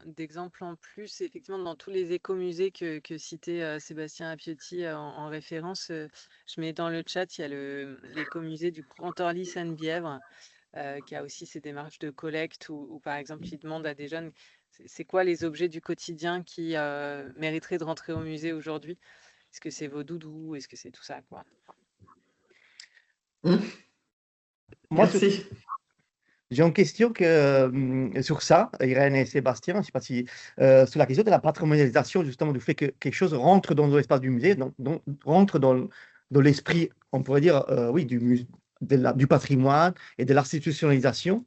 d'exemples en plus, effectivement, dans tous les écomusées que citait Sébastien Appiotti en référence, je mets dans le chat, il y a l'écomusée du Grand Orly Sainte-Bièvre, qui a aussi ces démarches de collecte où, par exemple, il demande à des jeunes c'est quoi les objets du quotidien qui mériteraient de rentrer au musée aujourd'hui. Est-ce que c'est vos doudous? Est-ce que c'est tout ça, quoi? Merci. J'ai une question sur ça, Irène et Sébastien, je ne sais pas si sur la question de la patrimonialisation, justement, du fait que quelque chose rentre dans l'espace du musée, rentre dans l'esprit, on pourrait dire, oui, du patrimoine et de l'institutionnalisation,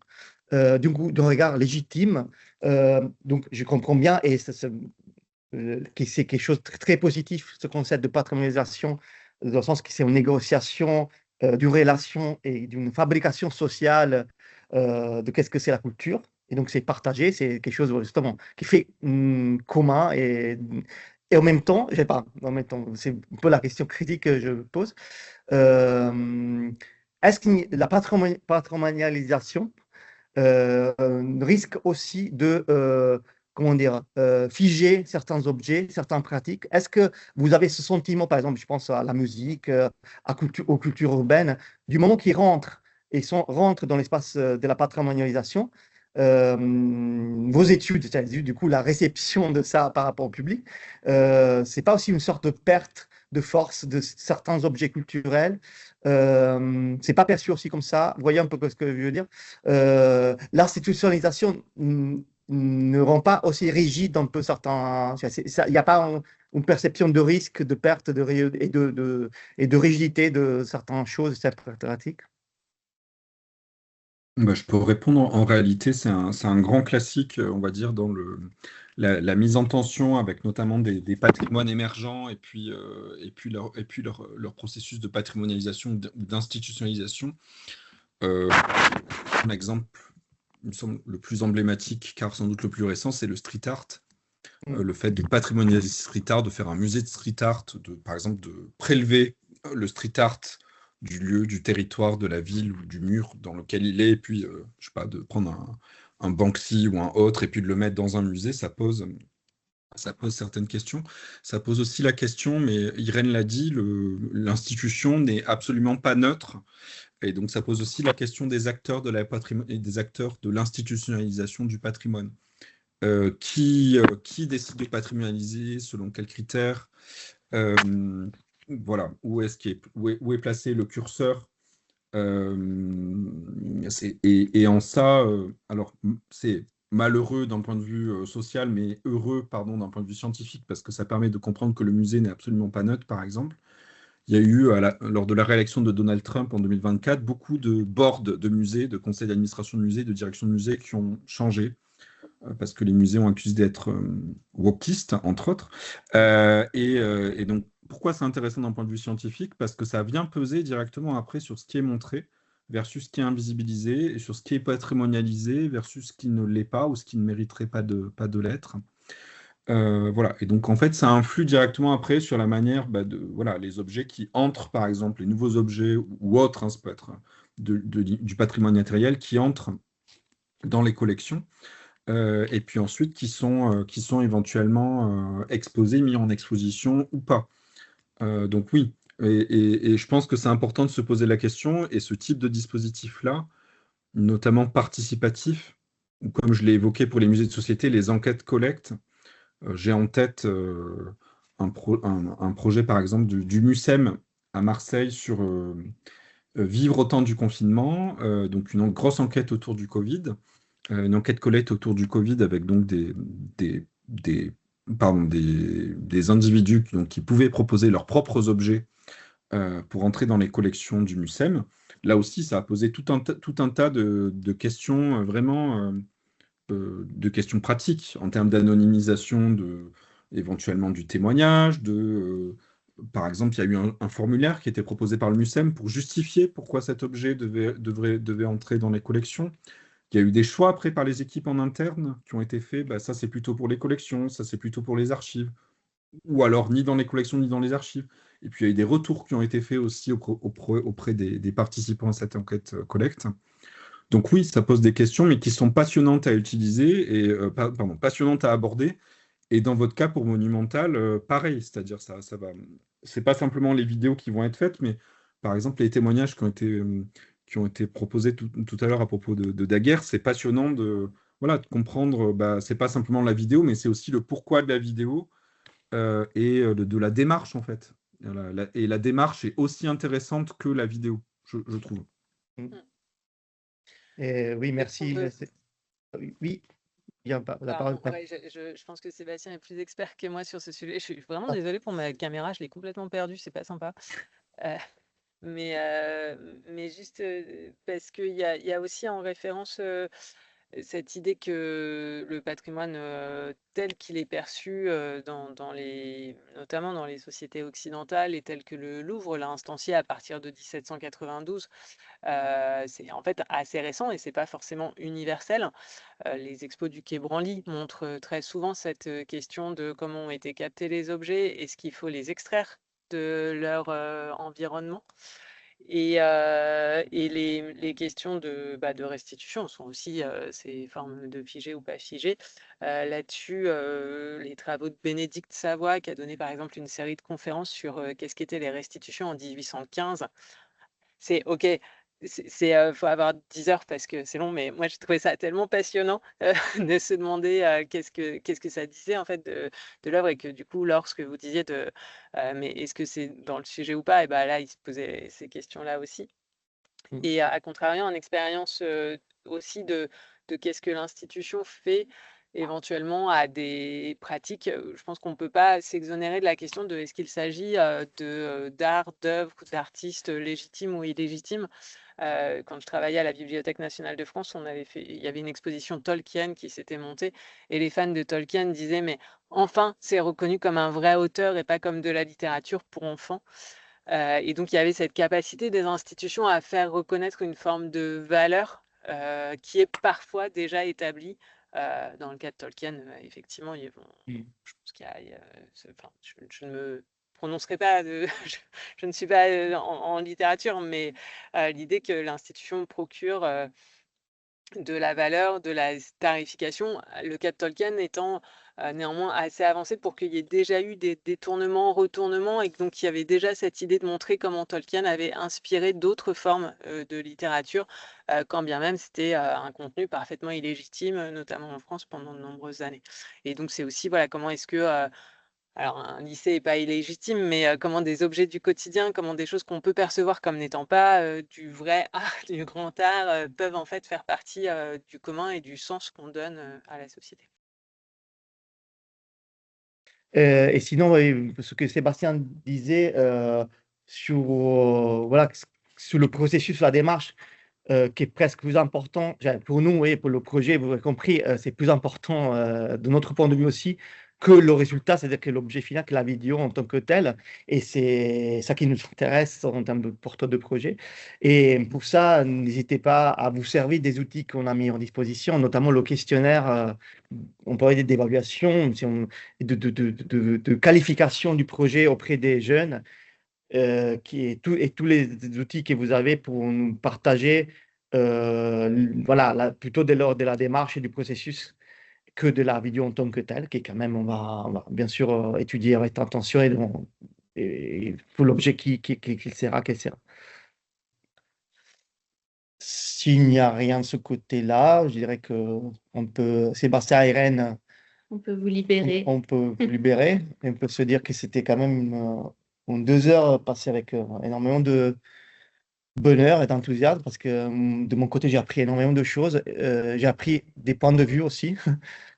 d'un regard légitime. Donc, je comprends bien, et que c'est quelque chose de très positif, ce concept de patrimonialisation, dans le sens que c'est une négociation d'une relation et d'une fabrication sociale de qu'est-ce que c'est la culture. Et donc, c'est partagé, c'est quelque chose justement qui fait commun et en même temps, je sais pas, c'est un peu la question critique que je pose. Est-ce que la patrimonialisation risque aussi de, comment dire, figer certains objets, certaines pratiques? Est-ce que vous avez ce sentiment, par exemple, je pense à la musique, aux cultures urbaines, du moment qu'ils rentrent dans l'espace de la patrimonialisation, vos études, c'est-à-dire du coup la réception de ça par rapport au public, c'est pas aussi une sorte de perte de force de certains objets culturels? C'est pas perçu aussi comme ça? Vous voyez un peu ce que je veux dire? L'institutionnalisation ne rend pas aussi rigide un peu certains. Il n'y a pas une perception de risque, de perte et de rigidité de certaines choses, certaines pratiques? Bah, je peux répondre. En réalité, c'est un grand classique, on va dire, dans la mise en tension avec notamment des patrimoines émergents et puis leur processus de patrimonialisation ou d'institutionnalisation. Un exemple, il me semble, le plus emblématique, car sans doute le plus récent, c'est le street art. Le fait de patrimonialiser le street art, de faire un musée de street art, par exemple de prélever le street art du lieu, du territoire, de la ville ou du mur dans lequel il est, et puis, je sais pas, de prendre un Banksy ou un autre, et puis de le mettre dans un musée, ça pose certaines questions. Ça pose aussi la question, mais Irène l'a dit, l'institution n'est absolument pas neutre. Et donc, ça pose aussi la question des acteurs et des acteurs de l'institutionnalisation du patrimoine. Qui décide de patrimonialiser, selon quels critères, voilà, où est placé le curseur. Et en ça, alors c'est malheureux d'un point de vue social, mais heureux, pardon, d'un point de vue scientifique, parce que ça permet de comprendre que le musée n'est absolument pas neutre, par exemple. Il y a eu, lors de la réélection de Donald Trump en 2024, beaucoup de boards de musées, de conseils d'administration de musées, de direction de musées qui ont changé, parce que les musées ont accusé d'être wokistes, entre autres. Et donc, pourquoi c'est intéressant d'un point de vue scientifique? Parce que ça vient peser directement après sur ce qui est montré versus ce qui est invisibilisé, et sur ce qui est patrimonialisé versus ce qui ne l'est pas ou ce qui ne mériterait pas de l'être. Voilà. Et donc, en fait, ça influe directement après sur la manière, voilà, les objets qui entrent, par exemple, les nouveaux objets ou autres, hein, ça peut être du patrimoine matériel qui entrent dans les collections. Et puis ensuite qui sont éventuellement exposés, mis en exposition ou pas. Donc oui, et je pense que c'est important de se poser la question, et ce type de dispositif-là, notamment participatif, ou comme je l'ai évoqué pour les musées de société, les enquêtes collectes. J'ai en tête un projet, par exemple, du MUSEM à Marseille sur vivre au temps du confinement, donc une grosse enquête autour du Covid. Une enquête collecte autour du Covid avec donc des individus qui pouvaient proposer leurs propres objets pour entrer dans les collections du MUSEM. Là aussi, ça a posé tout un tas de questions vraiment de questions pratiques en termes d'anonymisation éventuellement du témoignage, par exemple, il y a eu un formulaire qui était proposé par le MUSEM pour justifier pourquoi cet objet devait entrer dans les collections. Il y a eu des choix après par les équipes en interne qui ont été faits. Ça, c'est plutôt pour les collections, ça, c'est plutôt pour les archives. Ou alors, ni dans les collections, ni dans les archives. Et puis, il y a eu des retours qui ont été faits aussi auprès des participants à cette enquête collecte. Donc oui, ça pose des questions, mais qui sont passionnantes à utiliser, et passionnantes à aborder. Et dans votre cas, pour Monumental, pareil. C'est-à-dire, ça va. C'est pas simplement les vidéos qui vont être faites, mais par exemple, les témoignages qui ont été proposés tout à l'heure à propos de Daguerre, c'est passionnant de comprendre, c'est pas simplement la vidéo, mais c'est aussi le pourquoi de la vidéo et de la démarche, en fait. Et la démarche est aussi intéressante que la vidéo, je trouve. Oui, merci. Oui, bien, la parole. Ouais, je pense que Sébastien est plus expert que moi sur ce sujet. Je suis vraiment désolée pour ma caméra, je l'ai complètement perdue, c'est pas sympa. Mais juste parce qu'il y a aussi en référence cette idée que le patrimoine tel qu'il est perçu notamment dans les sociétés occidentales, et tel que le Louvre l'a instancié à partir de 1792, c'est en fait assez récent et c'est pas forcément universel. Les expos du Quai Branly montrent très souvent cette question de comment ont été captés les objets, est-ce qu'il faut les extraire de leur environnement. Et les questions de restitution sont aussi ces formes de figé ou pas figé. Là-dessus, les travaux de Bénédicte Savoie, qui a donné par exemple une série de conférences sur qu'est-ce qu'étaient les restitutions en 1815. C'est OK, faut avoir 10 heures parce que c'est long, mais moi, j'ai trouvé ça tellement passionnant de se demander qu'est-ce que ça disait en fait de l'œuvre, et que du coup, lorsque vous disiez mais est-ce que c'est dans le sujet ou pas, et là, il se posait ces questions-là aussi. Et à contrario, en expérience aussi de qu'est-ce que l'institution fait, éventuellement à des pratiques. Je pense qu'on ne peut pas s'exonérer de la question de est-ce qu'il s'agit d'art, d'œuvres, d'artistes légitimes ou illégitimes. Quand je travaillais à la Bibliothèque nationale de France, il y avait une exposition Tolkien qui s'était montée et les fans de Tolkien disaient mais enfin c'est reconnu comme un vrai auteur et pas comme de la littérature pour enfants. Et donc il y avait cette capacité des institutions à faire reconnaître une forme de valeur qui est parfois déjà établie. Dans le cas de Tolkien, effectivement, je pense je ne me prononcerai pas, je ne suis pas en littérature, mais l'idée que l'institution procure de la valeur, de la tarification, le cas de Tolkien étant néanmoins assez avancé pour qu'il y ait déjà eu des détournements, retournements, et donc il y avait déjà cette idée de montrer comment Tolkien avait inspiré d'autres formes de littérature, quand bien même c'était un contenu parfaitement illégitime, notamment en France pendant de nombreuses années. Et donc c'est aussi, voilà, comment est-ce que alors, un lycée n'est pas illégitime, mais comment des objets du quotidien, comment des choses qu'on peut percevoir comme n'étant pas du vrai art, du grand art, peuvent en fait faire partie du commun et du sens qu'on donne à la société. Et sinon, ce que Sébastien disait voilà, sur le processus, la démarche, qui est presque plus important, pour nous, oui, pour le projet, vous avez compris, c'est plus important de notre point de vue aussi que le résultat, c'est-à-dire que l'objet final, que la vidéo en tant que telle, et c'est ça qui nous intéresse en termes de porteur de projet. Et pour ça, n'hésitez pas à vous servir des outils qu'on a mis en disposition, notamment le questionnaire, on parlait d'évaluation, de qualification du projet auprès des jeunes, et tous les outils que vous avez pour nous partager, voilà, plutôt de l'ordre de la démarche et du processus que de la vidéo en tant que telle, qui est quand même, on va bien sûr étudier avec attention et pour l'objet qu'il sera, qu'elle sera. S'il n'y a rien de ce côté-là, je dirais que Sébastien et Irène, On peut vous libérer. on peut vous libérer, et on peut se dire que c'était quand même 2 heures passées avec énormément de bonheur et d'enthousiasme, parce que de mon côté, j'ai appris énormément de choses. J'ai appris des points de vue aussi,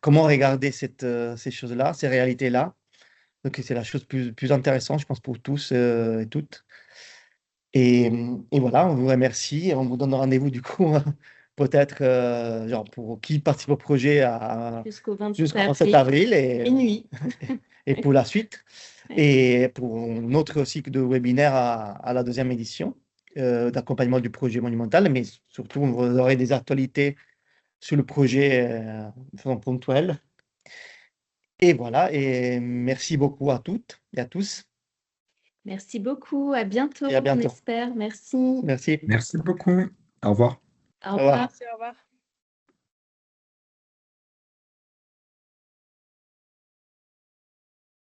comment regarder ces choses-là, ces réalités-là. Donc, c'est la chose plus intéressante, je pense, pour tous et toutes. Et voilà, on vous remercie et on vous donne rendez-vous du coup, peut-être, genre pour qui participe au projet Jusqu'au 27 jusqu'au 27 avril et nuit. et pour la suite. Et pour notre cycle de webinaire à la 2e édition d'accompagnement du projet monumental, mais surtout, vous aurez des actualités sur le projet de façon ponctuelle. Et voilà, et merci beaucoup à toutes et à tous. Merci beaucoup. À bientôt, Et à bientôt. on espère. Merci. Merci. Merci beaucoup. Au revoir. Au revoir. Merci, au revoir.